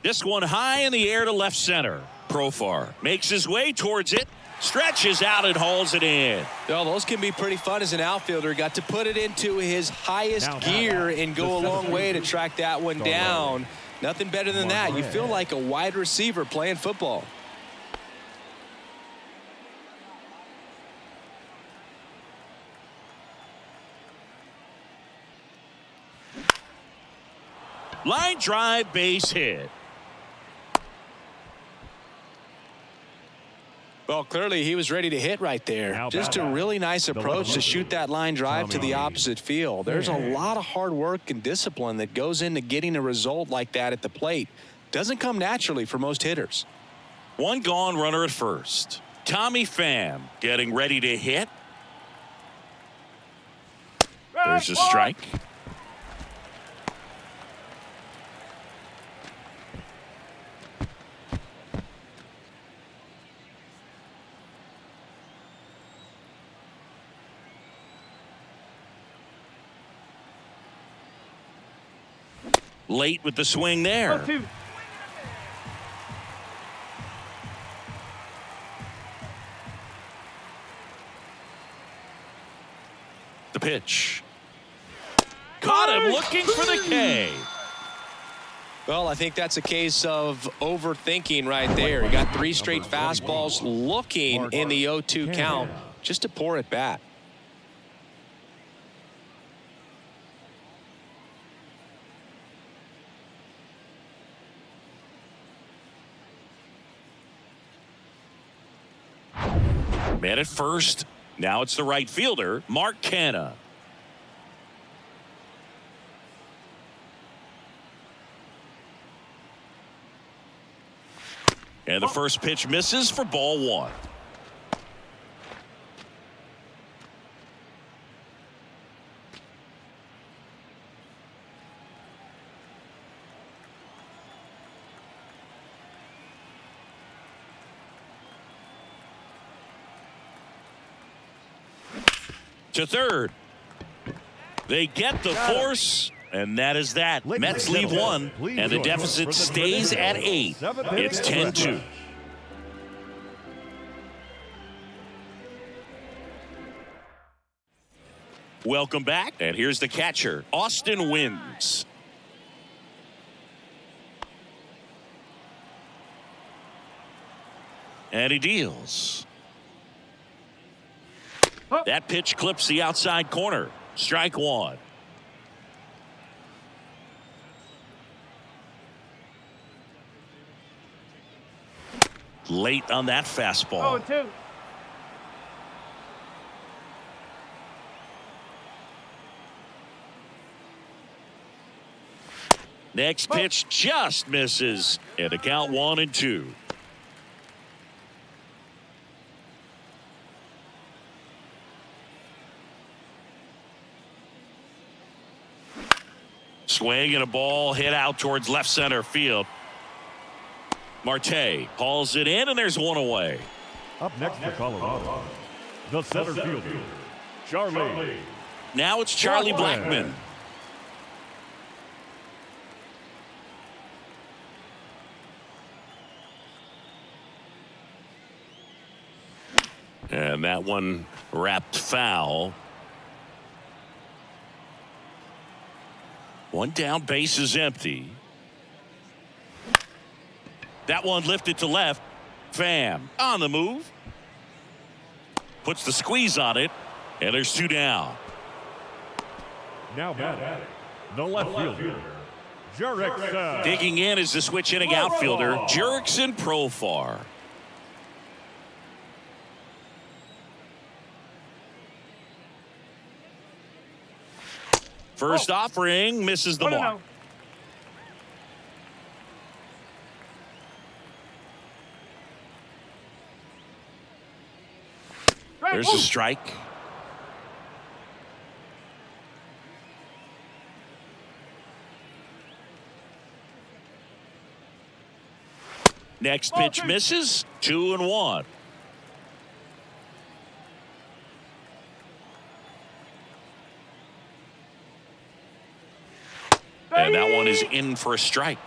A: This one high in the air to left center. Profar makes his way towards it. Stretches out and hauls it in.
B: Well, those can be pretty fun as an outfielder. Got to put it into his highest gear and go a long way to track that one down. Nothing better than that. You feel like a wide receiver playing football.
A: Line drive, base hit.
B: Well, clearly he was ready to hit right there. Just a really nice approach to shoot that line drive to the opposite field. There's a lot of hard work and discipline that goes into getting a result like that at the plate. Doesn't come naturally for most hitters.
A: One gone, runner at first. Tommy Pham getting ready to hit. There's a strike. Late with the swing there. The pitch. Caught him looking for the K.
B: Well, I think that's a case of overthinking right there. He got 3 straight fastballs looking in the 0-2 count just to pour it back.
A: Man at first. Now it's the right fielder, Mark Canha. And the first pitch misses for ball 1. To third. They get the force, and that is that. Mets leave 1, and the deficit stays at 8. It's 10-2. Welcome back, and here's the catcher, Austin Wins. And he deals. That pitch clips the outside corner. Strike 1. Late on that fastball.
C: 0-2.
A: Next pitch just misses. And the count 1-2. Swing and a ball hit out towards left center field. Marte hauls it in, and there's one away.
D: Up next for Colorado, the center fielder, Charlie.
A: Now it's Charlie Blackmon. And that one wrapped foul. One down, base is empty. That one lifted to left. Pham on the move. Puts the squeeze on it. And there's 2 down.
D: Now batting, the left fielder, Jurickson.
A: Digging in is the switch hitting outfielder, Jurickson Profar. First offering misses the mark. There's a strike. Next pitch misses. 2-1. And that one is in for a strike.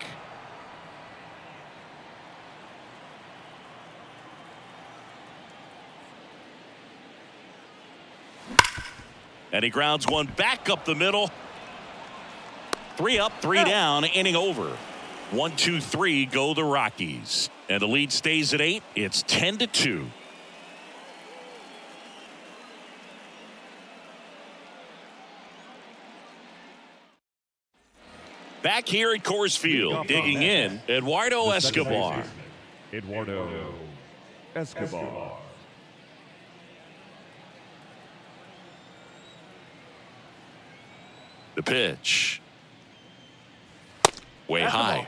A: And he grounds one back up the middle. 3 up, 3 down, inning over. 1, 2, 3 go the Rockies. And the lead stays at 8. It's 10-2. Back here at Coors Field, digging in, Eduardo Escobar.
D: Eduardo Escobar.
A: The pitch. Way high.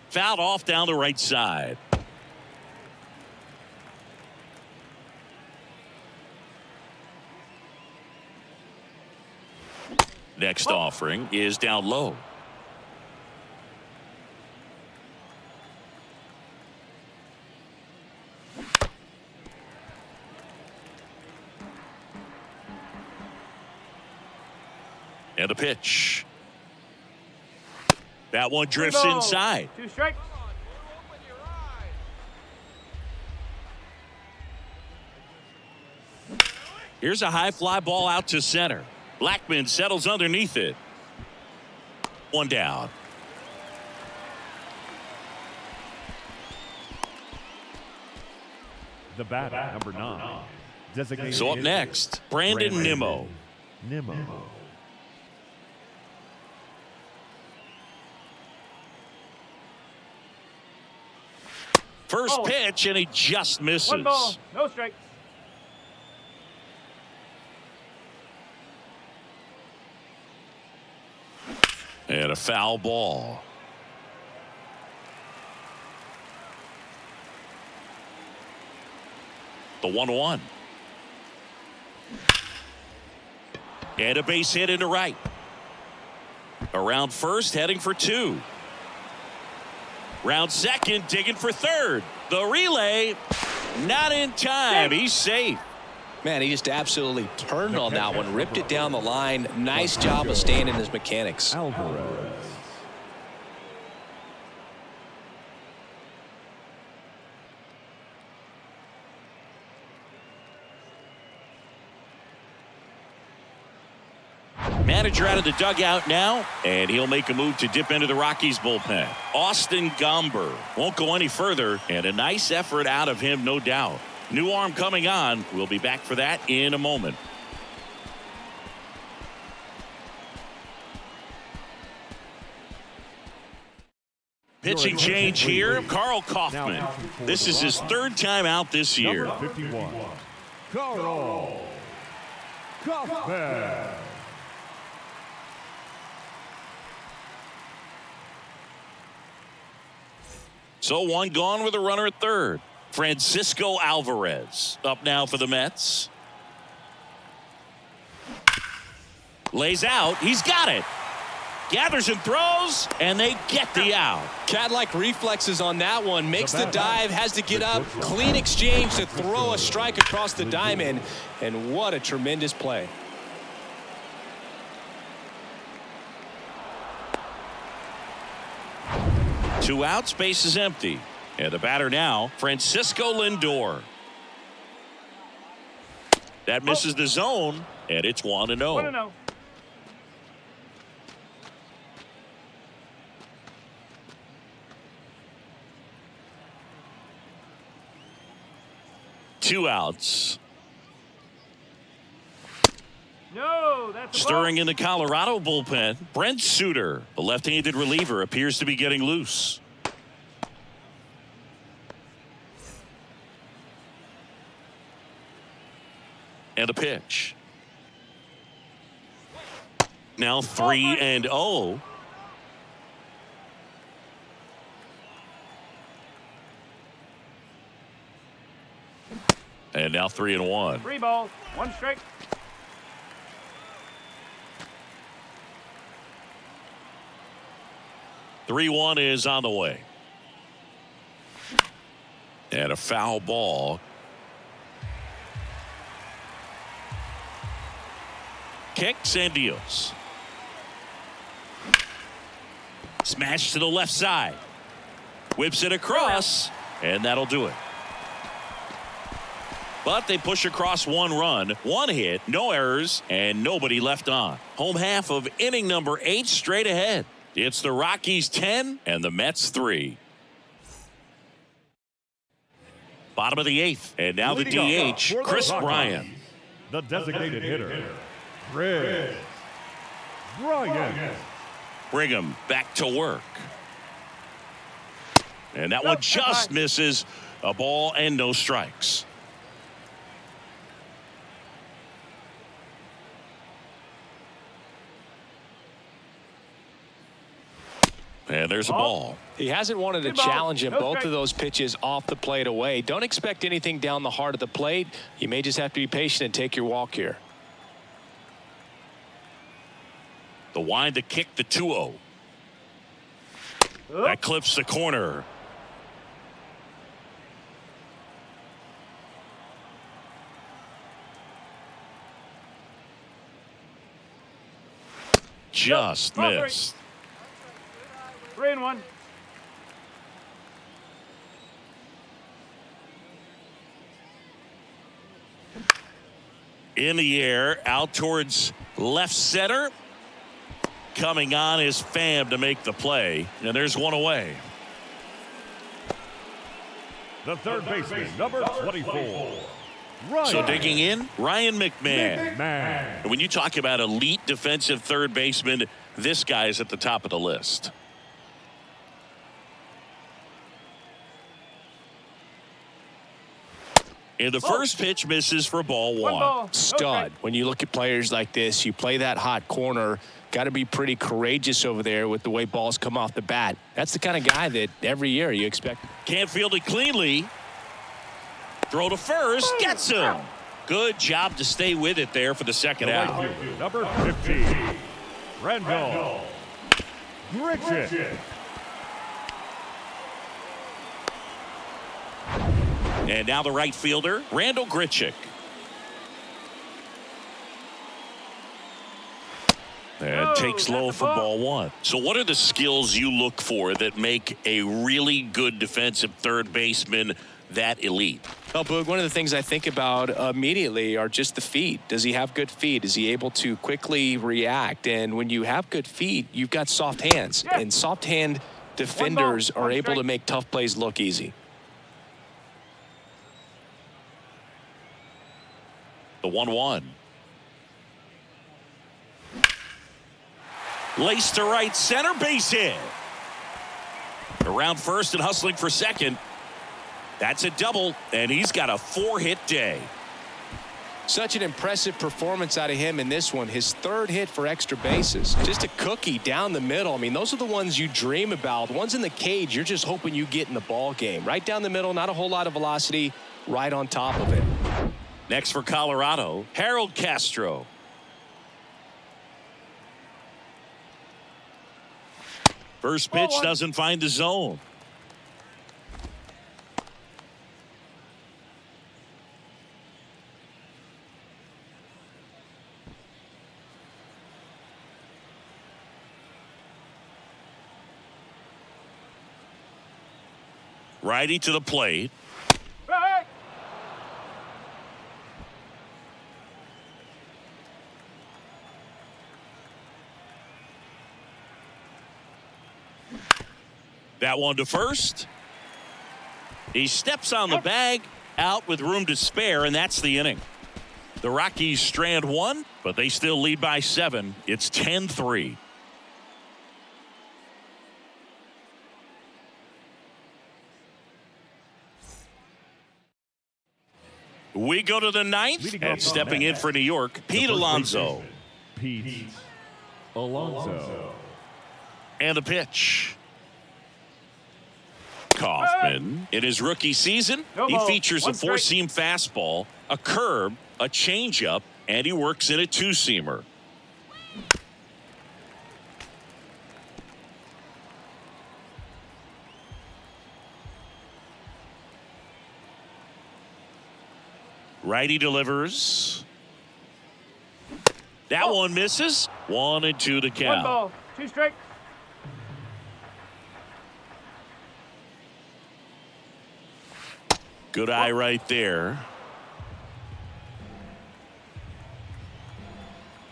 A: Fouled off down the right side. Next offering is down low. And a pitch. That one drifts inside.
C: 2 strikes.
A: Here's a high fly ball out to center. Blackman settles underneath it. 1 down.
D: The batter, number 9. Designated
A: So up next, Brandon Nimmo.
D: Nimmo.
A: First pitch, and he just misses.
C: 1 ball, no strikes.
A: And a foul ball. The 1-1. And a base hit into right. Around first, heading for 2. Round second, digging for third. The relay, not in time. He's safe.
B: Man, he just absolutely turned on that one, ripped it down the line. Nice job of staying in his mechanics.
D: Alvarez.
A: Manager out of the dugout now, and he'll make a move to dip into the Rockies bullpen. Austin Gomber won't go any further, and a nice effort out of him, no doubt. New arm coming on. We'll be back for that in a moment. Pitching change here, Carl Kaufman. This is his 3rd time out this year.
D: Number 51, Carl Kaufman.
A: So 1 gone with a runner at third. Francisco Alvarez up now for the Mets. Lays out. He's got it. Gathers and throws, and they get the out.
B: Cat-like reflexes on that one. Makes the dive, has to get up. Clean exchange to throw a strike across the diamond. And what a tremendous play.
A: Two outs, base is empty. And the batter now, Francisco Lindor. That misses the zone, and it's 1-0.
C: 1-0.
A: 2 outs.
C: No, that's
A: Stirring in the Colorado bullpen, Brent Suter, the left-handed reliever, appears to be getting loose. And a pitch. Now 3-0. And now 3-1.
C: 3 balls, 1 strike.
A: Three one is on the way. And a foul ball. Kicks and deals. Smash to the left side. Whips it across, and that'll do it. But they push across 1 run, 1 hit, no errors, and nobody left on. Home half of inning number 8 straight ahead. It's the Rockies 10 and the Mets 3. Bottom of the 8th, and now the DH, Chris Bryant.
D: The designated hitter, Chris Bryant.
A: Bring him back to work. And that one just misses. A ball and no strikes. And there's a ball.
B: He hasn't wanted to challenge him. Both of those pitches off the plate away. Don't expect anything down the heart of the plate. You may just have to be patient and take your walk here.
A: The wind to kick the 2-0. That clips the corner. Just missed.
C: 3-1.
A: In the air, out towards left center. Coming on is Pham to make the play, and there's one away.
D: The third baseman, number 24. Ryan.
A: So digging in, Ryan McMahon.
D: Man.
A: And when you talk about elite defensive third baseman, this guy is at the top of the list. And the first pitch misses for ball 1.
B: Stud. When you look at players like this, you play that hot corner. Got to be pretty courageous over there with the way balls come off the bat. That's the kind of guy that every year you expect.
A: Can't field it cleanly. Throw to first. Gets him. Good job to stay with it there for the second out.
D: Number 15. Randall Grichuk.
A: And now the right fielder, Randall Grichuk. And takes low for ball 1. So what are the skills you look for that make a really good defensive third baseman that elite?
B: Oh, Boog, one of the things I think about immediately are just the feet. Does he have good feet? Is he able to quickly react? And when you have good feet, you've got soft hands. And soft hand defenders are able to make tough plays look easy.
A: The 1-1. Lace to right center, base hit. Around first and hustling for second. That's a double, and he's got a 4-hit day.
B: Such an impressive performance out of him in this one. His 3rd hit for extra bases. Just a cookie down the middle. I mean, those are the ones you dream about. Ones in the cage, you're just hoping you get in the ball game. Right down the middle, not a whole lot of velocity, right on top of it.
A: Next for Colorado, Harold Castro. First pitch doesn't find the zone. Righty to the plate. That one to first. He steps on the bag, out with room to spare, and that's the inning. The Rockies strand one, but they still lead by 7. It's 10-3. We go to the 9th, and stepping in for New York, Pete Alonso.
D: Pete Alonso.
A: And the pitch. Kaufman. In his rookie season, he features a four-seam fastball, a curve, a changeup, and he works in a two-seamer. Righty delivers. That one misses. 1-2 the count.
C: 1 ball, 2 strikes.
A: Good eye right there.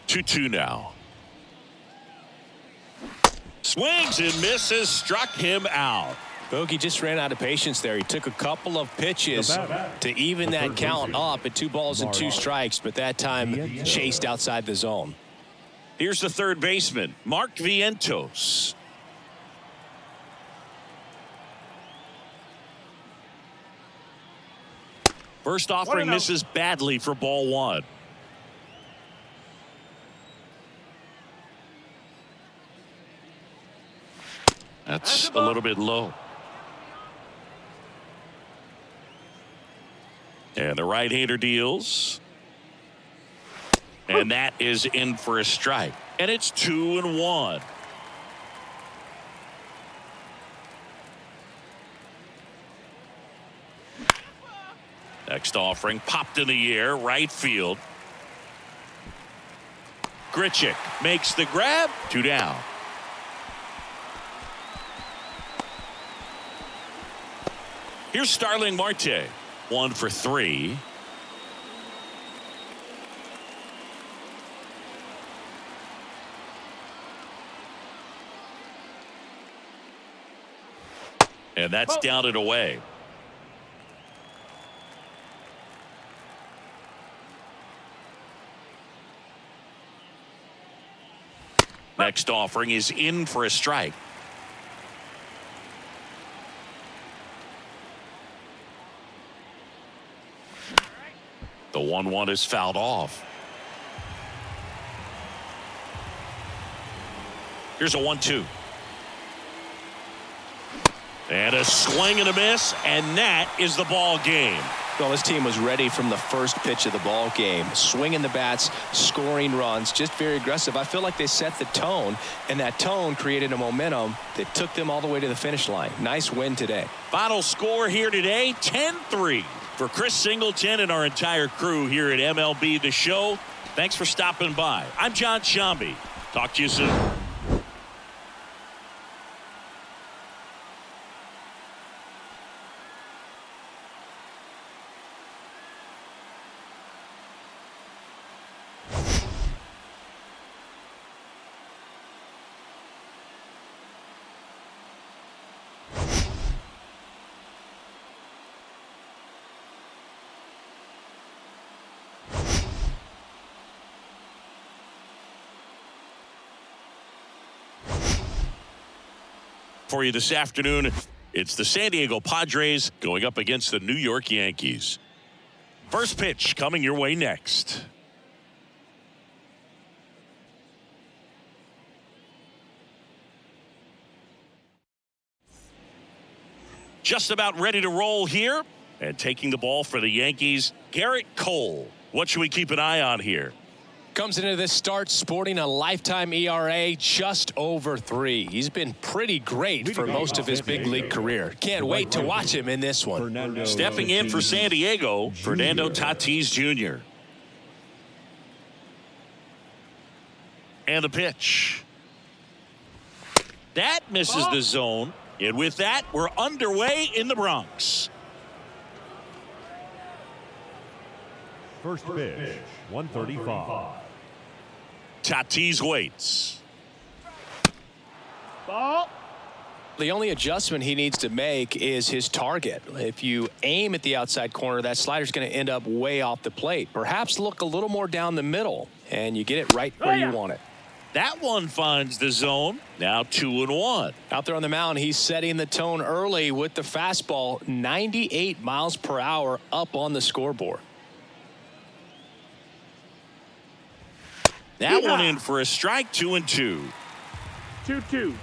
A: 2-2 now. Swings and misses. Struck him out.
B: Bogey just ran out of patience there. He took a couple of pitches to even that count up at 2 balls and 2 strikes, but that time chased outside the zone.
A: Here's the third baseman, Mark Vientos. First offering misses badly for ball 1. That's a little bit low. And the right-hander deals. And that is in for a strike. And it's 2-1. Next offering popped in the air, right field. Grichuk makes the grab. 2 down. Here's Starling Marte. 1 for 3. And that's down and away. Next offering is in for a strike. The 1-1 is fouled off. Here's a 1-2. And a swing and a miss, and that is the ball game.
B: Well, this team was ready from the first pitch of the ball game. Swinging the bats, scoring runs, just very aggressive. I feel like they set the tone, and that tone created a momentum that took them all the way to the finish line. Nice win today.
A: Final score here today, 10-3. For Chris Singleton and our entire crew here at MLB The Show, thanks for stopping by. I'm John Shambi. Talk to you soon. For you this afternoon, it's the San Diego Padres going up against the New York Yankees. First pitch coming your way next. Just about ready to roll here, and taking the ball for the Yankees, Garrett Cole. What should we keep an eye on here?
B: Comes into this start sporting a lifetime ERA just over 3. He's been pretty great for most of his big league career. Can't wait to watch him in this one.
A: Stepping in for San Diego, Fernando Tatis Jr. And the pitch. That misses the zone. And with that, we're underway in the Bronx.
D: First pitch, 135.
A: Tatis waits.
C: Ball.
B: The only adjustment he needs to make is his target. If you aim at the outside corner, that slider's going to end up way off the plate. Perhaps look a little more down the middle, and you get it right where you want it.
A: That one finds the zone. Now 2-1.
B: Out there on the mound, he's setting the tone early with the fastball, 98 miles per hour up on the scoreboard.
A: That one in for a strike, 2-2.
C: 2-2.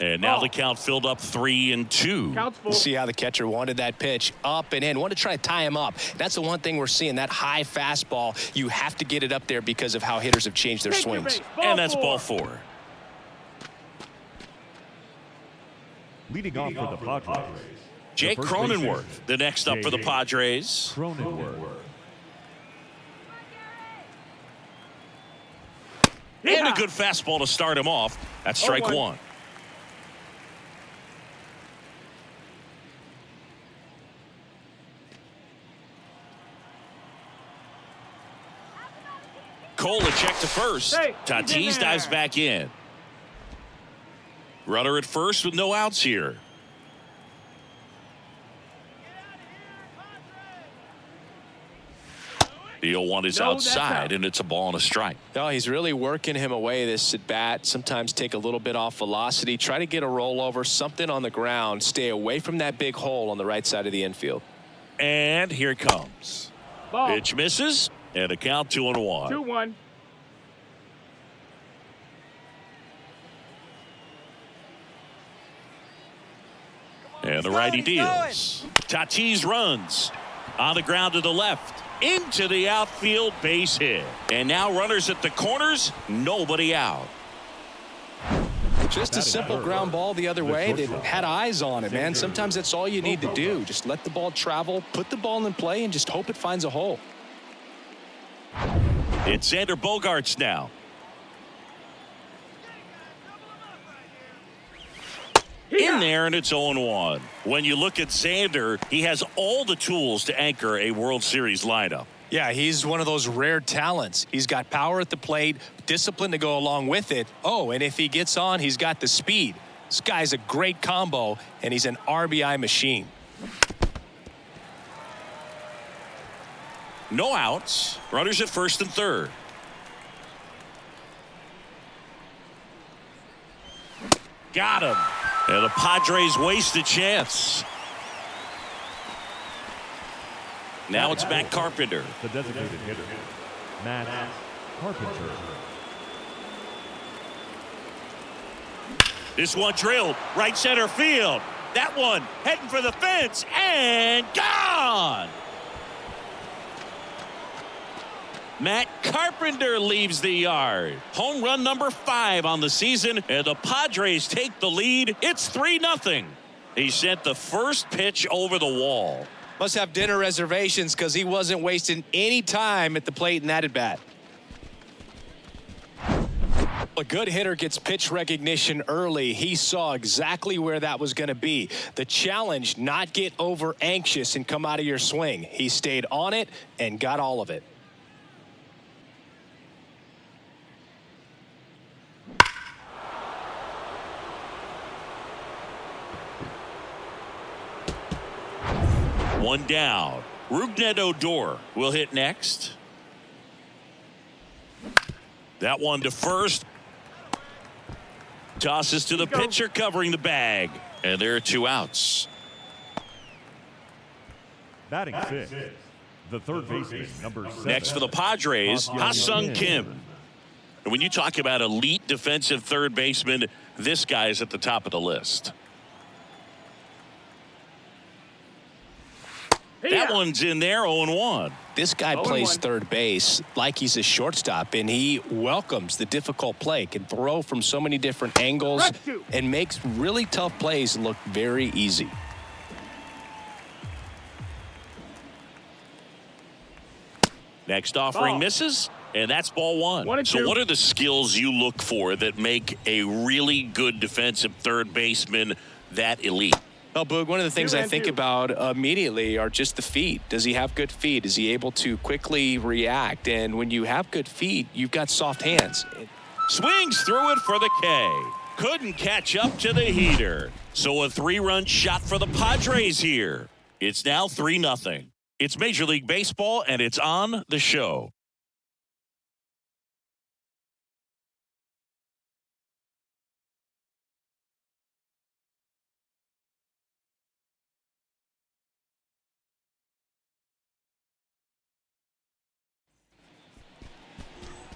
A: And now the count filled up 3-2.
C: Counts full.
B: See how the catcher wanted that pitch up and in. Wanted to try to tie him up. That's the one thing we're seeing, that high fastball. You have to get it up there because of how hitters have changed their swings.
A: And that's ball 4.
D: Leading off for the Padres,
A: Jake
D: the first baseman,
A: Cronenworth, the next up for the Padres.
D: Cronenworth.
A: And a good fastball to start him off. That's strike 1. Cole a check to first. Tatis dives back in. Runner at first with no outs here. The 0-1 is outside, and it's a ball and a strike.
B: Oh, he's really working him away this at bat. Sometimes take a little bit off velocity. Try to get a rollover, something on the ground. Stay away from that big hole on the right side of the infield.
A: And here it comes.
C: Ball.
A: Pitch misses, and a count 2-1.
C: 2-1.
A: And the righty deals. Tatis runs on the ground to the left. Into the outfield, base hit. And now runners at the corners, nobody out.
B: Just a simple ground ball the other way that had eyes on it, man. Sometimes that's all you need to do. Just let the ball travel, put the ball in play, and just hope it finds a hole.
A: It's Xander Bogaerts now. In there, and it's 0-1. When you look at Xander, he has all the tools to anchor a World Series lineup.
E: Yeah, he's one of those rare talents. He's got power at the plate, discipline to go along with it. Oh, and if he gets on, he's got the speed. This guy's a great combo, and he's an RBI machine.
A: No outs. Runners at first and third. Got him. And the Padres waste a chance. Now it's Matt Carpenter.
D: The designated hitter, Matt Carpenter.
A: This one drilled right center field. That one heading for the fence and gone. Matt Carpenter leaves the yard. Home run number 5 on the season, and the Padres take the lead. It's 3-0. He sent the first pitch over the wall.
B: Must have dinner reservations because he wasn't wasting any time at the plate in that at bat. A good hitter gets pitch recognition early. He saw exactly where that was going to be. The challenge, not get over anxious and come out of your swing. He stayed on it and got all of it.
A: One down. Rougned Odor will hit next. That one to first. Tosses to the pitcher covering the bag. And there are 2 outs.
D: Batting 6, the third baseman, number 7.
A: Next for the Padres, Ha-Sung Kim. And when you talk about elite defensive third baseman, this guy is at the top of the list. That one's in there, 0-1.
B: This guy plays third base like he's a shortstop, and he welcomes the difficult play, can throw from so many different angles, and makes really tough plays look very easy.
A: Next offering misses, and that's ball 1. So what are the skills you look for that make a really good defensive third baseman that elite?
B: Well, Boog, one of the things I think about immediately are just the feet. Does he have good feet? Is he able to quickly react? And when you have good feet, you've got soft hands.
A: Swings through it for the K. Couldn't catch up to the heater. So a 3-run shot for the Padres here. It's now 3-0. It's Major League Baseball, and it's on the show.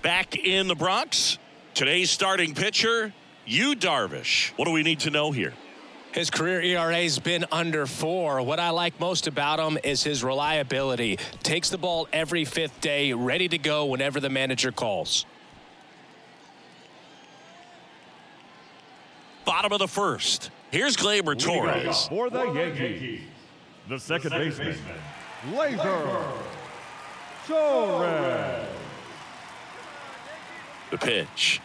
A: Back in the Bronx, today's starting pitcher, Yu Darvish. What do we need to know here?
B: His career ERA's been under 4. What I like most about him is his reliability. Takes the ball every 5th day, ready to go whenever the manager calls.
A: Bottom of the 1st. Here's Gleyber Torres.
D: For the Yankees, the second baseman, Gleyber Torres.
A: The pitch.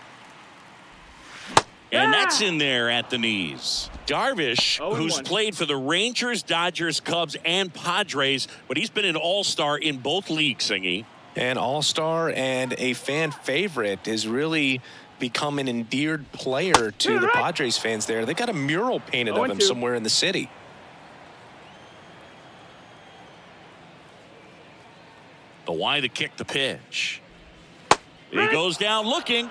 A: And that's in there at the knees. Darvish, who's played for the Rangers, Dodgers, Cubs, and Padres, but he's been an all-star in both leagues, Singy.
B: An all-star and a fan favorite, has really become an endeared player to the Padres fans there. They got a mural painted of him somewhere in the city.
A: The why to kick the pitch. He goes down looking.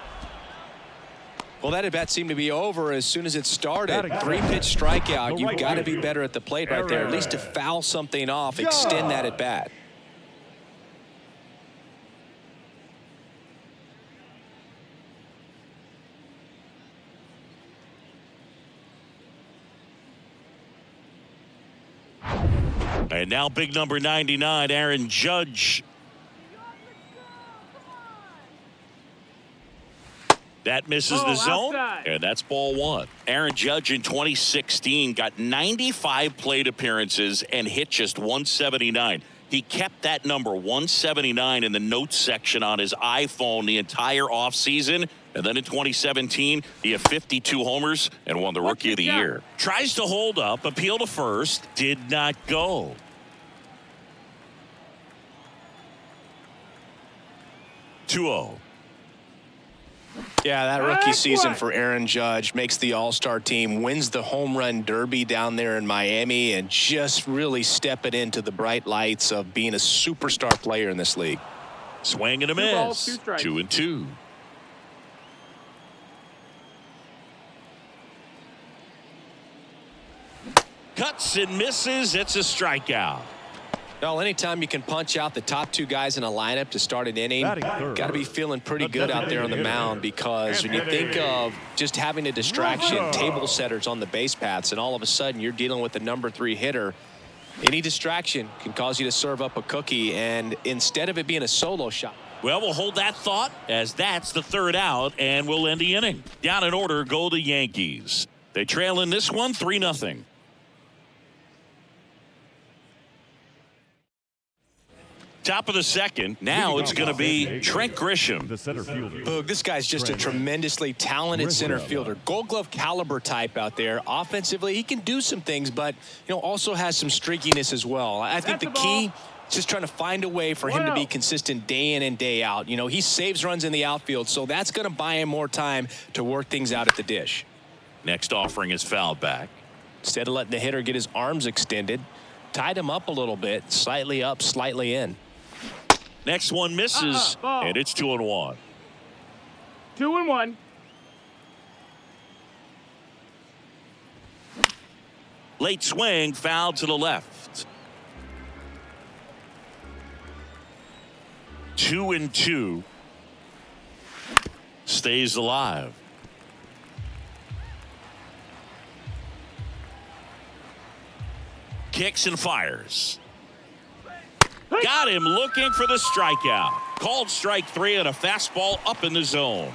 B: Well, that at-bat seemed to be over as soon as it started. 3-pitch strikeout. You've got to be better at the plate right there, at least to foul something off, extend that at-bat.
A: And now big number 99, Aaron Judge. That misses the zone, and that's ball 1. Aaron Judge in 2016 got 95 plate appearances and hit just 179. He kept that number 179 in the notes section on his iPhone the entire offseason. And then in 2017, he had 52 homers and won the Rookie of the Year. Tries to hold up, appeal to first, did not go. Two-0.
B: Yeah, that rookie season for Aaron Judge makes the All-Star team, wins the home run derby down there in Miami, and just really stepping into the bright lights of being a superstar player in this league.
A: Swing and a miss. 2-2. Cuts and misses. It's a strikeout.
B: Well, anytime you can punch out the top 2 guys in a lineup to start an inning, got to be feeling pretty good out there on the mound, because when you think of just having a distraction, table setters on the base paths, and all of a sudden you're dealing with the number 3 hitter, any distraction can cause you to serve up a cookie, and instead of it being a solo shot.
A: Well, we'll hold that thought, as that's the 3rd out, and we'll end the inning. Down in order go the Yankees. They trail in this one 3-0. Top of the 2nd. Now it's going to be Trent Grisham.
D: The center fielder.
B: Boog, this guy's just a tremendously talented center fielder. Gold Glove caliber type out there. Offensively, he can do some things, but also has some streakiness as well. I think the key is just trying to find a way for him to be consistent day in and day out. He saves runs in the outfield, so that's going to buy him more time to work things out at the dish.
A: Next offering is fouled back.
B: Instead of letting the hitter get his arms extended, tied him up a little bit, slightly up, slightly in.
A: Next one misses, and it's 2-1.
C: 2-1.
A: Late swing, foul to the left. 2-2. Stays alive. Kicks and fires. Got him looking for the strikeout. Called strike 3 on a fastball up in the zone.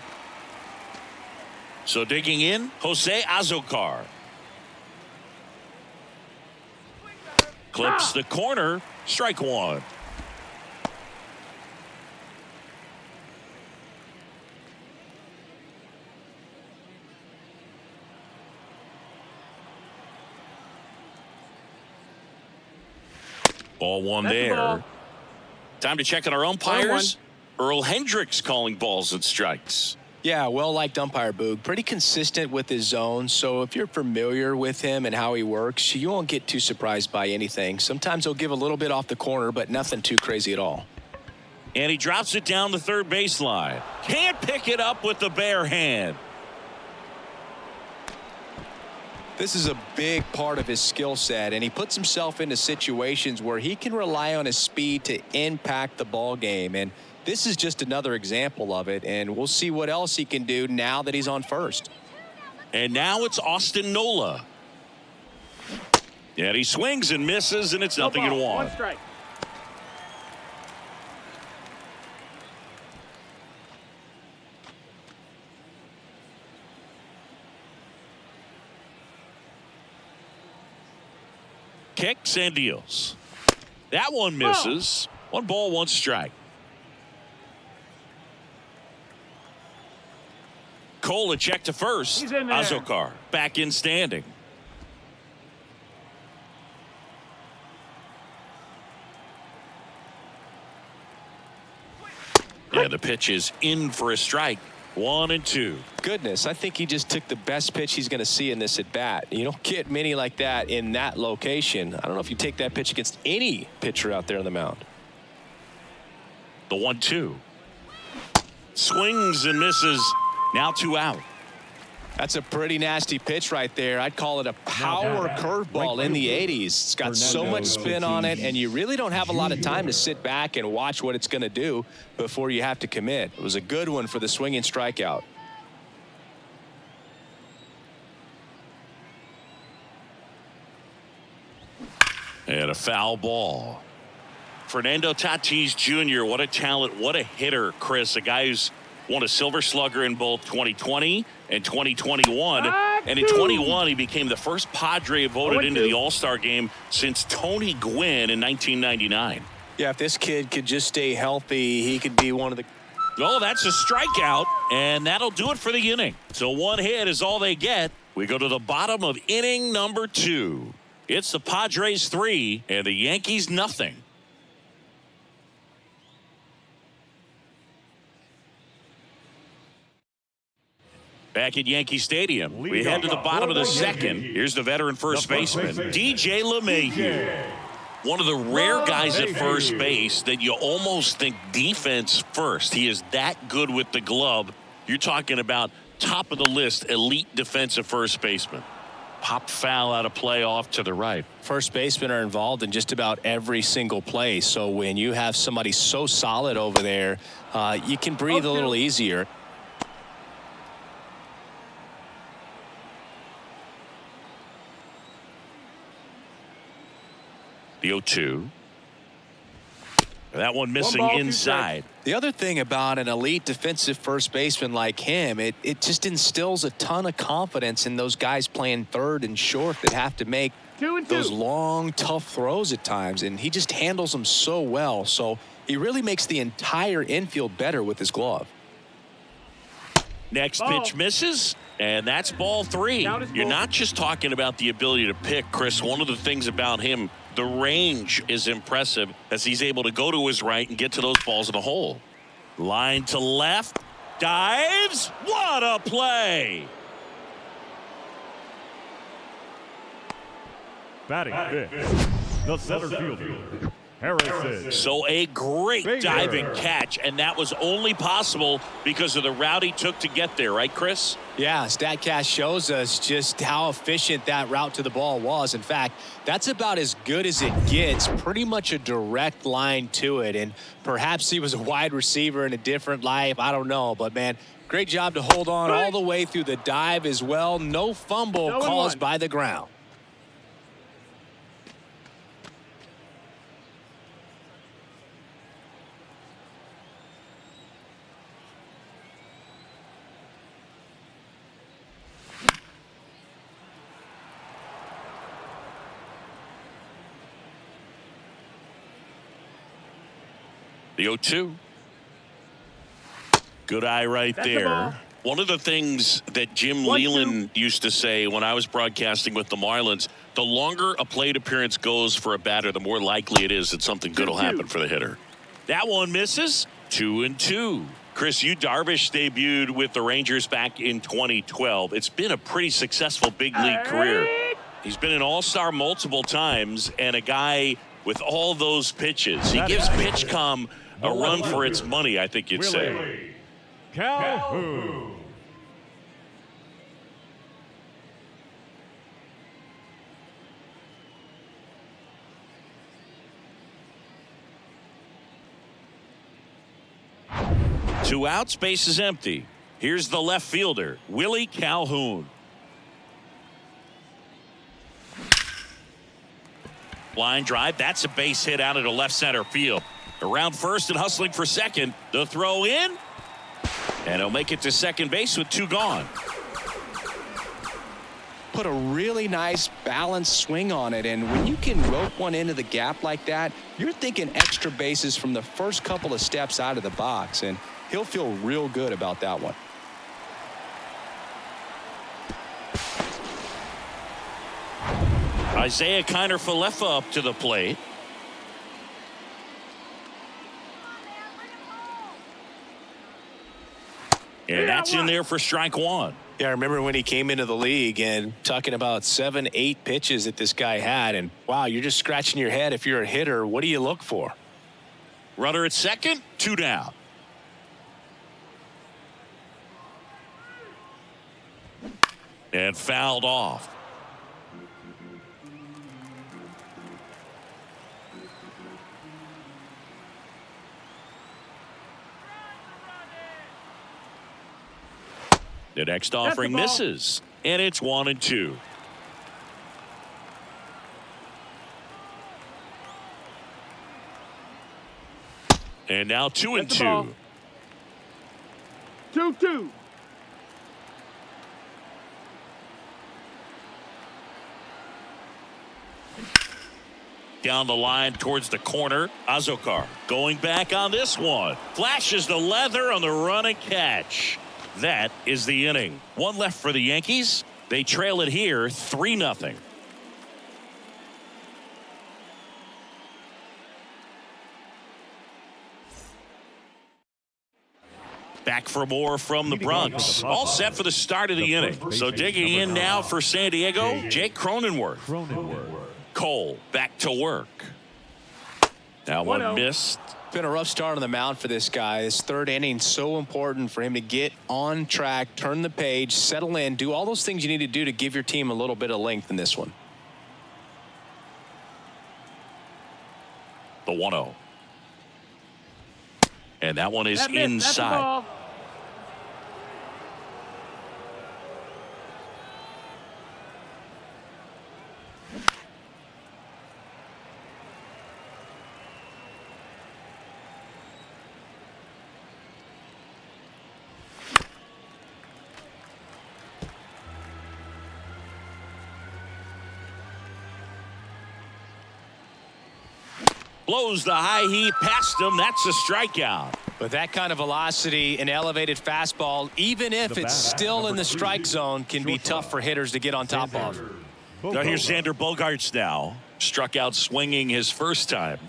A: So digging in, Jose Azocar. Clips the corner. Strike 1. Ball one
C: That's the
A: there.
C: ball.
A: Time to check on our umpires. Earl Hendricks calling balls and strikes.
B: Yeah, well-liked umpire, Boog. Pretty consistent with his zone, so if you're familiar with him and how he works, you won't get too surprised by anything. Sometimes he'll give a little bit off the corner, but nothing too crazy at all.
A: And he drops it down the third baseline. Can't pick it up with the bare hand.
B: This is a big part of his skill set, and he puts himself into situations where he can rely on his speed to impact the ball game. And this is just another example of it, and we'll see what else he can do now that he's on first.
A: And now it's Austin Nola. And he swings and misses, and it's nothing in one.
C: 1 strike.
A: Kicks and deals. That one misses. 1 ball, 1 strike. Cole a check to first.
C: He's in there.
A: Azokar back in standing. Yeah, the pitch is in for a strike. 1-2.
B: Goodness, I think he just took the best pitch he's going to see in this at bat. You don't get many like that in that location. I don't know if you take that pitch against any pitcher out there on the mound.
A: The 1-2. Swings and misses. Now 2 out.
B: That's a pretty nasty pitch right there. I'd call it a power curveball in the 80s. It's got so much spin on it, and you really don't have a lot of time to sit back and watch what it's going to do before you have to commit. It was a good one for the swinging strikeout.
A: And a foul ball. Fernando Tatis Jr., what a talent, what a hitter, Chris. A guy who's won a Silver Slugger in both 2020 and 2021. And in 21, he became the first Padre voted into the All-Star game since Tony Gwynn in 1999.
B: Yeah, if this kid could just stay healthy, he could be one of the...
A: Oh, that's a strikeout, and that'll do it for the inning. So 1 hit is all they get. We go to the bottom of inning number 2. It's the Padres 3 and the Yankees nothing. Back at Yankee Stadium, we head to the bottom of the second. Here's the veteran first baseman, DJ LeMahieu. One of the rare guys at first base that you almost think defense first. He is that good with the glove. You're talking about top of the list, elite defensive first baseman. Pop foul out of play off to the right.
B: First basemen are involved in just about every single play. So when you have somebody so solid over there, you can breathe a little easier.
A: The 0-2. That one missing inside.
B: The other thing about an elite defensive first baseman like him, it just instills a ton of confidence in those guys playing third and short that have to make those long, tough throws at times. And he just handles them so well. So he really makes the entire infield better with his glove.
A: Next pitch misses, and that's ball 3. You're not just talking about the ability to pick, Chris. One of the things about him, the range is impressive as he's able to go to his right and get to those balls in the hole. Line to left, dives. What a play!
D: Batting fifth, the center fielder, Harrison.
A: So a great diving catch, and that was only possible because of the route he took to get there, right, Chris?
B: Yeah, StatCast shows us just how efficient that route to the ball was. In fact, that's about as good as it gets, pretty much a direct line to it. And perhaps he was a wide receiver in a different life. I don't know, but man, great job to hold on all the way through the dive as well. No fumble caused by the ground.
A: The 0-2. Good eye right there. One of the things that Jim Leland used to say when I was broadcasting with the Marlins, the longer a plate appearance goes for a batter, the more likely it is that something good will happen for the hitter. That one misses. 2-2. Chris, Yu Darvish debuted with the Rangers back in 2012. It's been a pretty successful big league career. He's been an all-star multiple times and a guy with all those pitches. He gives PitchCom a run for its money, I think you'd say.
D: Calhoun.
A: Two outs, base is empty. Here's the left fielder, Willie Calhoun. Line drive, that's a base hit out into left center field. Around first and hustling for second. The throw in. And he'll make it to second base with 2 gone.
B: Put a really nice balanced swing on it, and when you can rope one into the gap like that, you're thinking extra bases from the first couple of steps out of the box, and he'll feel real good about that one.
A: Isaiah Kiner-Falefa up to the plate. And that's in there for strike 1.
E: Yeah, I remember when he came into the league and talking about 7, 8 pitches that this guy had. And, wow, you're just scratching your head. If you're a hitter, what do you look for?
A: Runner at second, 2 down. And fouled off. The next offering misses, and it's 1-2. And now 2-2.
C: 2-2.
A: Down the line towards the corner. Azokar going back on this one. Flashes the leather on the run and catch. That is the inning. 1 left for the Yankees. They trail it here 3-0. Back for more from the Bronx. All set for the start of the inning. So digging in now for San Diego, Jake Cronenworth. Cole back to work. That one missed.
B: Been a rough start on the mound for this guy. This 3rd inning, so important for him to get on track, turn the page, settle in, do all those things you need to do to give your team a little bit of length in this one.
A: The 1-0. And that one is inside. Blows the high heat past him. That's a strikeout.
E: With that kind of velocity, an elevated fastball, even if it's still in the strike zone, can be tough for hitters to get on top of.
A: Now here's Xander Bogaerts now. Struck out swinging his first time.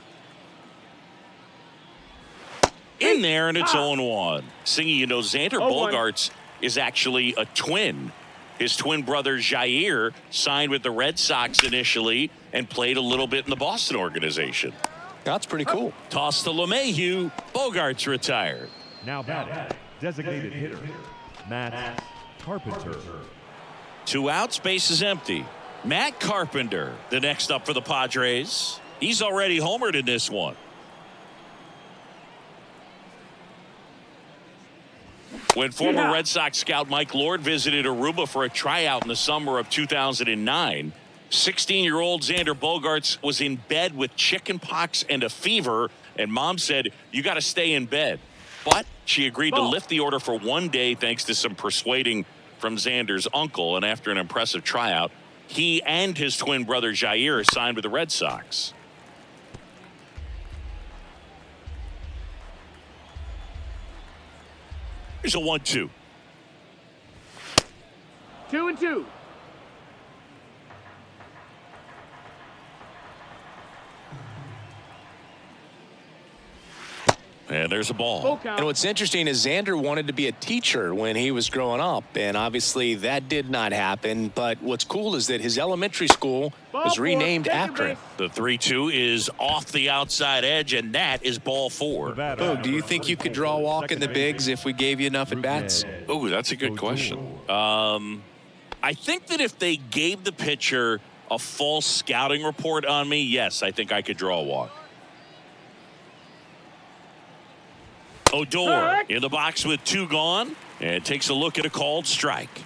A: In there, and it's 0-1. Singy, you know, Xander Bogaerts is actually a twin. His twin brother Jair signed with the Red Sox initially and played a little bit in the Boston organization.
B: That's pretty cool.
A: Toss to LeMahieu. Bogaerts retired.
D: Now batting, designated hitter, Matt Carpenter.
A: 2 outs, base is empty. Matt Carpenter, the next up for the Padres. He's already homered in this one. When former Red Sox scout Mike Lord visited Aruba for a tryout in the summer of 2009, 16-year-old Xander Bogaerts was in bed with chicken pox and a fever, and mom said, "You got to stay in bed." But she agreed to lift the order for 1 day thanks to some persuading from Xander's uncle, and after an impressive tryout, he and his twin brother Jair signed with the Red Sox. Here's a 1-2.
C: 2-2.
A: And there's a ball.
C: Full count.
B: And what's interesting is Xander wanted to be a teacher when he was growing up, and obviously that did not happen. But what's cool is that his elementary school was renamed after him.
A: The 3-2 is off the outside edge, and that is ball 4.
B: Boog, do you think you could draw a walk in the bigs if we gave you enough at bats?
A: Oh, that's a good question. I think that if they gave the pitcher a false scouting report on me, yes, I think I could draw a walk. Odor in the box with 2 gone and takes a look at a called strike.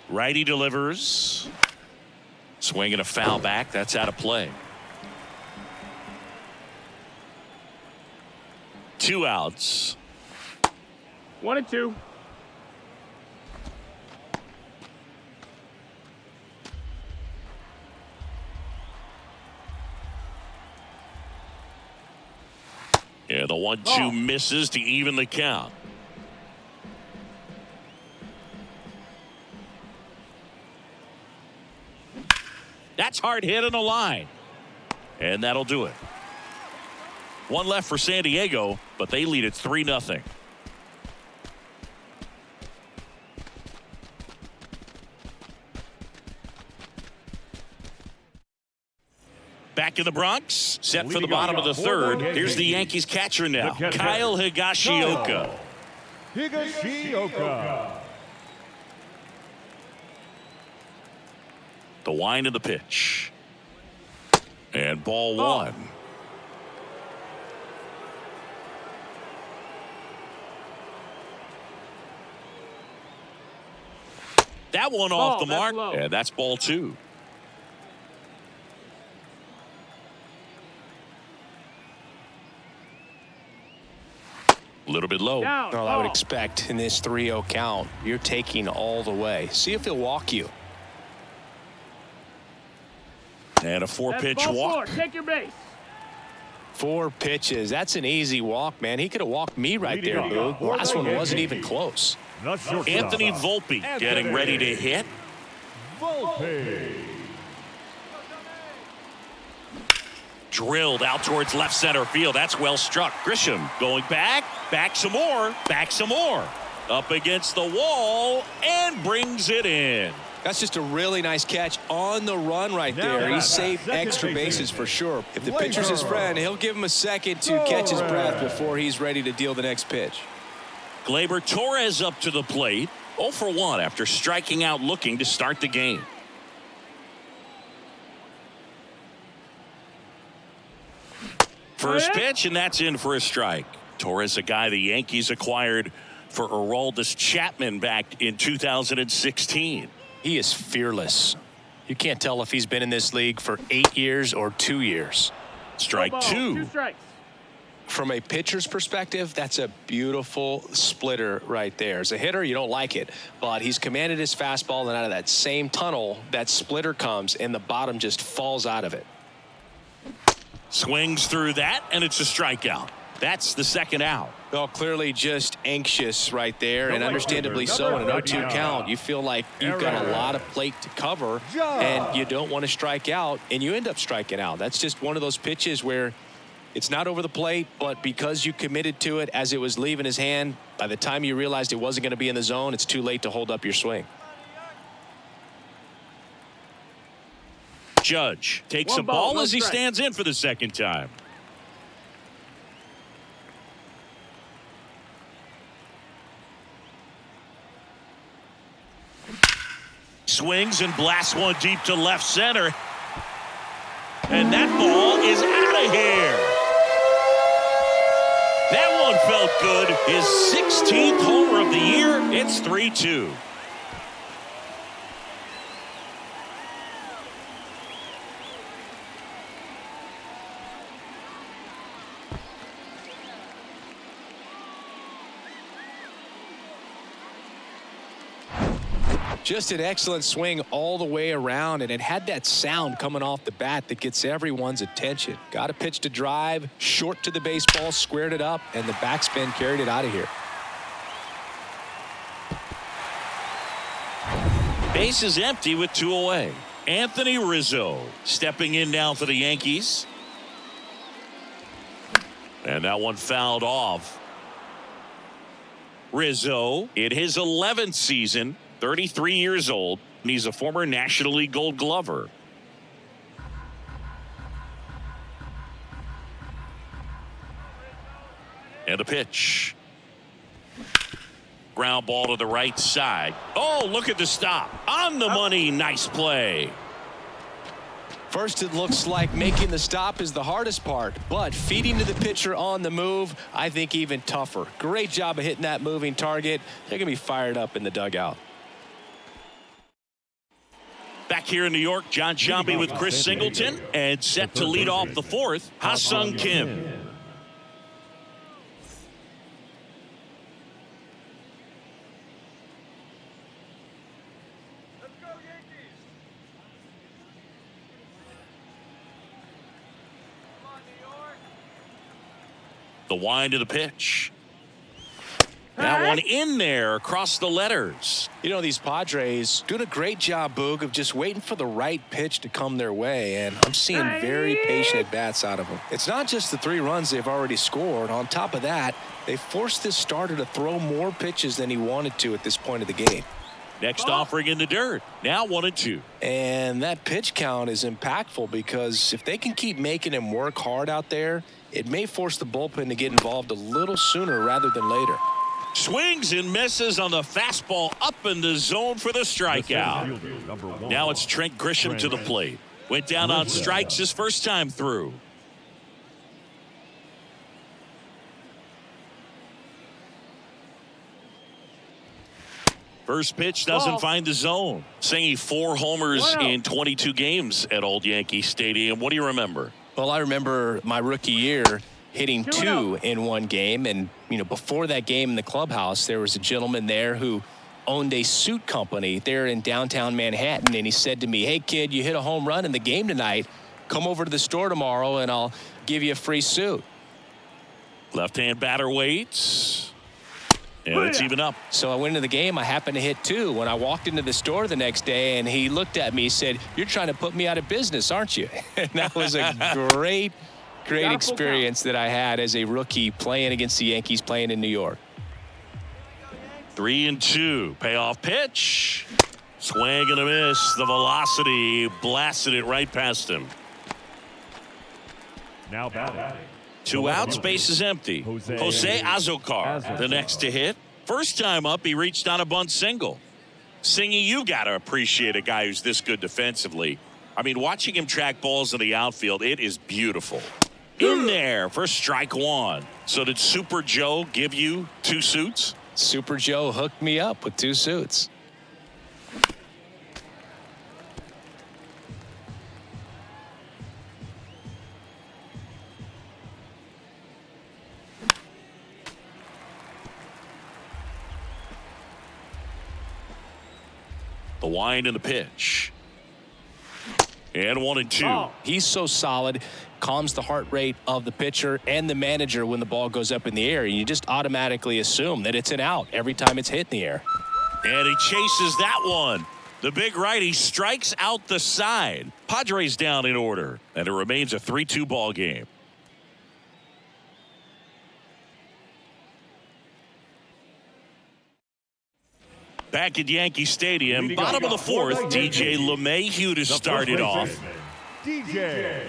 A: Righty delivers. Swinging a foul back. That's out of play. 2 outs.
C: 1-2.
A: Yeah, the 1-2 misses to even the count. That's hard hit on the line. And that'll do it. 1 left for San Diego, but they lead it 3-0. Back in the Bronx, set for the bottom of the 3rd. Here's the Yankees catcher now, Kyle Higashioka. The wind of the pitch. And ball 1. That one off the mark, and that's ball 2. A little bit low.
B: Well, I would expect in this 3-0 count, you're taking all the way. See if he'll walk you.
A: And a 4-pitch walk.
C: Take your base.
B: 4 pitches. That's an easy walk, man. He could have walked me right there, Boog. Last one wasn't even close.
A: Anthony Volpe getting ready to hit. Drilled out towards left center field. That's well struck. Grisham going back some more, up against the wall and brings it in.
B: That's just a really nice catch on the run right there. He saved extra bases for sure. If the pitcher's his friend, he'll give him a second to catch his breath before he's ready to deal the next pitch.
A: Gleyber Torres up to the plate. 0 for 1 after striking out looking to start the game. First pitch, and that's in for a strike. Torres, a guy the Yankees acquired for Aroldis Chapman back in 2016.
B: He is fearless. You can't tell if he's been in this league for 8 years or 2 years.
A: Strike 2.
C: 2 strikes.
B: From a pitcher's perspective, that's a beautiful splitter right there. As a hitter, you don't like it, but he's commanded his fastball, and out of that same tunnel, that splitter comes, and the bottom just falls out of it.
A: Swings through that, and it's a strikeout. That's the 2nd out.
B: Well, clearly just anxious right there, and understandably so. In an 0-2 count, you feel like you've got a lot of plate to cover, and you don't want to strike out, and you end up striking out. That's just one of those pitches where it's not over the plate, but because you committed to it as it was leaving his hand, by the time you realized it wasn't going to be in the zone, it's too late to hold up your swing.
A: Judge takes a ball as he stands in for the 2nd time. Swings and blasts one deep to left center. And that ball is out of here. That one felt good. His 16th homer of the year. It's 3-2.
B: Just an excellent swing all the way around, and it had that sound coming off the bat that gets everyone's attention. Got a pitch to drive, short to the baseball, squared it up, and the backspin carried it out of here.
A: Base is empty with 2 away. Anthony Rizzo stepping in now for the Yankees. And that one fouled off. Rizzo in his 11th season, 33 years old, and he's a former National League Gold Glover. And a pitch. Ground ball to the right side. Oh, look at the stop. On the money. Nice play.
B: First, it looks like making the stop is the hardest part, but feeding to the pitcher on the move, I think even tougher. Great job of hitting that moving target. They're going to be fired up in the dugout.
A: Back here in New York, John Shambi with Chris Singleton, and set to lead off the 4th, Ha-Sung Kim.
C: Let's go, Yankees. Come on, New York.
A: The wind of the pitch. That one in there across the letters.
B: You know, these Padres doing a great job, Boog, of just waiting for the right pitch to come their way, and I'm seeing very patient at-bats out of them. It's not just the 3 runs they've already scored. On top of that, they forced this starter to throw more pitches than he wanted to at this point of the game.
A: Next offering in the dirt. Now 1-2.
B: And that pitch count is impactful because if they can keep making him work hard out there, it may force the bullpen to get involved a little sooner rather than later.
A: Swings and misses on the fastball up in the zone for the strikeout. Now it's Trent Grisham to the plate. Went down on strikes his first time through. First pitch doesn't find the zone. Singy 4 homers in 22 games at Old Yankee Stadium. What do you remember?
B: Well, I remember my rookie year hitting 2 in one game. And, you know, before that game in the clubhouse, there was a gentleman there who owned a suit company there in downtown Manhattan. And he said to me, "Hey, kid, you hit a home run in the game tonight. Come over to the store tomorrow and I'll give you a free suit."
A: Left-hand batter waits. And it's even up.
B: So I went into the game. I happened to hit 2. When I walked into the store the next day and he looked at me, he said, "You're trying to put me out of business, aren't you?" And that was a great experience that I had as a rookie playing against the Yankees, playing in New York.
A: 3-2. Payoff pitch. Swing and a miss. The velocity blasted it right past him.
D: Now batting.
A: 2 outs, base is empty. Jose Azocar, the next to hit. First time up, he reached on a bunt single. Singy, you got to appreciate a guy who's this good defensively. I mean, watching him track balls in the outfield, it is beautiful. In there for strike 1. So did Super Joe give you 2 suits?
B: Super Joe hooked me up with 2 suits.
A: The wind and the pitch. And 1-2.
B: Oh. He's so solid, calms the heart rate of the pitcher and the manager when the ball goes up in the air. You just automatically assume that it's an out every time it's hit in the air.
A: And he chases that one. The big righty strikes out the side. Padres down in order. And it remains a 3-2 ball game. Back at Yankee Stadium, bottom of the 4th, DJ LeMahieu to start it off.
D: DJ.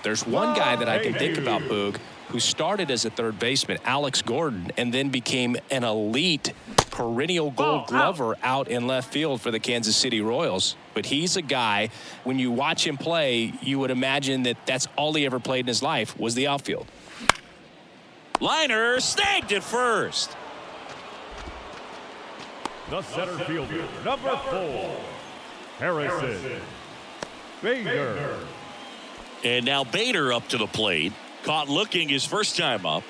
B: There's one guy that I can think about, Boog, who started as a third baseman, Alex Gordon, and then became an elite perennial gold glover out in left field for the Kansas City Royals. But he's a guy, when you watch him play, you would imagine that that's all he ever played in his life was the outfield.
A: Liner snagged it first.
D: The center fielder, number 4, Harrison Bader.
A: And now Bader up to the plate. Caught looking his first time up.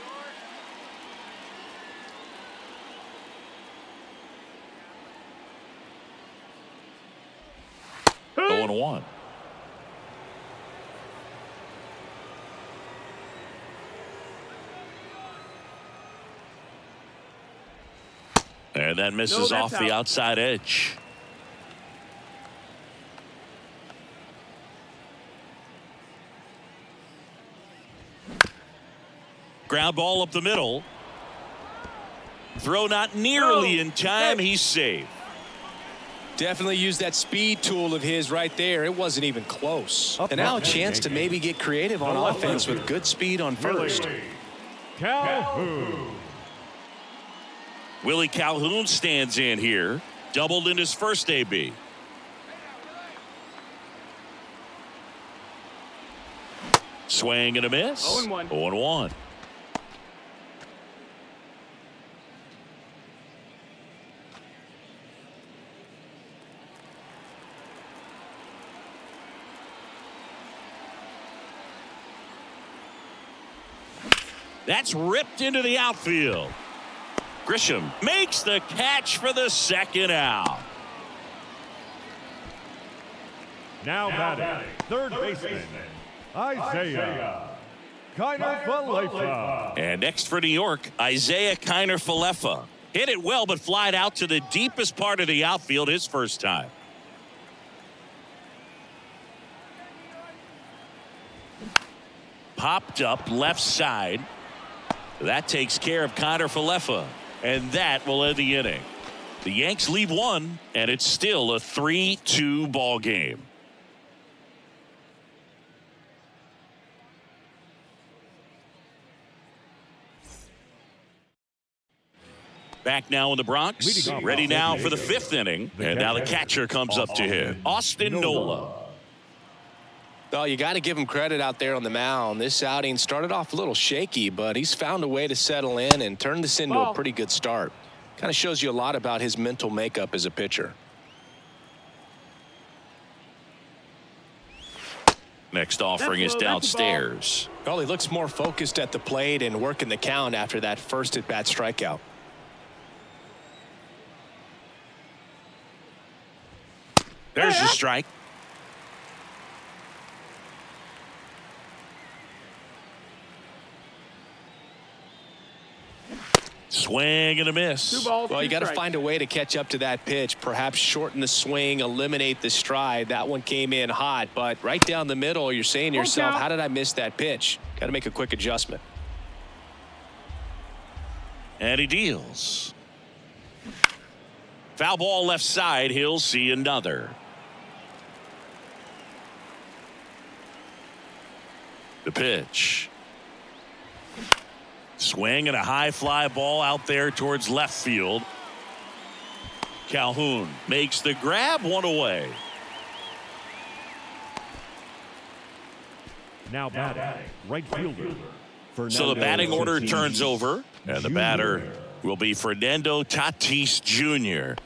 A: 0-1. And that misses off the outside edge. Ground ball up the middle. Throw not nearly in time. He's safe.
B: Definitely used that speed tool of his right there. It wasn't even close. And now a chance to maybe get creative on offense with good speed on first.
D: Calhoun.
A: Willie Calhoun stands in here. Doubled in his first AB. Swing and a miss.
C: 0-1.
A: 0-1. That's ripped into the outfield. Grisham makes the catch for the second out.
D: Now batting, third baseman, Isaiah Kiner-Falefa.
A: And next for New York, Isaiah Kiner-Falefa. Hit it well, but flied out to the deepest part of the outfield his first time. Popped up left side. That takes care of Kiner-Falefa. And that will end the inning. The Yanks lead one, and it's still a 3-2 ball game. Back now in the Bronx, ready now for the fifth inning. And now the catcher comes up to him, Austin Nola.
B: Well, you got to give him credit out there on the mound. This outing started off a little shaky, but he's found a way to settle in and turn this into a pretty good start. Kind of shows you a lot about his mental makeup as a pitcher.
A: Next offering is downstairs.
B: Well, he looks more focused at the plate and working the count after that first at-bat strikeout.
A: There's the strike. Swing and a miss.
B: Well, you got to find a way to catch up to that pitch. Perhaps shorten the swing, eliminate the stride. That one came in hot, but right down the middle, you're saying to yourself, how did I miss that pitch? Got to make a quick adjustment.
A: And he deals. Foul ball left side. He'll see another. The pitch. Swing and a high fly ball out there towards left field. Calhoun makes the grab, one away.
D: Now batting, right fielder.
A: So the batting order turns over, and the batter will be Fernando Tatis Jr.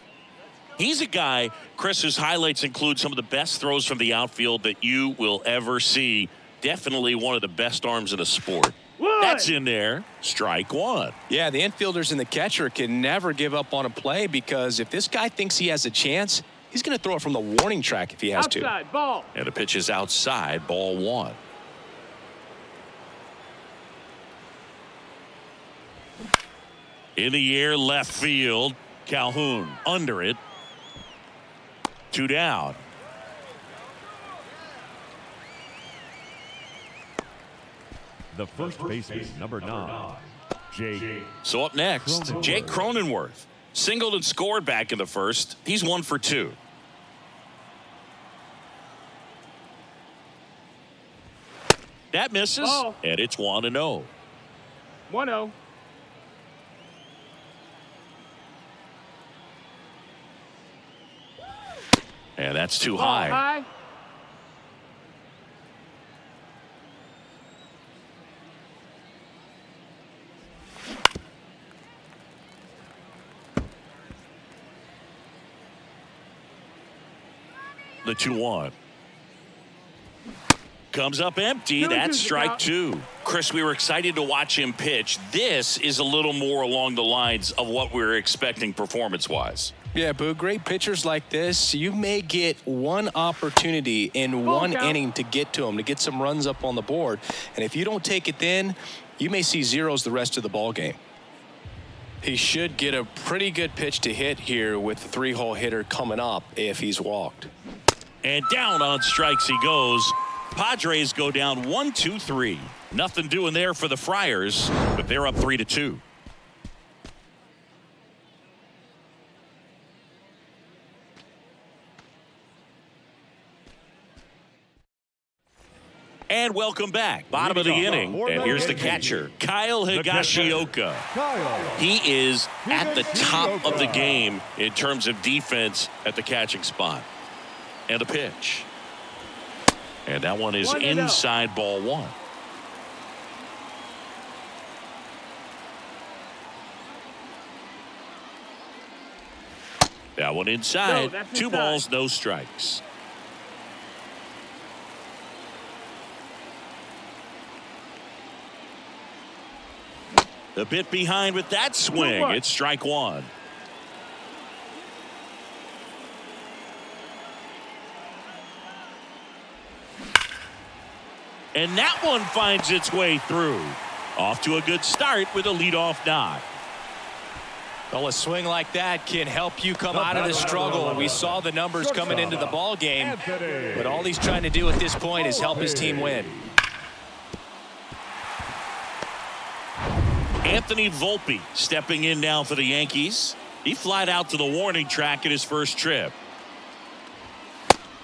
A: He's a guy, Chris, whose highlights include some of the best throws from the outfield that you will ever see. Definitely one of the best arms in the sport. That's in there. Strike one.
B: Yeah, the infielders and the catcher can never give up on a play because if this guy thinks he has a chance, he's going to throw it from the warning track if he has to.
C: Ball.
A: And the pitch is outside, ball one. In the air, left field. Calhoun under it. 2 down.
D: The first baseman, number 9, Jake.
A: So up next, Jake Cronenworth. Singled and scored back in the first. He's 1 for 2. That misses, and it's 1-0.
C: 1-0.
A: And that's too high. The 2-1. Comes up empty. That's strike 2. Chris, we were excited to watch him pitch. This is a little more along the lines of what we were expecting performance-wise.
B: Yeah, Boo, great pitchers like this, you may get one opportunity in one inning to get to them, to get some runs up on the board. And if you don't take it then, you may see zeros the rest of the ball game. He should get a pretty good pitch to hit here with the 3-hole hitter coming up if he's walked.
A: And down on strikes he goes. Padres go down 1-2-3. Nothing doing there for the Friars, but they're up 3-2. And welcome back. Bottom of the inning. And here's the catcher, Kyle Higashioka. He is at the top of the game in terms of defense at the catching spot. And a pitch. And that one is inside ball one. That one inside. 2 balls, no strikes. A bit behind with that swing. It's strike one. And that one finds its way through. Off to a good start with a leadoff knock.
E: Well, a swing like that can help you come out of the struggle. We saw the numbers coming into the ball game, but all he's trying to do at this point is help his team win.
A: Anthony Volpe stepping in now for the Yankees. He flied out to the warning track at his first trip.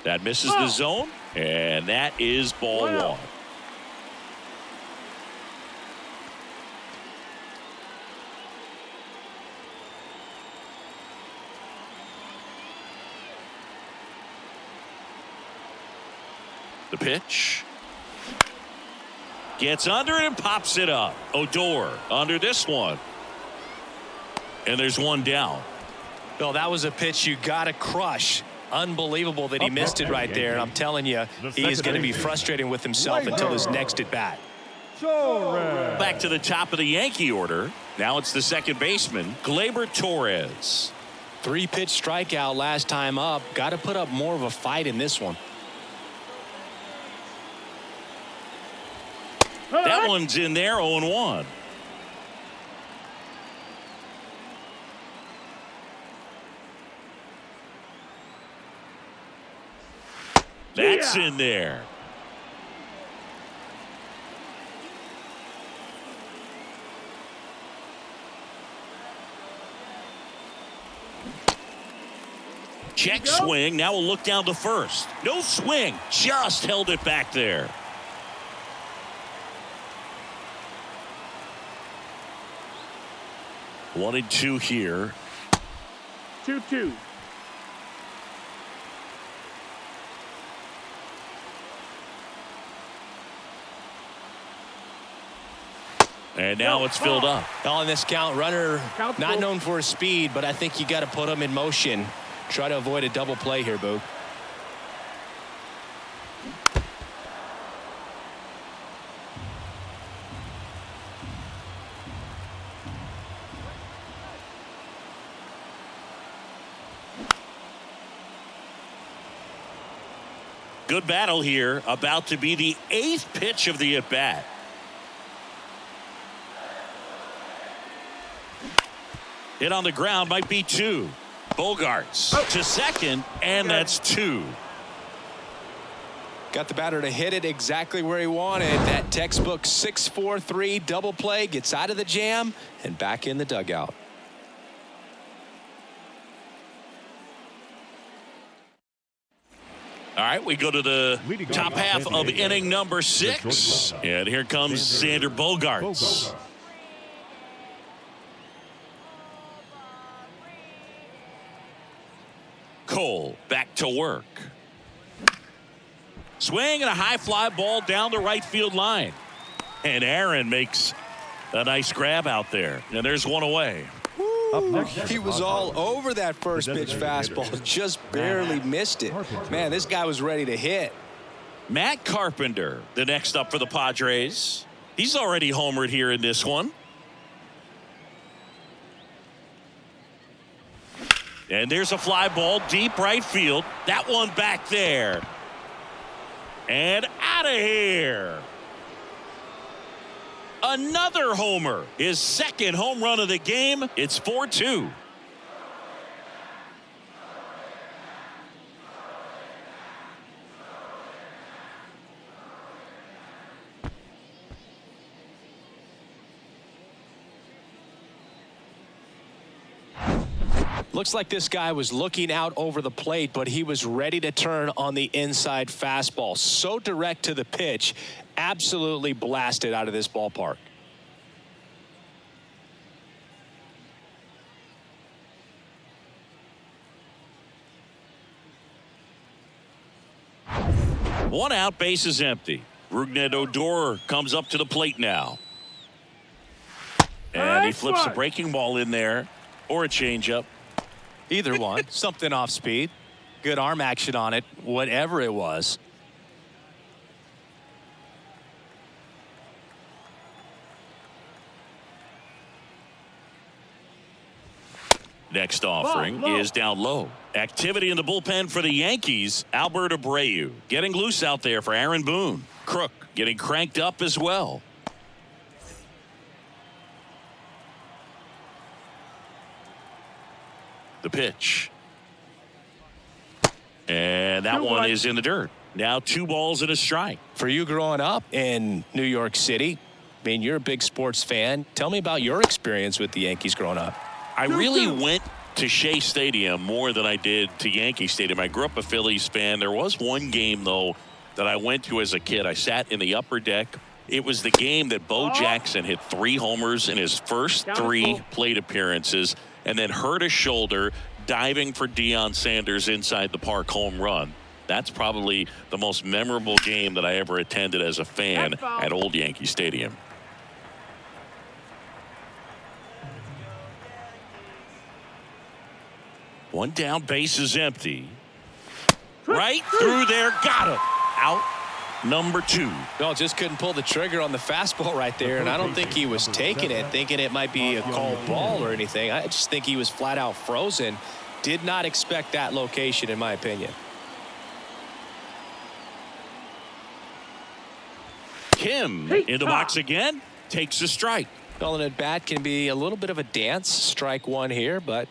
A: That misses the zone, and that is ball one. The pitch. Gets under it and pops it up. Odor under this one. And there's one down.
E: Well, that was a pitch you got to crush. Unbelievable that he missed it right there. And I'm telling you, he is going to be frustrating with himself until his next at bat.
A: Back to the top of the Yankee order. Now it's the second baseman, Gleyber Torres.
B: 3-pitch strikeout last time up. Got to put up more of a fight in this one.
A: That one's in there, 0-1. That's in there. Check swing. Now we'll look down to first. No swing. Just held it back there. One and two here.
C: 2-2.
A: And now it's filled up.
E: On this count, runner not known for his speed, but I think you got to put him in motion. Try to avoid a double play here, Boo.
A: Good battle here. About to be the 8th pitch of the at-bat. Hit on the ground, might be 2. Bogarts to second, and that's 2.
B: Got the batter to hit it exactly where he wanted. That textbook 6-4-3 double play, gets out of the jam and back in the dugout.
A: All right, we go to the top half of inning number 6. And here comes Xander Bogaerts. Cole back to work. Swing and a high fly ball down the right field line. And Aaron makes a nice grab out there. And there's one away.
B: He was all over that first pitch fastball, just barely missed it. Man, this guy was ready to hit.
A: Matt Carpenter, the next up for the Padres. He's already homered here in this one. And there's a fly ball deep right field. That one back there. And out of here. Another homer. His second home run of the game. It's 4-2.
B: Looks like this guy was looking out over the plate, but he was ready to turn on the inside fastball. So direct to the pitch, absolutely blasted out of this ballpark.
A: One out, base is empty. Rougned Odor comes up to the plate now. And he flips a breaking ball in there, or a changeup.
E: Either one. Something off speed. Good arm action on it, whatever it was.
A: Next offering is down low. Activity in the bullpen for the Yankees. Albert Abreu getting loose out there for Aaron Boone. Crook getting cranked up as well. The pitch. And that one is in the dirt. Now 2 balls and a strike.
B: For you growing up in New York City, I mean, you're a big sports fan. Tell me about your experience with the Yankees growing up.
A: I really went to Shea Stadium more than I did to Yankee Stadium. I grew up a Phillies fan. There was one game, though, that I went to as a kid. I sat in the upper deck. It was the game that Bo Jackson hit 3 homers in his first 3 plate appearances and then hurt his shoulder diving for Deion Sanders' inside the park home run. That's probably the most memorable game that I ever attended as a fan at Old Yankee Stadium. One down, base is empty. Right through there, got him. Out number 2.
B: No, just couldn't pull the trigger on the fastball right there, and I don't think he was taking it, thinking it might be a called ball or anything. I just think he was flat out frozen. Did not expect that location, in my opinion.
A: Kim in the box again, takes a strike.
B: Well, an at-bat can be a little bit of a dance. Strike 1 here, but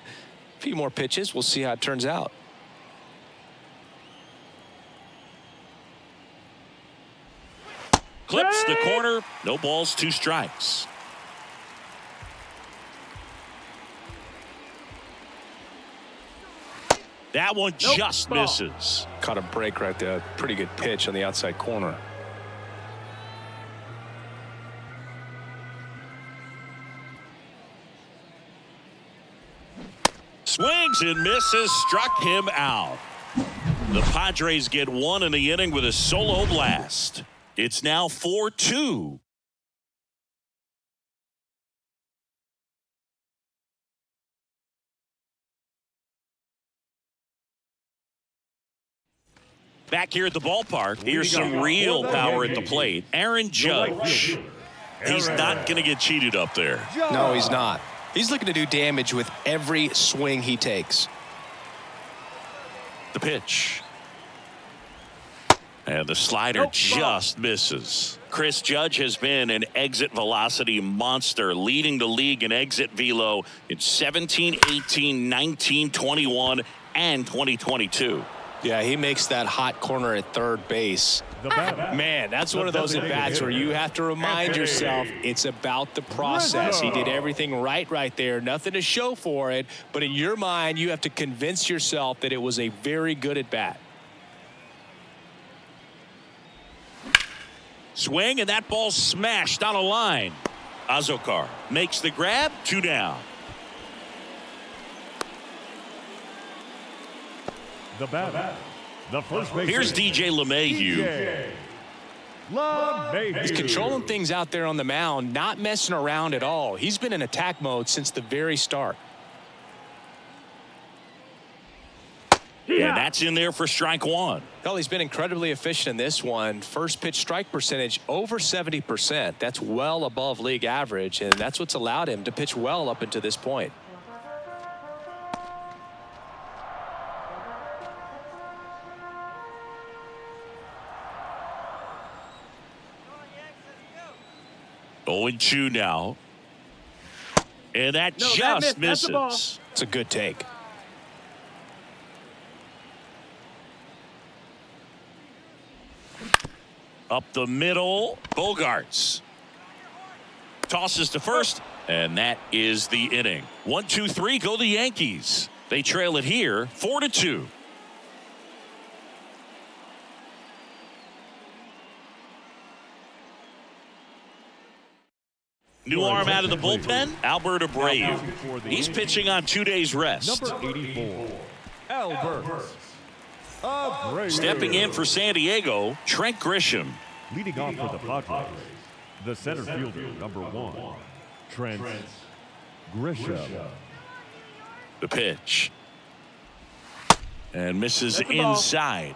B: a few more pitches. We'll see how it turns out.
A: Clips the corner. No balls, 2 strikes. That one just misses.
B: Caught a break right there. Pretty good pitch on the outside corner.
A: Swings and misses, struck him out. The Padres get 1 in the inning with a solo blast. It's now 4-2. Back here at the ballpark, here's some real power at the plate. Aaron Judge. He's not going to get cheated up there.
B: No, he's not. He's looking to do damage with every swing he takes.
A: The pitch. And the slider just misses. Chris Judge has been an exit velocity monster, leading the league in exit velo in 17, 18, 19, 21, and 2022.
B: Yeah, he makes that hot corner at third base. Man, that's one of those at-bats where you have to remind yourself it's about the process. He did everything right there. Nothing to show for it. But in your mind, you have to convince yourself that it was a very good at-bat.
A: Swing, and that ball smashed on a line. Azokar makes the grab, 2 down.
D: The batter, the first baseman.
A: Here's DJ LeMahieu.
B: He's controlling things out there on the mound, not messing around at all. He's been in attack mode since the very start.
A: And that's in there for strike 1.
B: Well, he's been incredibly efficient in this one. First pitch strike percentage over 70%. That's well above league average, and that's what's allowed him to pitch well up until this point.
A: 0-2 now. And that
C: No, that
A: just
C: missed. That's the ball.
A: misses.
E: It's a good take.
A: Up the middle, Bogarts. Tosses to first, and that is the inning. 1-2-3, go the Yankees. They trail it here, 4-2. New arm out of the bullpen, Alberto Abreu. He's pitching on 2 days rest.
D: Number 84, Albert Abreu.
A: Stepping in for San Diego, Trent Grisham.
D: Leading off for the Padres, the center fielder, number 1, Trent Grisham.
A: The pitch. And misses
C: That's the ball.
A: inside.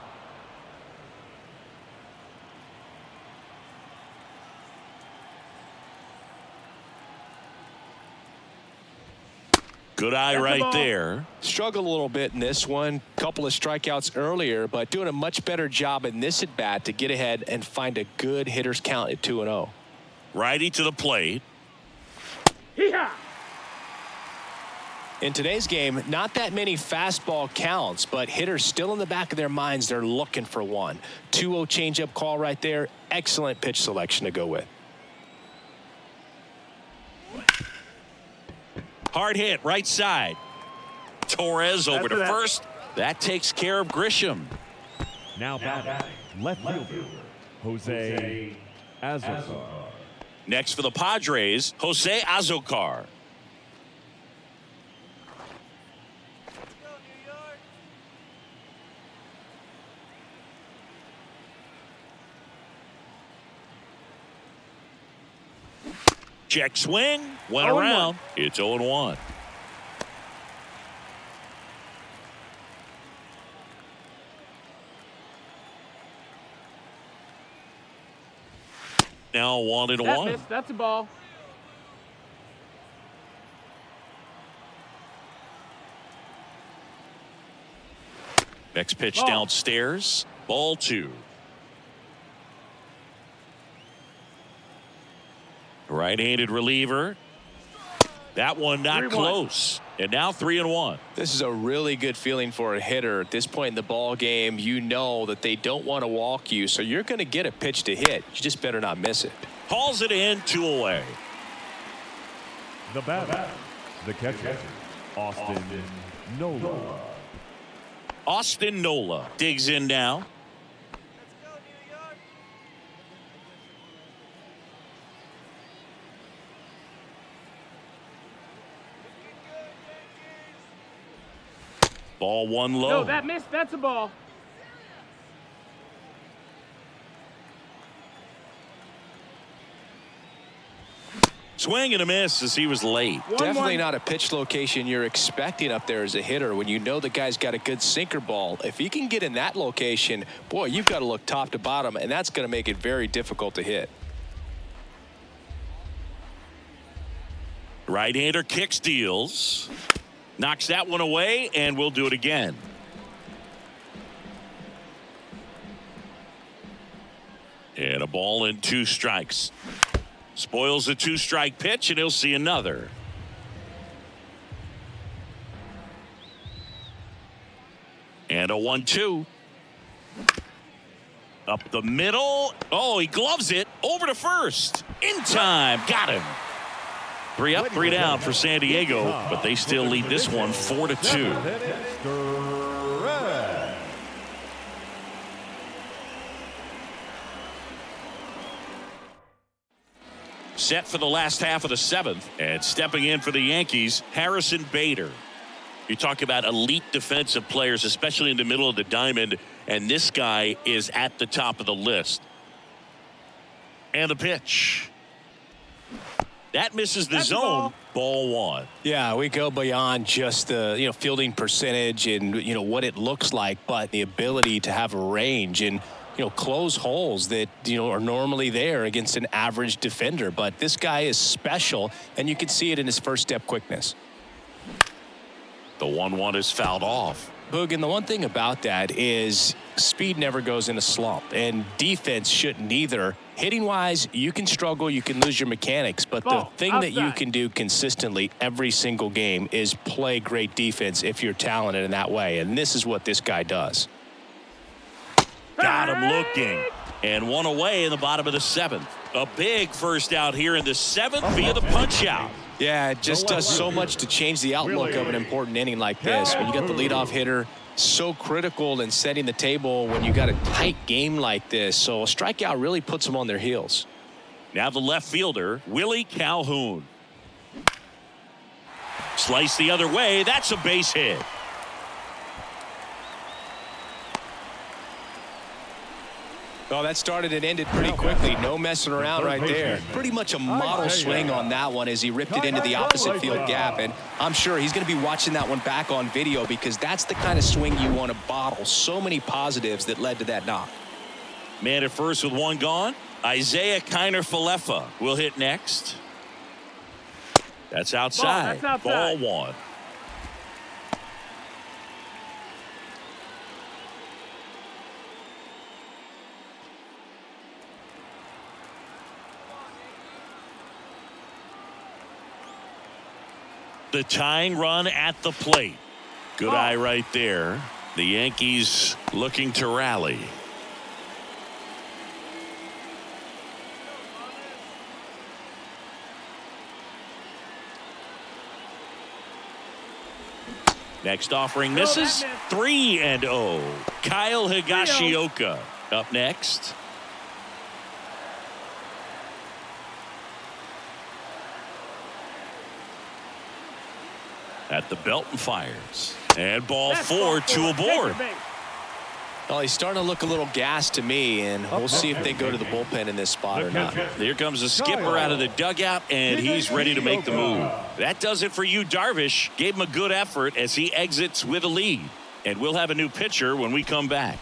A: Good eye
C: That's the
A: right
C: ball.
A: there.
B: Struggled a little bit in this one. Couple of strikeouts earlier, but doing a much better job in this at bat to get ahead and find a good hitter's count at 2-0.
A: Righty to the plate.
C: Hee-haw!
B: In today's game, not that many fastball counts, but hitters still in the back of their minds, they're looking for one. 2-0 changeup call right there. Excellent pitch selection to go with.
A: Hard hit, right side. Torres over to
C: for that.
A: first. That takes care of Grisham.
D: Now batting, left fielder, Jose Azocar.
A: Next for the Padres, Jose Azocar.
C: Let's go, New York.
A: Check swing, went
C: 0-1.
A: around. It's 0-1. Now 1-1.
C: That missed. That's a ball.
A: Next pitch
C: Ball.
A: downstairs. Ball 2. Right-handed reliever. That one not
C: 3-1.
A: close. And now 3-1.
B: This is a really good feeling for a hitter at this point in the ball game. You know that they don't want to walk you, so you're going to get a pitch to hit. You just better not miss it.
A: Hauls it in, 2 away.
D: The batter, the catcher, Austin Nola.
A: Austin Nola digs in now.
C: Let's go, New York.
A: Ball 1 low.
C: No, that missed. That's a ball.
A: Swing and a miss as he was late.
C: 1-1.
B: Definitely not a pitch location you're expecting up there as a hitter when you know the guy's got a good sinker ball. If he can get in that location, boy, you've got to look top to bottom, and that's going to make it very difficult to hit.
A: Right-hander kicks, deals. Knocks that one away, and we'll do it again. And a ball and 2 strikes. Spoils the 2-strike pitch, and he'll see another. And a 1-2. Up the middle. Oh, he gloves it. Over to first. In time. Got him. 3 up, 3 down for San Diego, but they still lead this one 4-2. Set for the last half of the 7th, and stepping in for the Yankees, Harrison Bader. You talk about elite defensive players, especially in the middle of the diamond, and this guy is at the top of the list. And the pitch. That misses the
C: That's a
A: zone. Ball 1.
B: Yeah, we go beyond just the fielding percentage and what it looks like, but the ability to have a range and close holes that are normally there against an average defender. But this guy is special, and you can see it in his first step quickness.
A: The 1-1 is fouled off.
B: Boog, and the one thing about that is speed never goes in a slump, and defense shouldn't either. Hitting-wise, you can struggle, you can lose your mechanics, but the thing that you can do consistently every single game is play great defense if you're talented in that way, and this is what this guy does.
A: Got him looking. And one away in the bottom of the 7th. A big first out here in the 7th via the punch-out.
B: Yeah, it just does so much to change the outlook of an important inning like this. When you got the leadoff hitter, so critical in setting the table when you got a tight game like this. So a strikeout really puts them on their heels.
A: Now the left fielder, Willie Calhoun. Slice the other way. That's a base hit.
B: Well, that started and ended pretty quickly. No messing around right there. Pretty much a model swing on that one as he ripped it into the opposite field gap. And I'm sure he's going to be watching that one back on video because that's the kind of swing you want to bottle. So many positives that led to that knock.
A: Man at first with one gone. Isaiah Kiner-Falefa will hit next. That's outside. Ball 1. The tying run at the plate. Good eye right there. The Yankees looking to rally. Next offering misses. 3-0. Kyle Higashioka up next. At the belt and fires. And ball 4, 2 aboard.
B: Well, he's starting to look a little gassed to me, and we'll see if they go to the bullpen in this spot or not.
A: Here comes the skipper out of the dugout, and he's ready to make the move. That does it for you, Darvish. Gave him a good effort as he exits with a lead. And we'll have a new pitcher when we come back.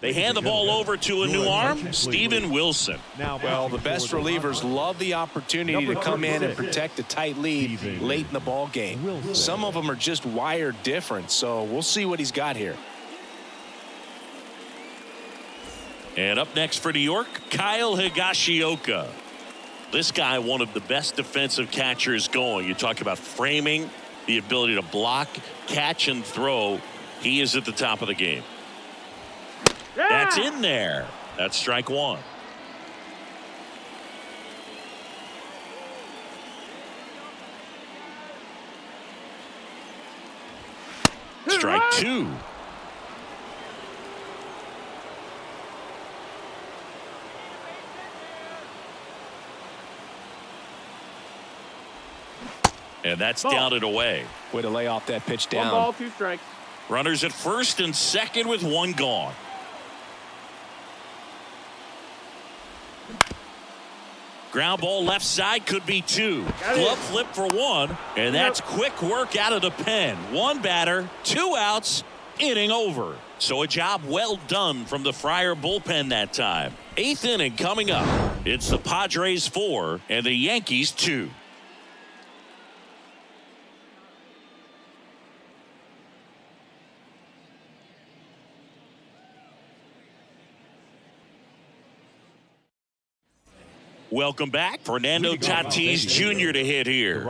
A: They hand the ball over to a new arm, Steven Wilson.
B: Well, the best relievers love the opportunity to come in and protect a tight lead late in the ball game. Some of them are just wired different, so we'll see what he's got here.
A: And up next for New York, Kyle Higashioka. This guy, one of the best defensive catchers going. You talk about framing, the ability to block, catch, and throw. He is at the top of the game. That's in there. That's strike 1. Strike 2. And that's down and away.
B: Way to lay off that pitch down.
C: 1 ball, 2 strikes.
A: Runners at first and second with 1 gone. Ground ball left side, could be 2. Glove flip for 1, and that's quick work out of the pen. 1 batter, 2 outs, inning over. So a job well done from the Friar bullpen that time. 8th inning coming up. It's the Padres 4 and the Yankees 2. Welcome back. Fernando Tatis Jr. to hit here.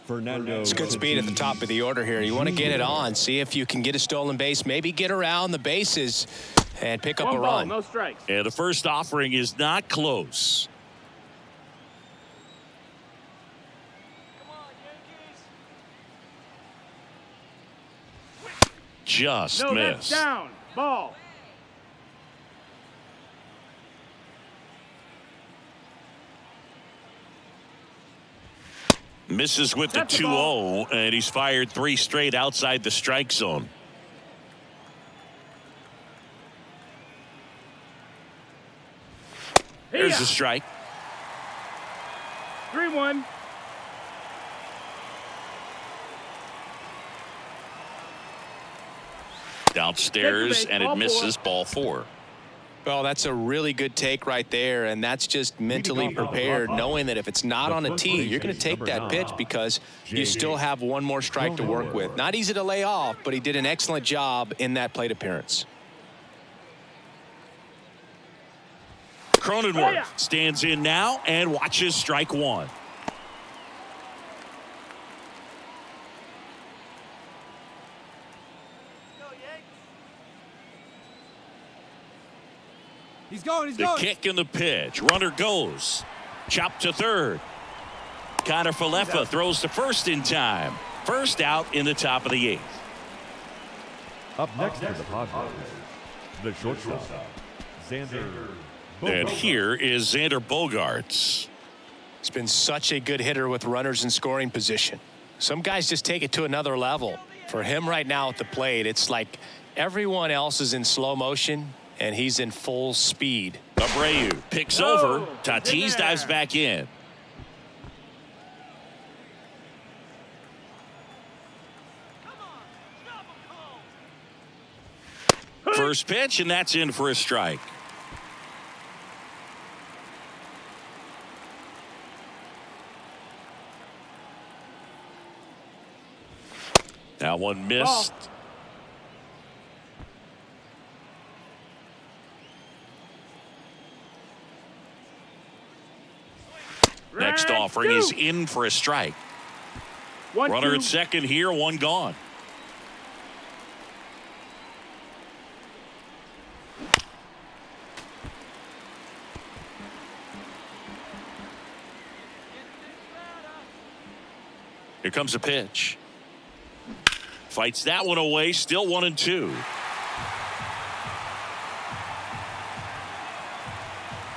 B: It's good speed at the top of the order here. You want to get it on, see if you can get a stolen base, maybe get around the bases and pick up a run.
C: No strikes.
A: And the first offering is not close. Just missed.
C: Down. Ball.
A: Misses with the 2-0, and he's fired 3 straight outside the strike zone. There's a strike.
C: 3-1.
A: Downstairs, and it misses. Ball 4.
B: Well, that's a really good take right there, and that's just mentally prepared, knowing that if it's not on a tee, you're going to take that pitch because you still have one more strike to work with. Not easy to lay off, but he did an excellent job in that plate appearance.
A: Cronenworth stands in now and watches strike one.
C: He's going.
A: The kick and the pitch. Runner goes. Chop to third. Connor Falefa throws to first in time. First out in the top of the eighth.
D: Up next for the Padres, the shortstop, Xander
A: And
D: Bogaerts.
A: here is Xander Bogaerts.
E: He's been such a good hitter with runners in scoring position. Some guys just take it to another level. For him right now at the plate, it's like everyone else is in slow motion and he's in full speed.
A: Abreu picks over. Tatis dives back in. First pitch, and that's in for a strike. That one missed. Next offering is in for a strike. Runner at second here, one gone. Here comes a pitch. Fights that one away, still 1-2.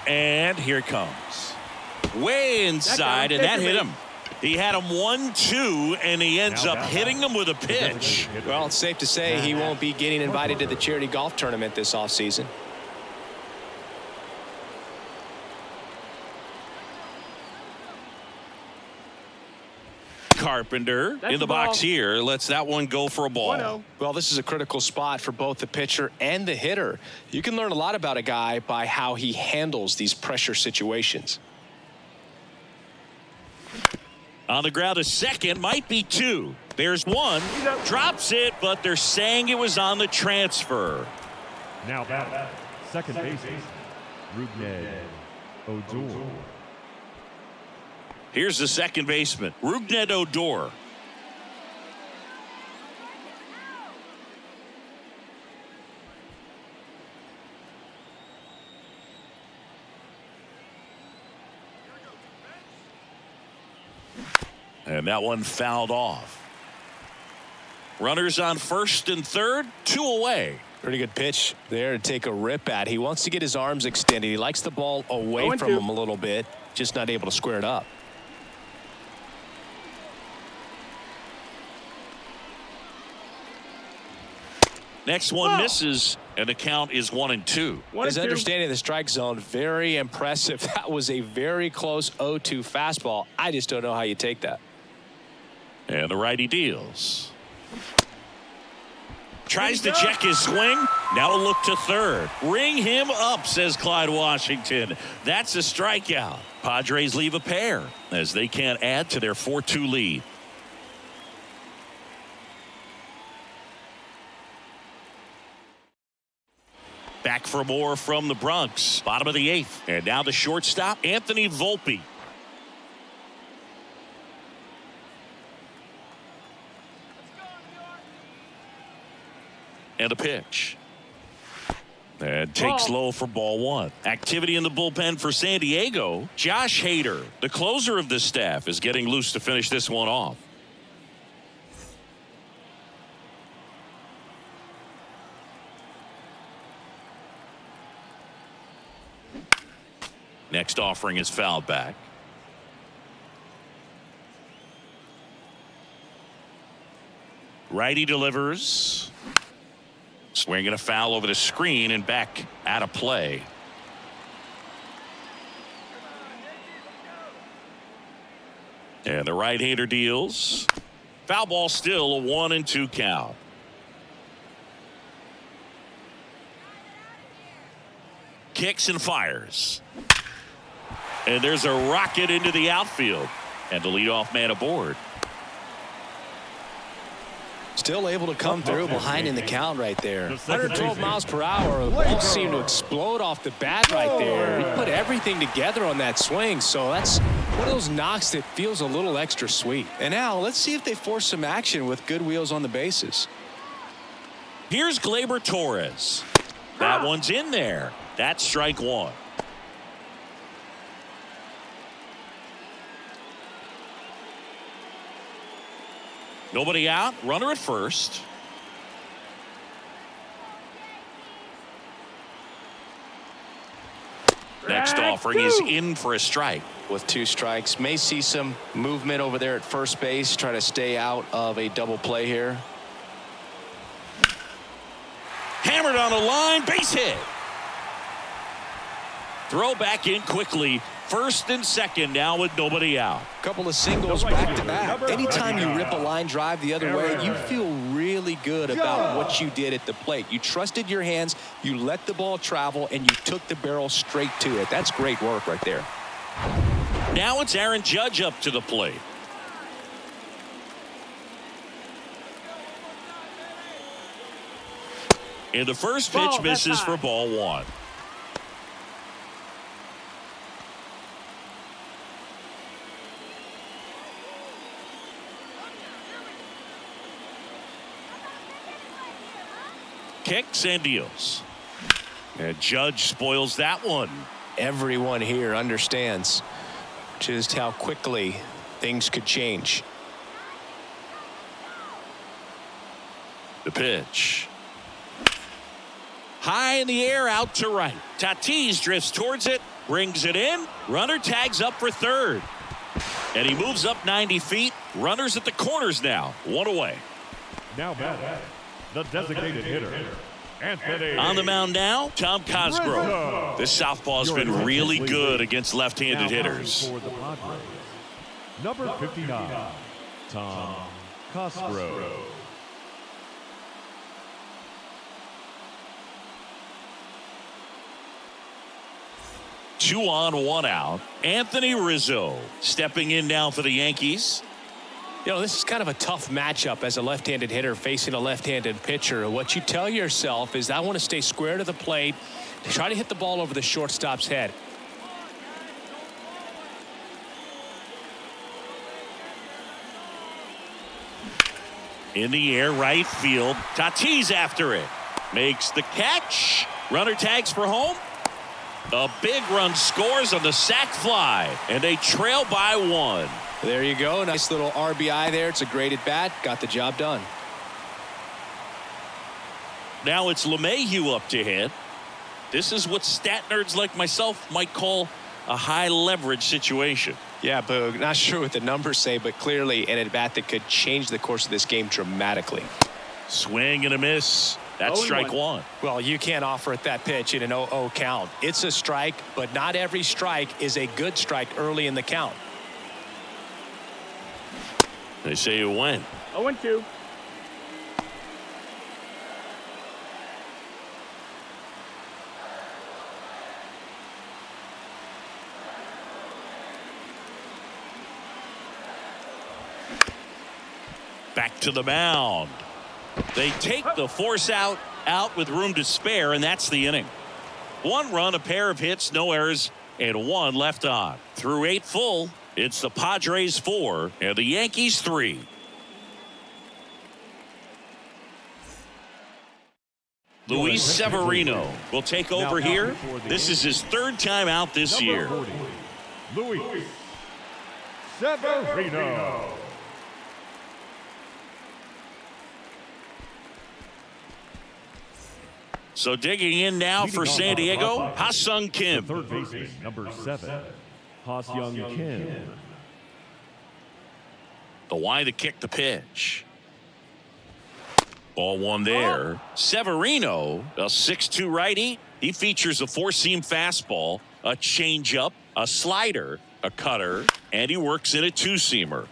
A: And here it comes. Way inside, and that hit him. He had him 1-2, and he ends up hitting him with a pitch.
B: Well, it's safe to say he won't be getting invited to the charity golf tournament this offseason.
A: Carpenter in the box here lets that one go for a ball.
B: Well, this is a critical spot for both the pitcher and the hitter. You can learn a lot about a guy by how he handles these pressure situations.
A: On the ground, a second, might be two. There's one, drops it, but they're saying it was on the transfer.
D: Now batting, second baseman, Rougned Odor.
A: Here's the second baseman, Rougned Odor. And that one fouled off. Runners on first and third, two away.
B: Pretty good pitch there to take a rip at. He wants to get his arms extended. He likes the ball away from him a little bit, just not able to square it up.
A: Next one misses, and the count is 1-2.
B: His understanding of the strike zone, very impressive. That was a very close 0-2 fastball. I just don't know how you take that.
A: And the righty deals. Tries to check his swing. Now a look to third. Ring him up, says Clyde Washington. That's a strikeout. Padres leave a pair as they can't add to their 4-2 lead. Back for more from the Bronx. Bottom of the eighth. And now the shortstop, Anthony Volpe. And a pitch. And takes low for ball one. Activity in the bullpen for San Diego. Josh Hader, the closer of this staff, is getting loose to finish this one off. Next offering is fouled back. Righty delivers. Swinging a foul over the screen and back out of play. And the right-hander deals. Foul ball, still a 1-2 count. kicks and fires. And there's a rocket into the outfield. And the leadoff man aboard.
B: Still able to come through behind in the count right there.
E: 112 miles per hour. The ball seemed to explode off the bat right there. He put everything together on that swing, so that's one of those knocks that feels a little extra sweet.
B: And now let's see if they force some action with good wheels on the bases.
A: Here's Gleyber Torres. That one's in there. That's strike one. Nobody out. Runner at first. Next offering is in for a strike.
B: With 2 strikes, may see some movement over there at first base. Try to stay out of a double play here.
A: Hammered on the line, base hit. Throw back in quickly. First and second now with nobody out.
B: Couple of singles back to back. Anytime you rip a line drive the other way, you feel really good about what you did at the plate. You trusted your hands, you let the ball travel, and you took the barrel straight to it. That's great work right there.
A: Now it's Aaron Judge up to the plate. And the first pitch misses for ball one. Kicks and deals. And Judge spoils that one.
B: Everyone here understands just how quickly things could change.
A: The pitch. High in the air, out to right. Tatis drifts towards it, brings it in. Runner tags up for third. And he moves up 90 feet. Runners at the corners now. One away.
D: Now batting, the designated hitter, Anthony.
A: On the mound now, Tom Cosgrove. This southpaw's been really good against left-handed hitters.
D: For the Padres, number 59, Tom Cosgrove.
A: Two on, one out. Anthony Rizzo stepping in now for the Yankees.
E: You know, this is kind of a tough matchup as a left-handed hitter facing a left-handed pitcher. What you tell yourself is I want to stay square to the plate, try to hit the ball over the shortstop's head.
A: In the air, right field. Tatis after it. Makes the catch. Runner tags for home. A big run scores on the sac fly, and they trail by one.
B: There you go. Nice little RBI there. It's a great at bat. Got the job done.
A: Now it's LeMahieu up to hit. This is what stat nerds like myself might call a high leverage situation.
B: Yeah, Boog. Not sure what the numbers say, but clearly an at bat that could change the course of this game dramatically.
A: Swing and a miss. That's strike one.
E: Well, you can't offer it that pitch in an 0-0 count. It's a strike, but not every strike is a good strike early in the count.
A: They say it went.
C: 0-2.
A: Back to the mound. They take the force out with room to spare, and that's the inning. One run, a pair of hits, no errors, and one left on. Through 8 full, it's the Padres 4 and the Yankees 3. Luis Severino will take over here. This is his 3rd time out this year.
D: 40, Luis Severino.
A: So digging in now for San Diego, Ha-Sung Kim.
D: Third baseman, number 7, Ha-Sung Kim.
A: The why the kick, the pitch. Ball one there. Severino, a 6'2 righty. He features a 4-seam fastball, a changeup, a slider, a cutter, and he works in a 2-seamer.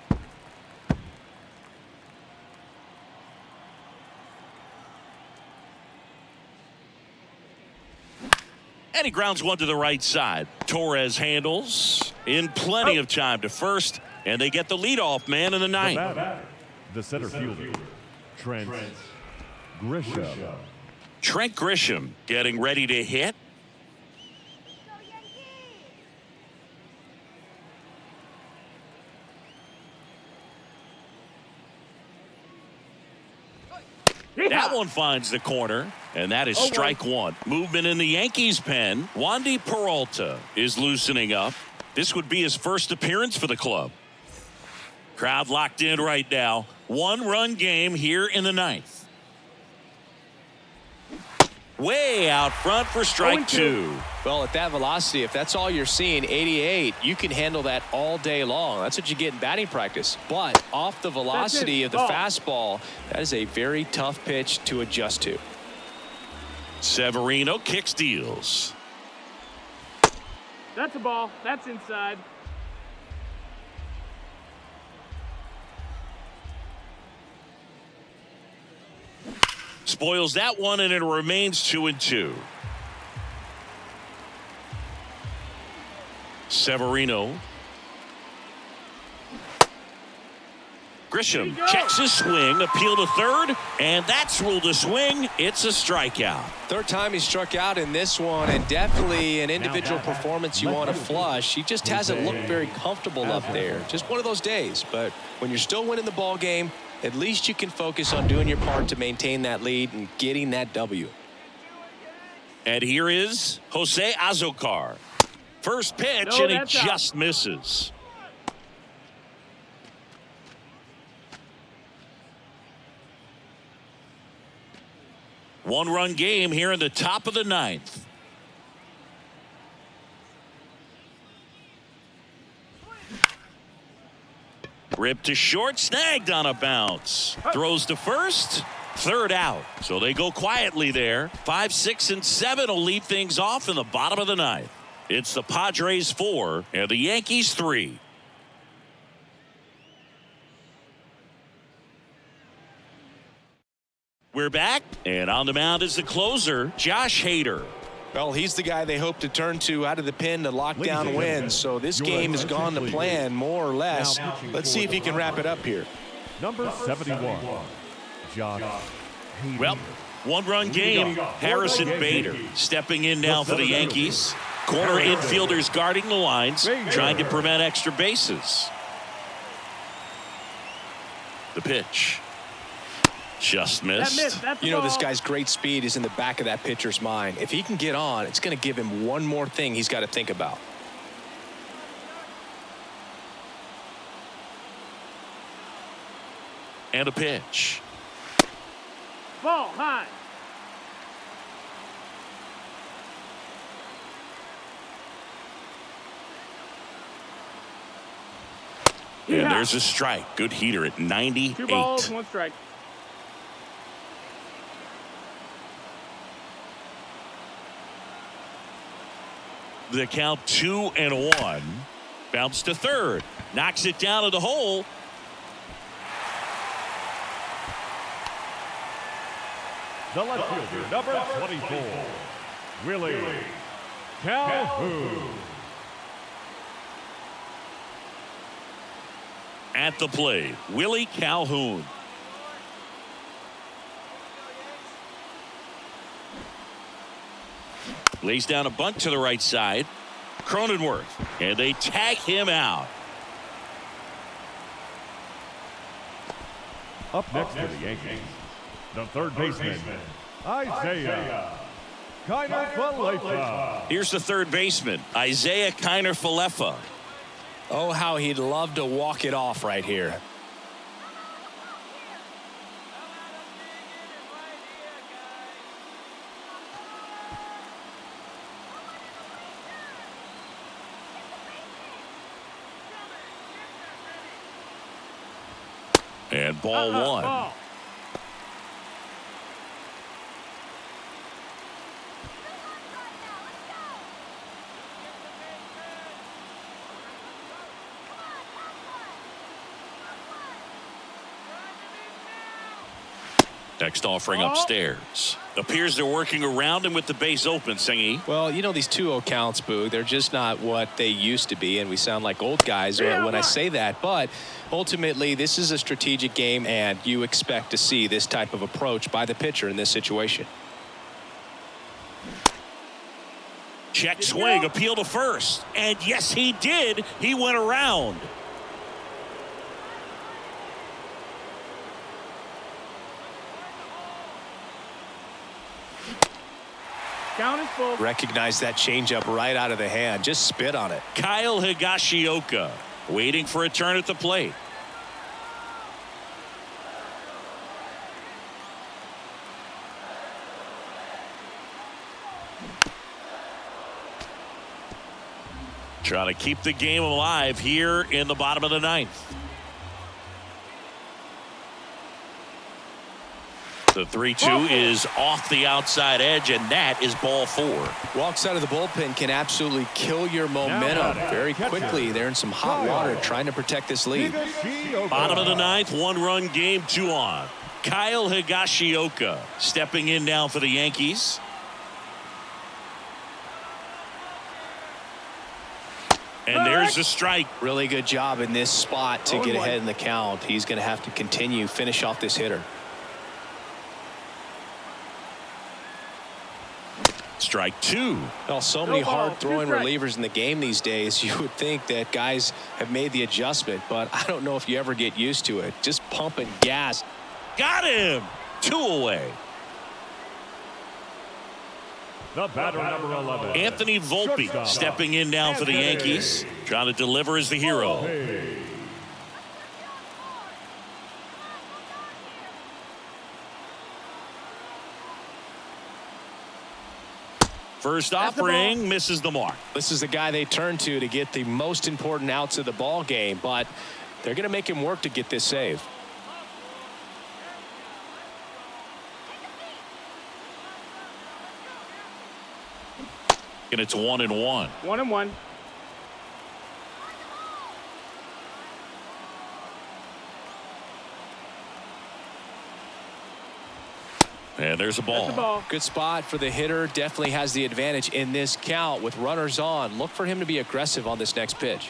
A: And he grounds one to the right side. Torres handles in plenty of time to first, and they get the leadoff man in the ninth.
D: The center fielder, Trent Grisham.
A: Trent Grisham getting ready to hit. That one finds the corner, and that is strike one. Movement in the Yankees pen. Wandy Peralta is loosening up. This would be his first appearance for the club. Crowd locked in right now. One-run game here in the ninth. Way out front for strike two.
B: Well, at that velocity, if that's all you're seeing, 88, you can handle that all day long. That's what you get in batting practice. But off the velocity of the fastball, that is a very tough pitch to adjust to.
A: Severino kicks deals.
C: That's a ball. That's inside.
A: Spoils that one, and it remains 2-2. Severino. Grisham checks his swing, appeal to third, and that's ruled a swing. It's a strikeout.
B: Third time he struck out in this one, and definitely an individual performance you want to flush. He just hasn't looked very comfortable up there. Just one of those days. But when you're still winning the ball game, at least you can focus on doing your part to maintain that lead and getting that W.
A: And here is Jose Azocar. First pitch, and he just misses. One-run game here in the top of the ninth. Ripped to short, snagged on a bounce. Throws to first, third out. So they go quietly there. 5, 6, and 7 will lead things off in the bottom of the ninth. It's the Padres 4 and the Yankees 3. We're back, and on the mound is the closer, Josh Hader.
B: Well, he's the guy they hope to turn to out of the pen to lock down wins. So this game has gone to plan, more or less. Let's see if he can wrap it up here.
D: Number 71, Josh Hader.
A: Well, one-run game. Harrison Bader stepping in now for the Yankees. Corner infielders guarding the lines, trying to prevent extra bases. The pitch. Just missed.
B: You know, this guy's great speed is in the back of that pitcher's mind. If he can get on, it's going to give him one more thing he's got to think about.
A: And a pitch.
C: Ball high.
A: And there's a strike. Good heater at 98.
C: 2 balls, 1 strike.
A: The count 2-1. Bounce to third. Knocks it down to the hole.
D: The left fielder, number 24, Willie Calhoun.
A: At the plate, Willie Calhoun. Lays down a bunt to the right side. Cronenworth, and they tag him out.
D: Up next for the Yankees, the third baseman, Isaiah Kiner-Falefa.
A: Here's the third baseman, Isaiah Kiner-Falefa.
B: Oh, how he'd love to walk it off right here.
A: And ball one.
C: Ball.
A: A Next offering upstairs. Appears they're working around him with the base open, Singy.
B: Well, you know, these 2-0 counts, Boo, they're just not what they used to be, and we sound like old guys when I say that. But ultimately, this is a strategic game, and you expect to see this type of approach by the pitcher in this situation.
A: Check swing, appeal to first. And yes, he did. He went around.
C: Count is full.
E: Recognize that changeup right out of the hand. Just spit on it.
A: Kyle Higashioka waiting for a turn at the plate. Trying to keep the game alive here in the bottom of the ninth. The 3-2 is off the outside edge, and that is ball 4.
B: Walks out of the bullpen can absolutely kill your momentum very quickly. They're in some hot water trying to protect this lead.
A: Bottom of the ninth, 1-run game, 2 on. Kyle Higashioka stepping in now for the Yankees. And there's a strike.
B: Really good job in this spot to get ahead in the count. He's going to have to continue, finish off this hitter.
A: Strike 2.
B: Well, so many hard-throwing relievers in the game these days. You would think that guys have made the adjustment, but I don't know if you ever get used to it. Just pumping gas.
A: Got him. 2 away.
D: The batter, number 11.
A: Anthony Volpe stepping in now for the Yankees. Trying to deliver as the hero. First offering misses the mark.
B: This is the guy they turn to get the most important outs of the ball game, but they're going to make him work to get this save.
A: And it's 1-1.
C: 1-1.
A: And there's a ball.
B: Good spot for the hitter. Definitely has the advantage in this count with runners on. Look for him to be aggressive on this next pitch.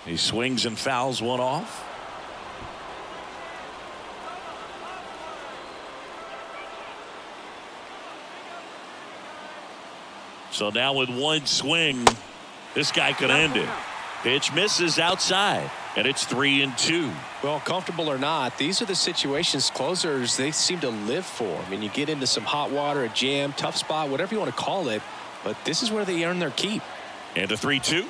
A: He swings and fouls one off. So now with one swing, this guy could end it. Pitch misses outside, and it's 3-2.
B: Well, comfortable or not, these are the situations closers they seem to live for. I mean, you get into some hot water, a jam, tough spot, whatever you want to call it, but this is where they earn their keep.
A: And a 3-2.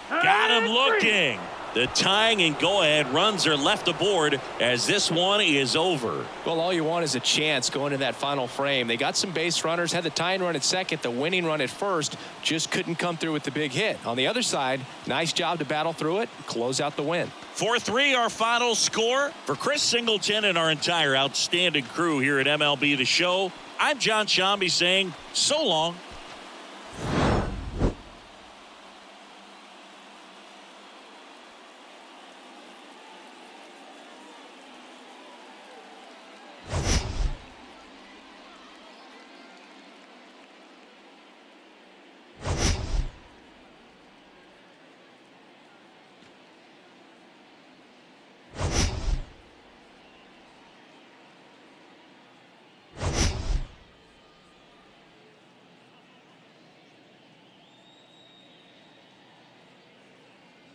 A: Got him looking. The tying and go-ahead runs are left aboard as this one is over.
B: Well, all you want is a chance going to that final frame. They got some base runners, had the tying run at second, the winning run at first, just couldn't come through with the big hit. On the other side, nice job to battle through it, close out the win.
A: 4-3 our final score. For Chris Singleton and our entire outstanding crew here at MLB The Show, I'm John Shambi saying so long.